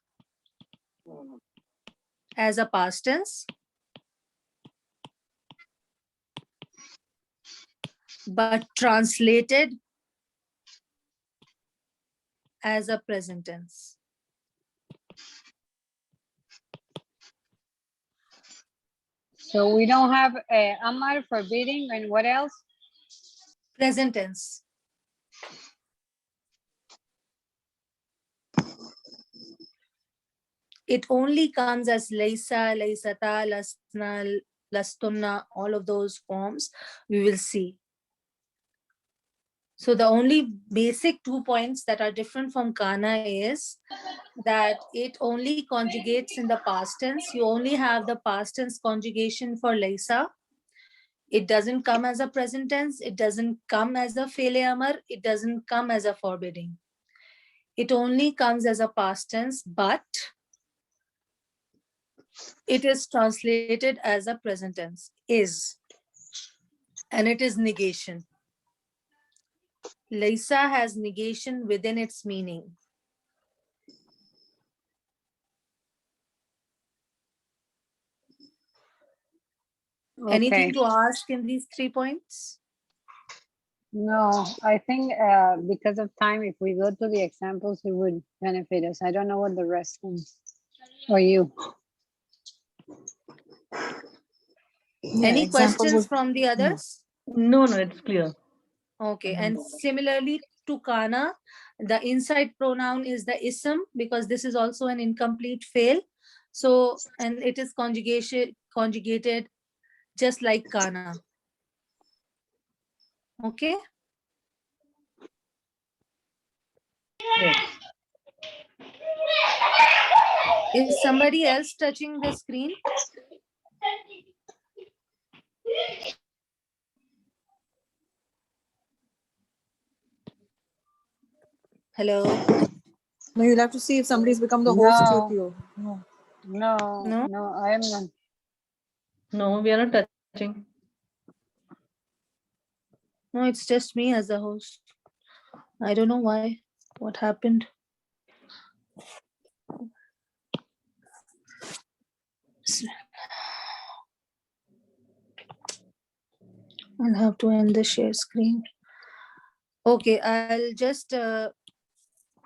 [SPEAKER 1] as a past tense, but translated as a present tense.
[SPEAKER 3] So we don't have Amar forbidding, and what else?
[SPEAKER 1] Present tense. It only comes as Laysa, Laysata, Lasna, Lastunna, all of those forms we will see. So the only basic 2 points that are different from Kaana is that it only conjugates in the past tense. You only have the past tense conjugation for Laysa. It doesn't come as a present tense. It doesn't come as a fele amar. It doesn't come as a forbidding. It only comes as a past tense, but it is translated as a present tense, is, and it is negation. Laysa has negation within its meaning. Anything to ask in these 3 points?
[SPEAKER 3] No, I think because of time, if we go to the examples, it would benefit us. I don't know what the rest means. Or you.
[SPEAKER 1] Any questions from the others?
[SPEAKER 4] No, it's clear.
[SPEAKER 1] Okay, and similarly to Kaana, the inside pronoun is the ism because this is also an incomplete fail. So, and it is conjugated just like Kaana. Okay.
[SPEAKER 4] Yes.
[SPEAKER 1] Is somebody else touching the screen? Hello.
[SPEAKER 6] No, you'll have to see if somebody's become the host with you. No.
[SPEAKER 3] No, I am not.
[SPEAKER 4] No, we are not touching.
[SPEAKER 1] No, it's just me as a host. I don't know why. What happened? I'll have to end the share screen. Okay, I'll just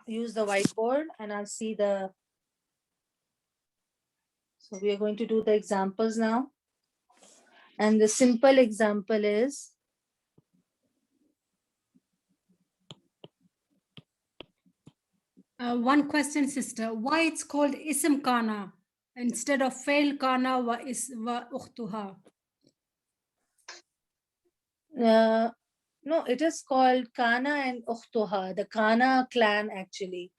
[SPEAKER 1] use the whiteboard and I'll see the. So we are going to do the examples now. And the simple example is
[SPEAKER 17] One question, sister. Why it's called Ism Kaana instead of Fail Kaana wa ukhtuha?
[SPEAKER 1] no, it is called Kaana and Ukhtuha, the Kaana clan actually.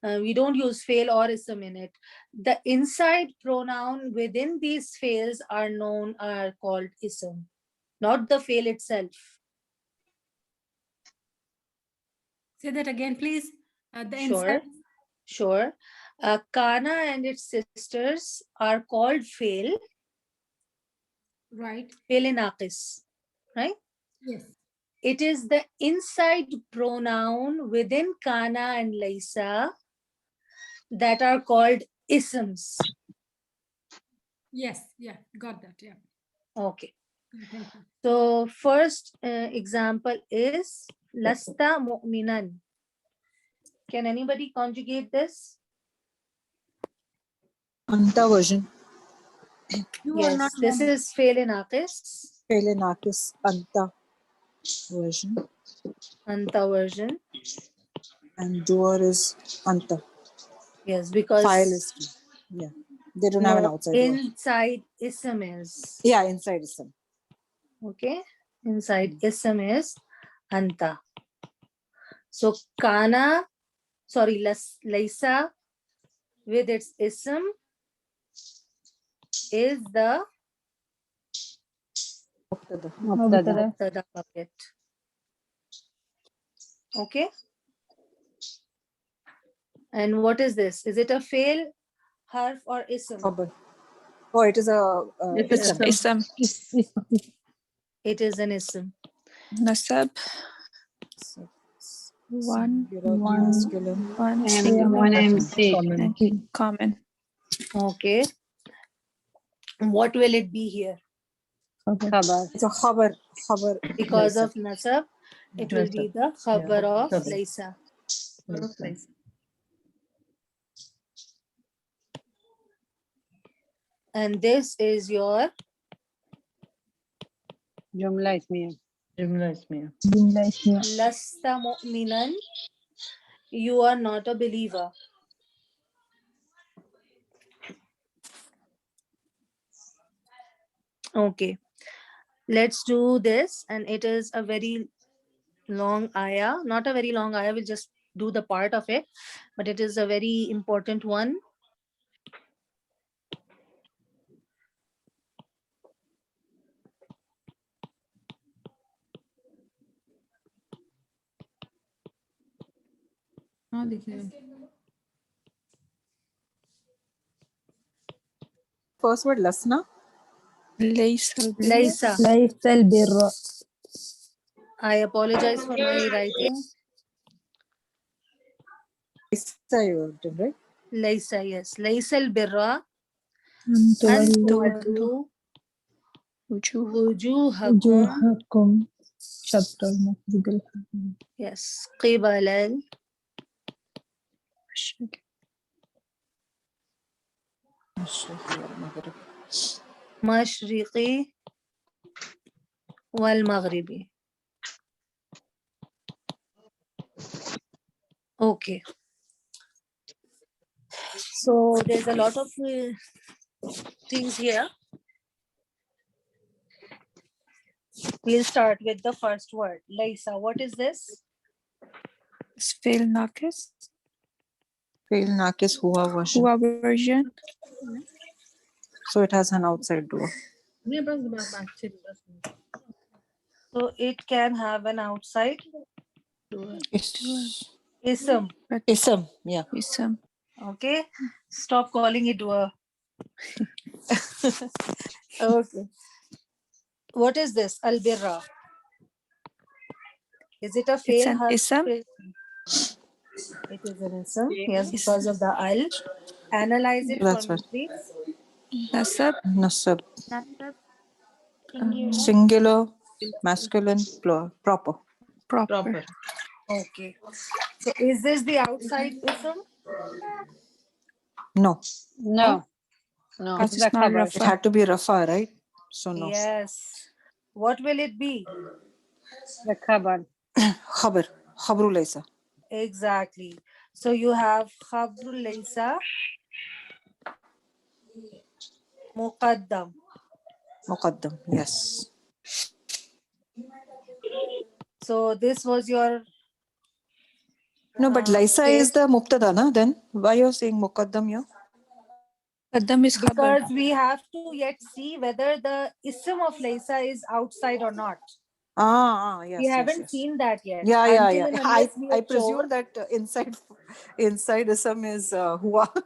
[SPEAKER 1] We don't use fail or ism in it. The inside pronoun within these fails are called ism, not the fail itself.
[SPEAKER 17] Say that again, please. The
[SPEAKER 1] Sure,
[SPEAKER 17] inside.
[SPEAKER 1] sure. Kaana and its sisters are called fail.
[SPEAKER 17] Right.
[SPEAKER 1] Fail naqis, right?
[SPEAKER 17] Yes.
[SPEAKER 1] It is the inside pronoun within Kaana and Laysa that are called isms.
[SPEAKER 17] Yes, yeah, got that, yeah.
[SPEAKER 1] Okay.
[SPEAKER 17] Thank you.
[SPEAKER 1] So first example is Lasta mu'minan. Can anybody conjugate this?
[SPEAKER 6] Anta version.
[SPEAKER 1] Yes, this is fail naqis.
[SPEAKER 6] Fail Nakis Anta version.
[SPEAKER 1] Anta version.
[SPEAKER 6] And doer is anta.
[SPEAKER 1] Yes, because
[SPEAKER 6] File is two. Yeah. They don't have an
[SPEAKER 1] no,
[SPEAKER 6] outside doer.
[SPEAKER 1] inside ism is.
[SPEAKER 6] Yeah, inside is some.
[SPEAKER 1] Okay. Inside ism is anta. So Kaana, sorry, Laysa with its ism is the
[SPEAKER 3] Mubtada.
[SPEAKER 1] mubtada bucket. Okay. And what is this? Is it a fail, harf, or ism?
[SPEAKER 6] Khabar. Oh, it is a
[SPEAKER 4] It's
[SPEAKER 6] ism.
[SPEAKER 15] Ism.
[SPEAKER 1] It is an ism.
[SPEAKER 15] Nasab. One.
[SPEAKER 6] Masculine.
[SPEAKER 15] One
[SPEAKER 3] M,
[SPEAKER 15] singular.
[SPEAKER 3] one MC.
[SPEAKER 15] And common.
[SPEAKER 1] Okay. What will it be here?
[SPEAKER 3] Khabar.
[SPEAKER 6] It's a khabar. Khabar.
[SPEAKER 1] Because
[SPEAKER 6] Laysa.
[SPEAKER 1] of nasab, it will be the khabar of
[SPEAKER 4] Khabar.
[SPEAKER 1] Laysa.
[SPEAKER 4] Laysa.
[SPEAKER 1] And this is your
[SPEAKER 3] Jumla ismiya.
[SPEAKER 4] Jumla ismiya.
[SPEAKER 1] lasta mu'minan. You are not a believer. Okay. Let's do this. And it is a very long ayah. Not a very long ayah. We'll just do the part of it. But it is a very important one.
[SPEAKER 7] हाँ देखिए
[SPEAKER 6] First word lasna.
[SPEAKER 15] Laysa.
[SPEAKER 1] Laysa.
[SPEAKER 12] ليس البر.
[SPEAKER 1] I apologize for my writing.
[SPEAKER 6] Laysa you written, right?
[SPEAKER 1] Laysa, yes. Laysa al-birra
[SPEAKER 12] أن
[SPEAKER 1] an
[SPEAKER 12] تولوا
[SPEAKER 1] tuwallu
[SPEAKER 15] Wujuh.
[SPEAKER 1] wujuhakum.
[SPEAKER 12] وجوهكم شطر المسجد الحرام.
[SPEAKER 1] Yes. Qibala al-mashriqi wal-maghribi. Okay. So there's a lot of things here. We'll start with the first word. Laysa, what is this?
[SPEAKER 15] It's fail nakis.
[SPEAKER 6] Fail nakis huwa version.
[SPEAKER 15] Huwa version.
[SPEAKER 6] So it has an outside door.
[SPEAKER 1] So it can have an outside door. Ism.
[SPEAKER 6] Ism, yeah.
[SPEAKER 15] Ism.
[SPEAKER 1] Okay. Stop calling it door. Okay. What is this? Al-birra. Is it a
[SPEAKER 15] It's
[SPEAKER 1] fail?
[SPEAKER 15] an ism.
[SPEAKER 1] It is an ism. Yes, because of the al. Analyze it for
[SPEAKER 6] That's
[SPEAKER 1] me,
[SPEAKER 6] what.
[SPEAKER 1] please.
[SPEAKER 15] Nasab.
[SPEAKER 6] Nasab.
[SPEAKER 11] Nasab.
[SPEAKER 6] Singular, masculine, plural, proper.
[SPEAKER 15] Proper.
[SPEAKER 1] Okay. So is this the outside ism?
[SPEAKER 6] No.
[SPEAKER 3] No. No.
[SPEAKER 15] Because
[SPEAKER 3] It's the
[SPEAKER 15] it's not
[SPEAKER 3] khabar.
[SPEAKER 6] It
[SPEAKER 15] Rafa.
[SPEAKER 6] had to be rafa, right? So no.
[SPEAKER 1] Yes. What will it be?
[SPEAKER 3] The khabar.
[SPEAKER 6] Khabar. Khabru laysa.
[SPEAKER 1] Exactly. So you have khabrul laysa muqaddam.
[SPEAKER 6] Muqaddam. Yes.
[SPEAKER 1] So this was your
[SPEAKER 6] No, but laysa
[SPEAKER 1] fail
[SPEAKER 6] is the mubtada, na? Then why you're saying muqaddam here?
[SPEAKER 15] Qaddam is khabar.
[SPEAKER 1] because we have to yet see whether the ism of laysa is outside or not.
[SPEAKER 6] Yes.
[SPEAKER 1] We
[SPEAKER 6] yes,
[SPEAKER 1] haven't
[SPEAKER 6] yes.
[SPEAKER 1] seen that yet.
[SPEAKER 6] Yeah.
[SPEAKER 1] Until and unless we
[SPEAKER 6] I
[SPEAKER 1] have
[SPEAKER 6] presume
[SPEAKER 1] shown.
[SPEAKER 6] that inside ism is huwa.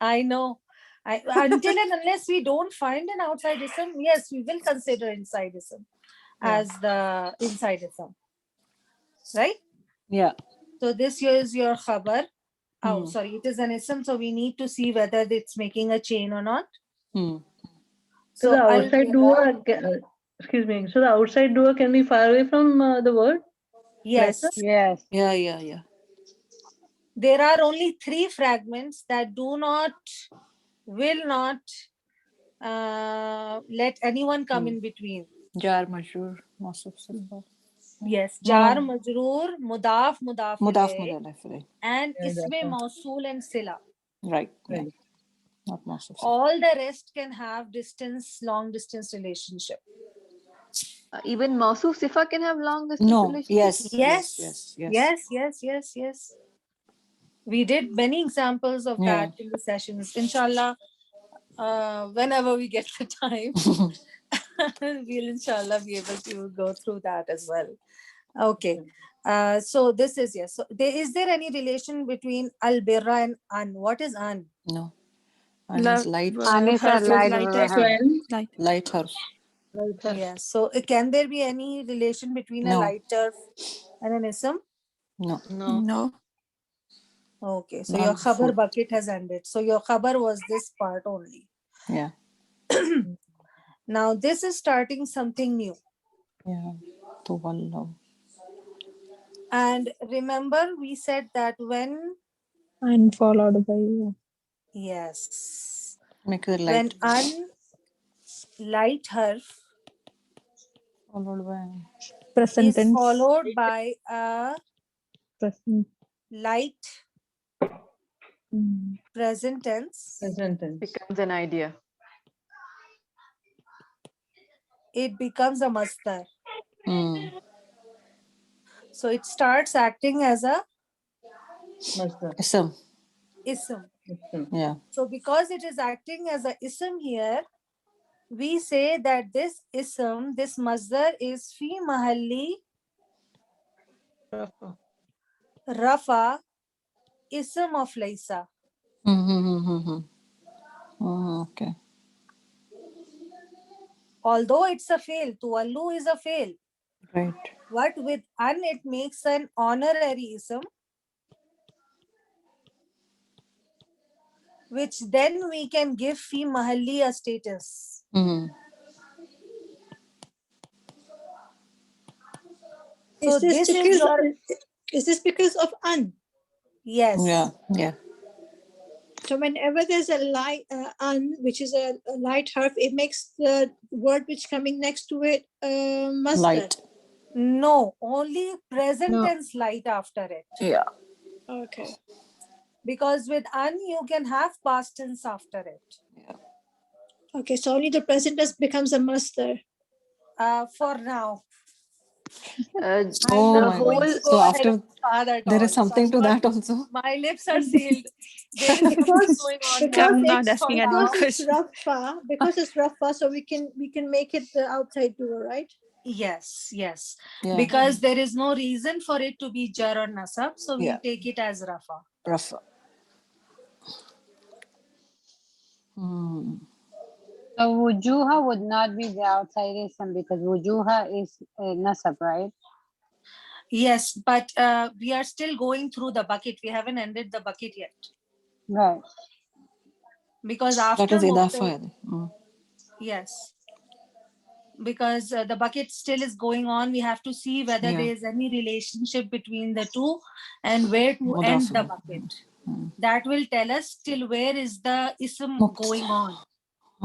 [SPEAKER 1] I know. Until and unless we don't find an outside ism, yes, we will consider inside ism as the inside ism. Right?
[SPEAKER 6] Yeah.
[SPEAKER 1] So this here is your khabar. Oh, sorry, it is an ism. So we need to see whether it's making a chain or not.
[SPEAKER 4] So the
[SPEAKER 1] Al
[SPEAKER 4] outside doer, excuse me. So the outside doer can be far away from the word.
[SPEAKER 1] Yes.
[SPEAKER 3] Yes.
[SPEAKER 6] Yeah.
[SPEAKER 1] There are only 3 fragments that will not let anyone come in between.
[SPEAKER 6] Jar majrur, mausuf sifa.
[SPEAKER 1] Yes, jar majroor, mudaf
[SPEAKER 6] Mudaf
[SPEAKER 1] ilayh,
[SPEAKER 6] mudaf ilayh.
[SPEAKER 1] and
[SPEAKER 4] Yeah,
[SPEAKER 1] isme
[SPEAKER 4] that's
[SPEAKER 1] mausool and sila.
[SPEAKER 6] Right. Yeah.
[SPEAKER 4] right.
[SPEAKER 6] Not Mawsuf.
[SPEAKER 1] All the rest can have long distance relationship.
[SPEAKER 8] Even Mausuf Sifa can have long distance
[SPEAKER 6] No.
[SPEAKER 8] relationship.
[SPEAKER 1] Yes. We did many examples of
[SPEAKER 6] Yeah.
[SPEAKER 1] that in the sessions. Inshallah, whenever we get the time, we'll inshallah be able to go through that as well. Okay. So this is yes. So is there any relation between al birra and an? What is an?
[SPEAKER 6] No. And it's light.
[SPEAKER 3] Anisa light
[SPEAKER 15] Light.
[SPEAKER 6] Light harf.
[SPEAKER 1] Yes. So can there be any relation between a
[SPEAKER 6] No.
[SPEAKER 1] light turf and an ism?
[SPEAKER 6] No.
[SPEAKER 9] No.
[SPEAKER 15] No.
[SPEAKER 1] Okay. So
[SPEAKER 6] Not
[SPEAKER 1] your
[SPEAKER 6] before.
[SPEAKER 1] khabar bucket has ended. So your khabar was this part only.
[SPEAKER 6] Yeah.
[SPEAKER 1] Now this is starting something new.
[SPEAKER 6] Yeah. Tuwallu.
[SPEAKER 1] And remember, we said that when
[SPEAKER 12] And followed by you.
[SPEAKER 1] yes,
[SPEAKER 6] Make it
[SPEAKER 1] when
[SPEAKER 6] light.
[SPEAKER 1] light harf
[SPEAKER 6] Followed by.
[SPEAKER 12] Present
[SPEAKER 1] is
[SPEAKER 12] tense.
[SPEAKER 1] followed by a
[SPEAKER 12] Present.
[SPEAKER 1] light present tense,
[SPEAKER 4] Present tense.
[SPEAKER 8] Becomes an idea.
[SPEAKER 1] it becomes a masdar.
[SPEAKER 6] Mm.
[SPEAKER 1] So it starts acting as a
[SPEAKER 4] Masdar.
[SPEAKER 6] Ism.
[SPEAKER 1] ism.
[SPEAKER 6] Yeah.
[SPEAKER 1] So because it is acting as a ism here, we say that this ism, this masdar is fi mahalli rafa, ism of Laysa.
[SPEAKER 6] Okay.
[SPEAKER 1] Although it's a fail, tuwallu is a fail.
[SPEAKER 6] Right.
[SPEAKER 1] But with an, it makes an honorary ism, which then we can give fi mahalli a status.
[SPEAKER 6] Mm.
[SPEAKER 1] So this is your...
[SPEAKER 12] Is this because of an?
[SPEAKER 1] Yes.
[SPEAKER 6] Yeah. Yeah.
[SPEAKER 12] So whenever there's a light an, which is a light harf, it makes the word which coming next to it masdar.
[SPEAKER 6] Light.
[SPEAKER 1] No, only present
[SPEAKER 12] No.
[SPEAKER 1] tense light after it.
[SPEAKER 6] Yeah.
[SPEAKER 12] Okay.
[SPEAKER 1] Because with an, you can have past tense after it.
[SPEAKER 12] Okay, so only the present tense becomes a masdar.
[SPEAKER 1] For now.
[SPEAKER 8] Uh,
[SPEAKER 6] Oh
[SPEAKER 8] the
[SPEAKER 6] my
[SPEAKER 8] whole
[SPEAKER 6] God.
[SPEAKER 1] To
[SPEAKER 6] So
[SPEAKER 1] go ahead
[SPEAKER 6] after
[SPEAKER 1] of father
[SPEAKER 6] there
[SPEAKER 1] talk.
[SPEAKER 6] is something to that also.
[SPEAKER 1] My lips are sealed. There is something going on now.
[SPEAKER 15] I'm not asking any more
[SPEAKER 12] because it's
[SPEAKER 15] questions.
[SPEAKER 12] rafa, so we can make it the outside doer, right?
[SPEAKER 1] Yes.
[SPEAKER 6] Yeah.
[SPEAKER 1] Because there is no reason for it to be jar or nasab, so we'll
[SPEAKER 6] Yeah.
[SPEAKER 1] take it as rafa.
[SPEAKER 6] Rafa. Hmm.
[SPEAKER 3] So wujuha would not be the outside ism because wujuha is nasab, right?
[SPEAKER 1] Yes, but we are still going through the bucket. We haven't ended the bucket yet.
[SPEAKER 3] Right.
[SPEAKER 1] Because
[SPEAKER 6] That
[SPEAKER 1] after
[SPEAKER 6] is idafa.
[SPEAKER 1] yes. Because the bucket still is going on. We have to see whether
[SPEAKER 6] Yeah.
[SPEAKER 1] there is any relationship between the two and where to
[SPEAKER 6] Mudaf
[SPEAKER 1] end the
[SPEAKER 6] ilayh.
[SPEAKER 1] bucket. That will tell us till where is the ism going on.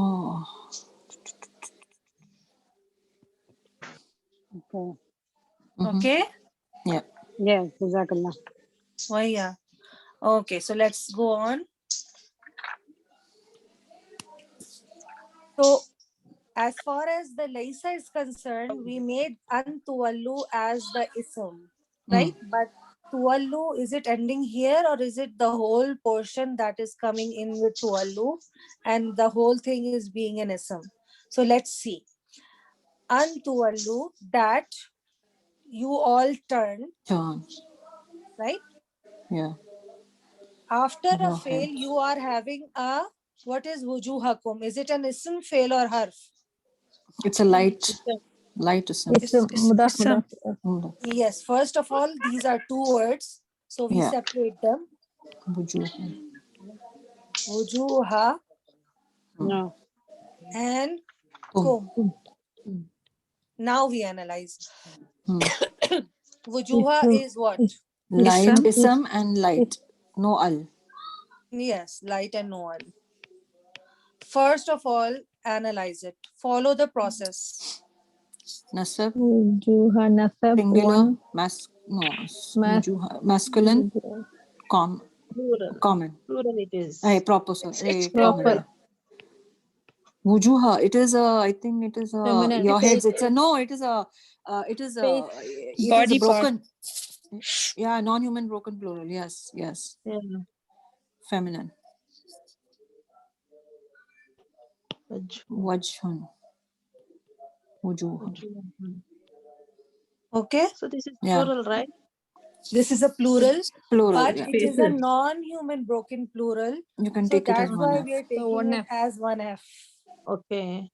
[SPEAKER 6] Oh.
[SPEAKER 3] Okay.
[SPEAKER 1] Okay?
[SPEAKER 6] Yeah.
[SPEAKER 3] Yes, jazakallah.
[SPEAKER 1] Well, yeah. Okay, so let's go on. So, as far as the Laysa is concerned, we made Antuallu as the ism, right? But Tuallu, is it ending here or is it the whole portion that is coming in with Tuallu and the whole thing is being an ism? So let's see. Antuallu, that you all turn,
[SPEAKER 6] Turn.
[SPEAKER 1] right?
[SPEAKER 6] Yeah.
[SPEAKER 1] After a
[SPEAKER 6] Your
[SPEAKER 1] fail,
[SPEAKER 6] head.
[SPEAKER 1] you are having a, what is wujuhakum? Is it an ism, fail or harf?
[SPEAKER 6] It's a light ism.
[SPEAKER 12] It's mudaf.
[SPEAKER 6] Mudaf.
[SPEAKER 1] Yes, first of all, these are two words. So we
[SPEAKER 6] Yeah.
[SPEAKER 1] separate them.
[SPEAKER 6] Wujuh.
[SPEAKER 1] Wujuha
[SPEAKER 3] No.
[SPEAKER 1] and
[SPEAKER 6] Tum.
[SPEAKER 1] kum. Now we analyze.
[SPEAKER 6] Hmm.
[SPEAKER 1] Wujuha is what?
[SPEAKER 6] Light ism and light. No al.
[SPEAKER 1] Yes, light and no al. First of all, analyze it. Follow the process.
[SPEAKER 18] Nasab,
[SPEAKER 3] Wujuha nasab
[SPEAKER 18] singular,
[SPEAKER 3] one. Mas
[SPEAKER 18] wujuha, masculine,
[SPEAKER 14] Plural.
[SPEAKER 18] common.
[SPEAKER 14] Plural it is.
[SPEAKER 18] Proper,
[SPEAKER 14] It's
[SPEAKER 18] sorry. Common.
[SPEAKER 3] proper.
[SPEAKER 18] Yeah. Wujuha, it is a, I think it is a,
[SPEAKER 3] Feminine.
[SPEAKER 18] your heads.
[SPEAKER 3] Face.
[SPEAKER 18] It is a,
[SPEAKER 3] Face.
[SPEAKER 18] it is a
[SPEAKER 15] Body part.
[SPEAKER 18] broken, yeah, non-human broken plural. Yes, yes.
[SPEAKER 14] Yeah.
[SPEAKER 18] Feminine. Wajhun. Wujuhun.
[SPEAKER 1] Okay.
[SPEAKER 14] So this is
[SPEAKER 18] Yeah.
[SPEAKER 14] plural, right?
[SPEAKER 1] This is a plural,
[SPEAKER 18] Plural,
[SPEAKER 1] but
[SPEAKER 18] yeah.
[SPEAKER 1] it is a non-human broken plural.
[SPEAKER 18] You can
[SPEAKER 1] So
[SPEAKER 18] take it as
[SPEAKER 1] that's
[SPEAKER 18] one
[SPEAKER 1] why
[SPEAKER 18] F.
[SPEAKER 1] we are
[SPEAKER 3] So
[SPEAKER 1] taking
[SPEAKER 3] one
[SPEAKER 1] it
[SPEAKER 3] F.
[SPEAKER 1] as one F.
[SPEAKER 14] Okay.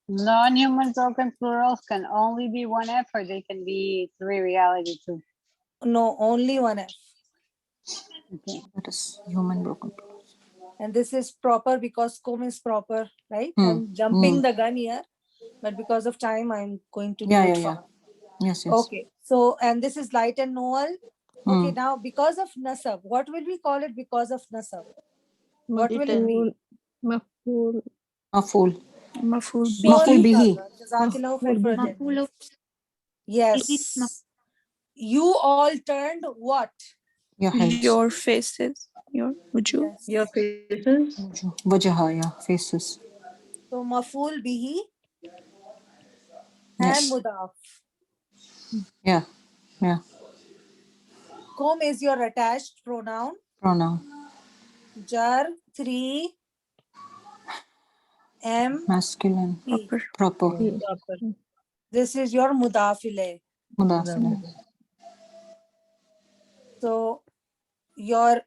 [SPEAKER 3] Non-human broken plurals can only be one F, or they can be three reality too.
[SPEAKER 1] No, only one F.
[SPEAKER 3] Okay.
[SPEAKER 18] That is human broken plural.
[SPEAKER 1] And this is proper because com is proper, right? I'm jumping the gun here, but because of time, I'm going to do
[SPEAKER 18] Yeah,
[SPEAKER 1] it
[SPEAKER 18] yeah, yeah.
[SPEAKER 1] fast.
[SPEAKER 18] Yes, yes.
[SPEAKER 1] Okay. So, and this is light and null. Okay. Now, because of nasab, what will we call it because of nasab? What will it be?
[SPEAKER 3] Maful.
[SPEAKER 18] Maful.
[SPEAKER 15] Maful
[SPEAKER 18] Maful
[SPEAKER 1] Sorry,
[SPEAKER 18] bihi.
[SPEAKER 1] Kaza. Jazakillahu for attendance. Yes. You all turned what?
[SPEAKER 18] Your heads.
[SPEAKER 15] Your faces. Your wujuh.
[SPEAKER 1] Yes.
[SPEAKER 4] Your faces.
[SPEAKER 18] Wajaha, yeah, faces.
[SPEAKER 1] So maful bihi and
[SPEAKER 18] Yes.
[SPEAKER 1] mudaf.
[SPEAKER 18] Yeah, yeah.
[SPEAKER 1] Kum is your attached pronoun.
[SPEAKER 18] Pronoun.
[SPEAKER 1] Jar 3 M
[SPEAKER 18] Masculine.
[SPEAKER 1] P.
[SPEAKER 18] Proper.
[SPEAKER 14] Proper.
[SPEAKER 1] This is your mudafile.
[SPEAKER 18] Mudafila.
[SPEAKER 1] So your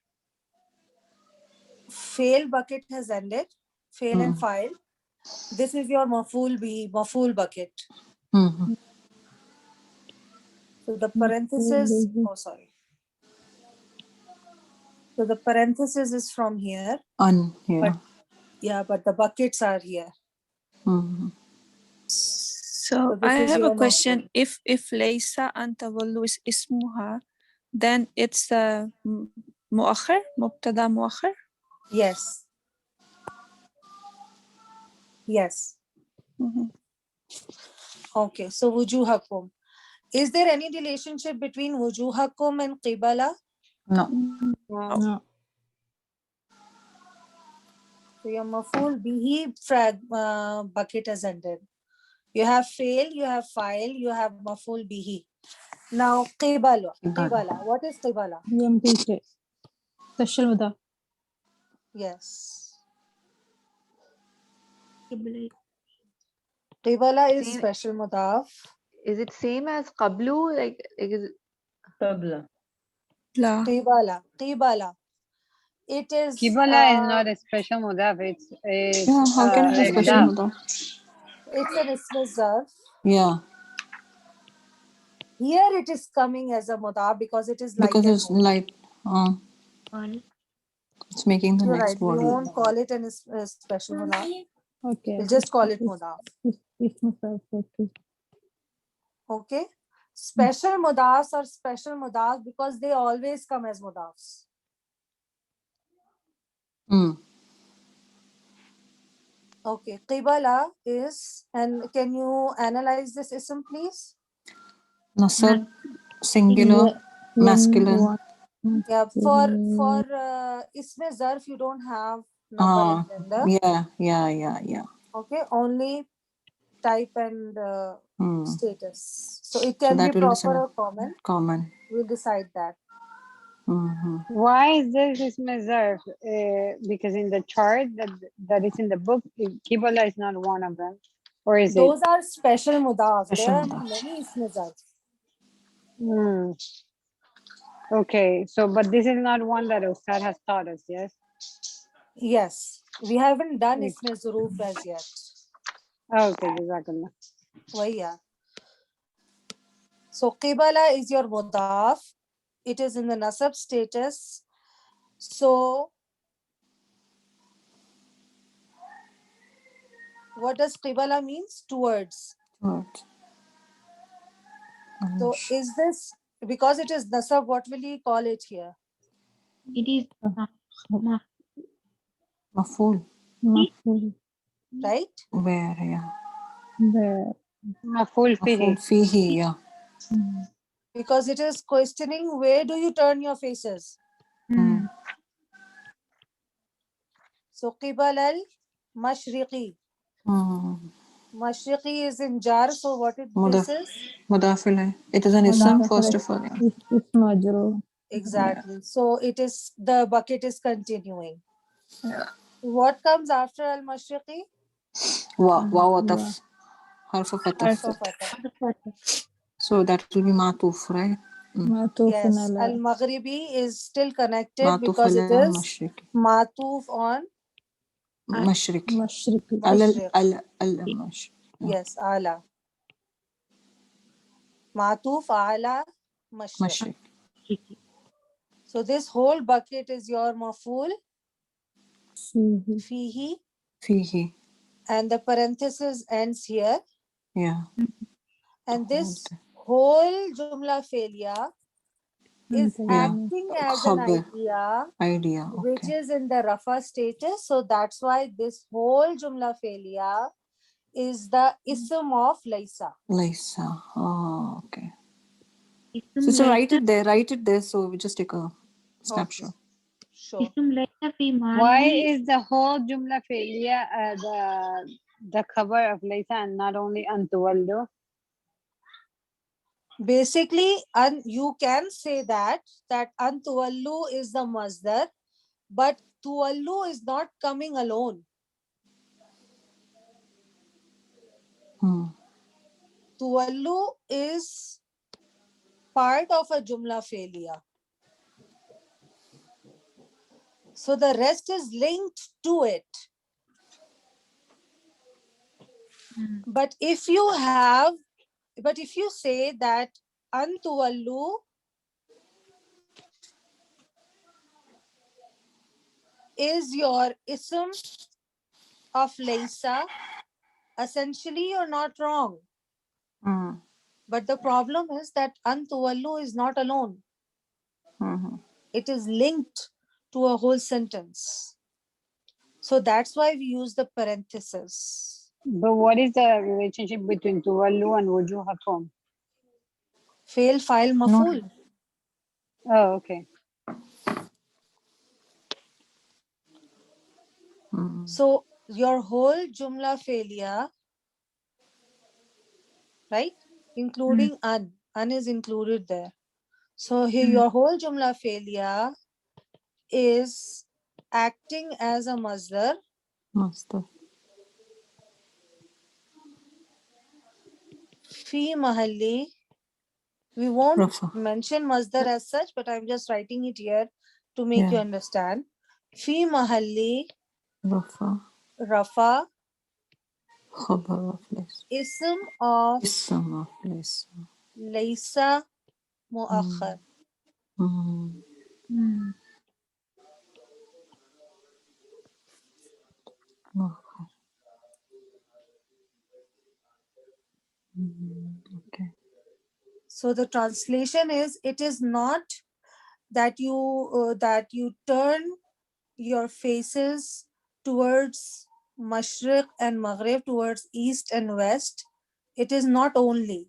[SPEAKER 1] fail bucket has ended. Fail and file. This is your maful bucket. So the parenthesis, oh sorry. So the parenthesis is from here.
[SPEAKER 18] Here.
[SPEAKER 1] But yeah, but the buckets are here.
[SPEAKER 15] So
[SPEAKER 1] this
[SPEAKER 15] I
[SPEAKER 1] is
[SPEAKER 15] have a
[SPEAKER 1] your
[SPEAKER 15] question. If Laysa and Tawallu is ismuha, then it's a muakhir, mubtada muakhir.
[SPEAKER 1] Yes. Yes. Okay. So wujuhakum. Is there any relationship between wujuhakum and qibala?
[SPEAKER 18] No.
[SPEAKER 3] No.
[SPEAKER 1] So your maful bihi bucket has ended. You have fail, you have file, you have maful bihi. Now qibala. Qibala. What is qibala?
[SPEAKER 3] Yampiche. Special mudaf.
[SPEAKER 1] Yes. Qibala is
[SPEAKER 8] Same.
[SPEAKER 1] special mudaf.
[SPEAKER 8] Is it same as qablu? Like is it
[SPEAKER 4] Tabla.
[SPEAKER 1] Qibala. Qibala. It is.
[SPEAKER 3] Kibala is not a special mudaf. It's
[SPEAKER 18] Yeah, how can it be
[SPEAKER 3] a
[SPEAKER 18] special
[SPEAKER 3] mudaf.
[SPEAKER 18] mudaf?
[SPEAKER 1] It's an ism zarf.
[SPEAKER 18] Yeah.
[SPEAKER 1] Here it is coming as a mudaf because it is light
[SPEAKER 18] Because
[SPEAKER 1] and
[SPEAKER 18] it's
[SPEAKER 1] null.
[SPEAKER 18] light. It's making the
[SPEAKER 1] You're
[SPEAKER 18] next
[SPEAKER 1] right. We
[SPEAKER 18] word.
[SPEAKER 1] won't call it a special mudaf.
[SPEAKER 3] Okay.
[SPEAKER 1] We'll just call it mudaf. Okay. Special mudafs are special mudafs because they always come as mudafs. Okay. Qibala is, and can you analyze this ism, please?
[SPEAKER 18] Nasab, singular, masculine.
[SPEAKER 1] Yeah. For ism zarf, you don't have number and gender.
[SPEAKER 18] Yeah.
[SPEAKER 1] Okay. Only type and status. So it
[SPEAKER 18] So
[SPEAKER 1] can be
[SPEAKER 18] that will
[SPEAKER 1] proper
[SPEAKER 18] be
[SPEAKER 1] or common.
[SPEAKER 18] common.
[SPEAKER 1] We'll decide that.
[SPEAKER 3] Why is this reserved? Because in the chart that is in the book, Kibala is not one of them, or is
[SPEAKER 1] Those are special mudaf.
[SPEAKER 18] Special
[SPEAKER 1] There are
[SPEAKER 18] mudaf.
[SPEAKER 1] many ism zarf.
[SPEAKER 3] it? Okay, so but this is not one that Ustad has taught us, yes?
[SPEAKER 1] Yes, we haven't done ism zuruf as yet.
[SPEAKER 3] Okay, Jazakallah.
[SPEAKER 1] Well, yeah. So qibala is your mudaf. It is in the nasab status. So what does qibala means? Towards. So is this, because it is nasab, what will you call it here?
[SPEAKER 11] It is
[SPEAKER 18] Maful.
[SPEAKER 3] Maful.
[SPEAKER 1] Right?
[SPEAKER 18] Where, yeah.
[SPEAKER 3] There. Maful
[SPEAKER 6] Maf'ul
[SPEAKER 3] fihi.
[SPEAKER 6] fihi, yeah.
[SPEAKER 1] Because it is questioning where do you turn your faces. So qibal al mashriqi. Mashriqi is in jar, so what this is?
[SPEAKER 6] Mudafil hai. It is an ism, first of all. Yeah.
[SPEAKER 3] It's majrur.
[SPEAKER 1] Exactly. So it is, the bucket is continuing.
[SPEAKER 6] Yeah.
[SPEAKER 1] What comes after al mashriqi?
[SPEAKER 6] Waw ataf. Harf of ataf.
[SPEAKER 1] Harf of ataf.
[SPEAKER 6] So that will be matuf, right?
[SPEAKER 1] Yes, al maghribi is still connected
[SPEAKER 6] Matuf
[SPEAKER 1] because it
[SPEAKER 6] ala
[SPEAKER 1] is
[SPEAKER 6] mashriqi.
[SPEAKER 1] matuf on
[SPEAKER 6] Mashriqi.
[SPEAKER 1] mashriq.
[SPEAKER 6] Mashriq.
[SPEAKER 1] Yes, ala. Matuf ala mashriq.
[SPEAKER 6] Mashriq.
[SPEAKER 1] So this whole bucket is your maful fihi,
[SPEAKER 6] Fihi.
[SPEAKER 1] and the parenthesis ends here.
[SPEAKER 6] Yeah.
[SPEAKER 1] And this whole jumla failure is acting as an idea, which is in the rafa status. So that's why this whole jumla failure is the ism of Laysa.
[SPEAKER 6] Laysa. Oh, okay. So write it there. So we just take a snapshot.
[SPEAKER 1] Sure.
[SPEAKER 3] Why is the whole jumla failure the cover of Laysa and not only Antuwaldo?
[SPEAKER 1] Basically, you can say that Antuwallu is the masdar, but Tuwallu is not coming alone. Tuwallu is part of a jumla failure. So the rest is linked to it. But if you say that Antuwallu is your ism of Laysa, essentially you're not wrong. But the problem is that Antuwallu is not alone. It is linked to a whole sentence. So that's why we use the parenthesis.
[SPEAKER 3] But what is the relationship between Tuwallu and Wujuhakum?
[SPEAKER 1] Fail, file, maful.
[SPEAKER 3] Oh, okay.
[SPEAKER 1] So your whole jumla failure, right? Including an. An is included there. So here your whole jumla failure is acting as a masdar. Fi mahalli. We won't mention masdar as such, but I'm just writing it here to make you understand. Fi mahalli. Rafa.
[SPEAKER 6] Khabar of Laysa.
[SPEAKER 1] Ism of
[SPEAKER 6] Laysa.
[SPEAKER 1] Laysa muakhar.
[SPEAKER 6] Okay.
[SPEAKER 1] So the translation is, it is not that you turn your faces towards Mashriq and Maghrib, towards East and West. It is not only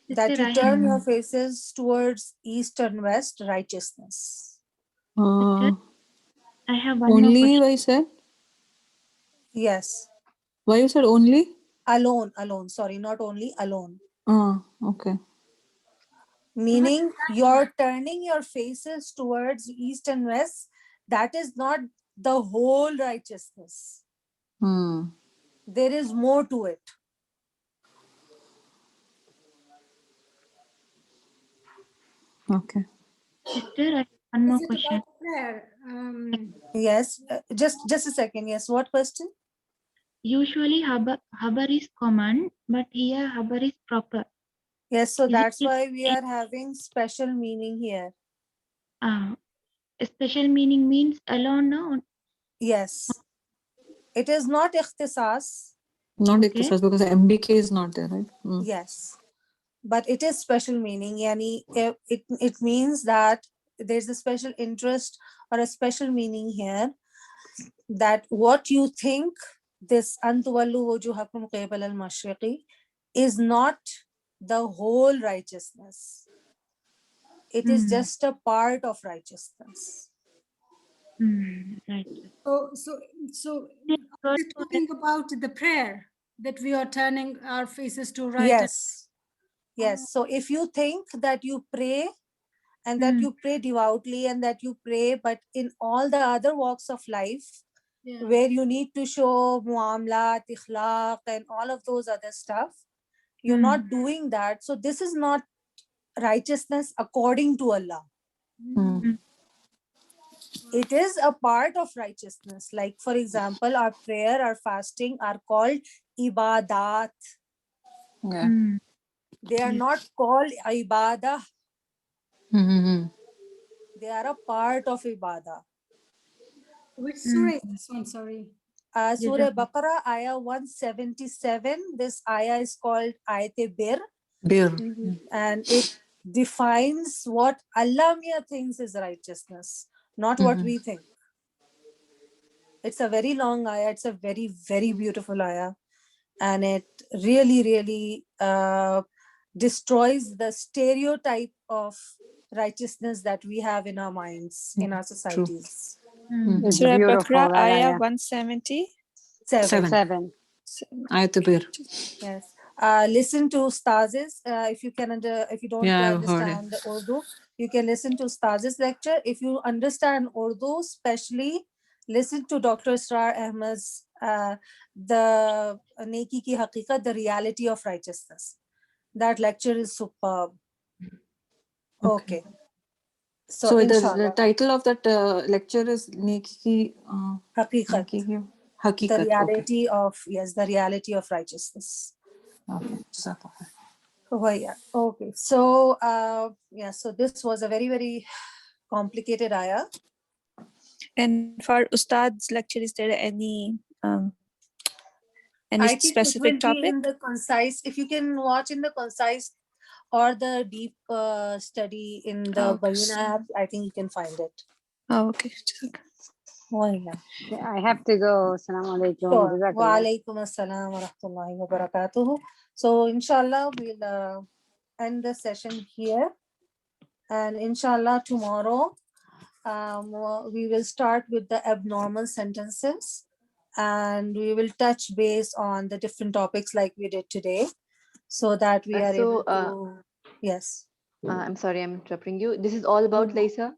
[SPEAKER 1] that you turn your faces towards East and West, righteousness.
[SPEAKER 11] I have one more
[SPEAKER 6] Only,
[SPEAKER 11] question.
[SPEAKER 6] why said?
[SPEAKER 1] Yes.
[SPEAKER 6] Why you said only?
[SPEAKER 1] Alone. Sorry, not only, alone.
[SPEAKER 6] Oh, okay.
[SPEAKER 1] Meaning you're turning your faces towards East and West. That is not the whole righteousness. There is more to it.
[SPEAKER 6] Okay.
[SPEAKER 11] Sister, I have one more
[SPEAKER 17] Is it
[SPEAKER 11] question.
[SPEAKER 17] about prayer?
[SPEAKER 1] Yes, just a second. Yes, what question?
[SPEAKER 11] Usually habar is common, but here habar is proper.
[SPEAKER 1] Yes, so
[SPEAKER 11] Is
[SPEAKER 1] that's
[SPEAKER 11] it
[SPEAKER 1] why we are having special meaning here.
[SPEAKER 11] a special meaning means alone, no?
[SPEAKER 1] Yes. It is not ikhtisas.
[SPEAKER 6] Not ikhtisas because MBK is not there, right?
[SPEAKER 1] Yes. But it is special meaning. Yani, it means that there's a special interest or a special meaning here, that what you think this Antuwallu wujuhakum qibala al-mashriqi is not the whole righteousness. It is just a part of righteousness.
[SPEAKER 11] Right.
[SPEAKER 17] So are we talking about the prayer that we are turning our faces to right?
[SPEAKER 1] Yes. Yes. So if you think that you pray and that you pray devoutly and that you pray, but in all the other walks of life, where you need to show muamlat, ikhlaq, and all of those other stuff, you're not doing that. So this is not righteousness according to Allah. It is a part of righteousness. Like, for example, our prayer, our fasting are called ibadat.
[SPEAKER 6] Yeah.
[SPEAKER 1] They are not called ibadah. They are a part of ibadah.
[SPEAKER 17] Which surah is this one? Sorry.
[SPEAKER 1] Surah Baqarah, ayah 177. This ayah is called Ayat-e-Bir.
[SPEAKER 6] Bir.
[SPEAKER 1] And it defines what Allah Mia thinks is righteousness, not what we think. It's a very long ayah. It's a very, very beautiful ayah. And it really, really destroys the stereotype of righteousness that we have in our minds, in our societies.
[SPEAKER 3] It's
[SPEAKER 15] Surah
[SPEAKER 3] beautiful,
[SPEAKER 15] Baqarah,
[SPEAKER 3] that
[SPEAKER 15] ayah
[SPEAKER 3] ayah.
[SPEAKER 15] 177.
[SPEAKER 3] Seven.
[SPEAKER 6] Ayat-e-Bir.
[SPEAKER 1] Yes. Listen to Staz's, if you can, if you don't
[SPEAKER 6] Yeah, I've heard it.
[SPEAKER 1] understand Urdu, you can listen to Staz's lecture. If you understand Urdu, especially listen to Dr. Israr Ahmed's the Neki Ki Haqiqat, the reality of righteousness. That lecture is superb. Okay. So
[SPEAKER 6] the
[SPEAKER 1] inshallah,
[SPEAKER 6] title of that lecture is Neki
[SPEAKER 1] Haqiqat. The
[SPEAKER 6] Haqiqat. Okay.
[SPEAKER 1] reality of, yes, the reality of righteousness.
[SPEAKER 6] Okay. Jazakallah.
[SPEAKER 1] Oh, yeah. Okay. So, yeah, so this was a very, very complicated ayah.
[SPEAKER 15] And for Ustad's lecture, is there any
[SPEAKER 1] I think it
[SPEAKER 15] specific
[SPEAKER 1] will be
[SPEAKER 15] topic?
[SPEAKER 1] in the concise, if you can watch in the concise or the deep study in the Bayina app, I think you can find it.
[SPEAKER 15] Oh, okay.
[SPEAKER 1] Oh, yeah.
[SPEAKER 3] Okay, I have to go. Assalamu alaikum.
[SPEAKER 1] Sure.
[SPEAKER 3] Jazakallah.
[SPEAKER 1] Wa alaikum assalam wa rahmatullahi wa barakatuhu. So, inshallah, we'll end the session here. And inshallah, tomorrow, we will start with the abnormal sentences. And we will touch base on the different topics like we did today, so that we are able to, yes.
[SPEAKER 8] I'm sorry, I'm interrupting you. This is all about Laysa.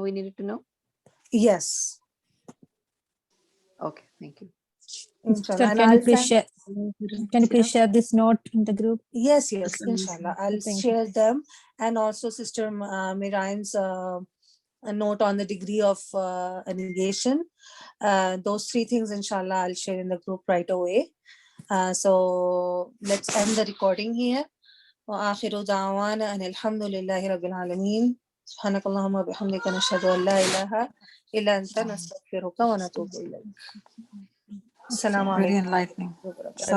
[SPEAKER 8] We needed to know.
[SPEAKER 1] Yes.
[SPEAKER 8] Okay, thank you.
[SPEAKER 1] Inshallah. And
[SPEAKER 19] Can you
[SPEAKER 1] I'll
[SPEAKER 19] please
[SPEAKER 1] send,
[SPEAKER 19] share? Can you please share this note in the group?
[SPEAKER 1] yes, yes, inshallah. I'll
[SPEAKER 19] Thank you.
[SPEAKER 1] share them, and also Sister Miriam's a note on the degree of negation. Those three things, inshallah, I'll share in the group right away. So let's end the recording here. وآخر دعوانا أن الحمد لله رب العالمين سبحانك اللهم وبحمدك نشهد أن لا إله إلا أنت نستغفرك ونتوب إليك. السلام
[SPEAKER 6] Very
[SPEAKER 1] عليكم.
[SPEAKER 6] enlightening.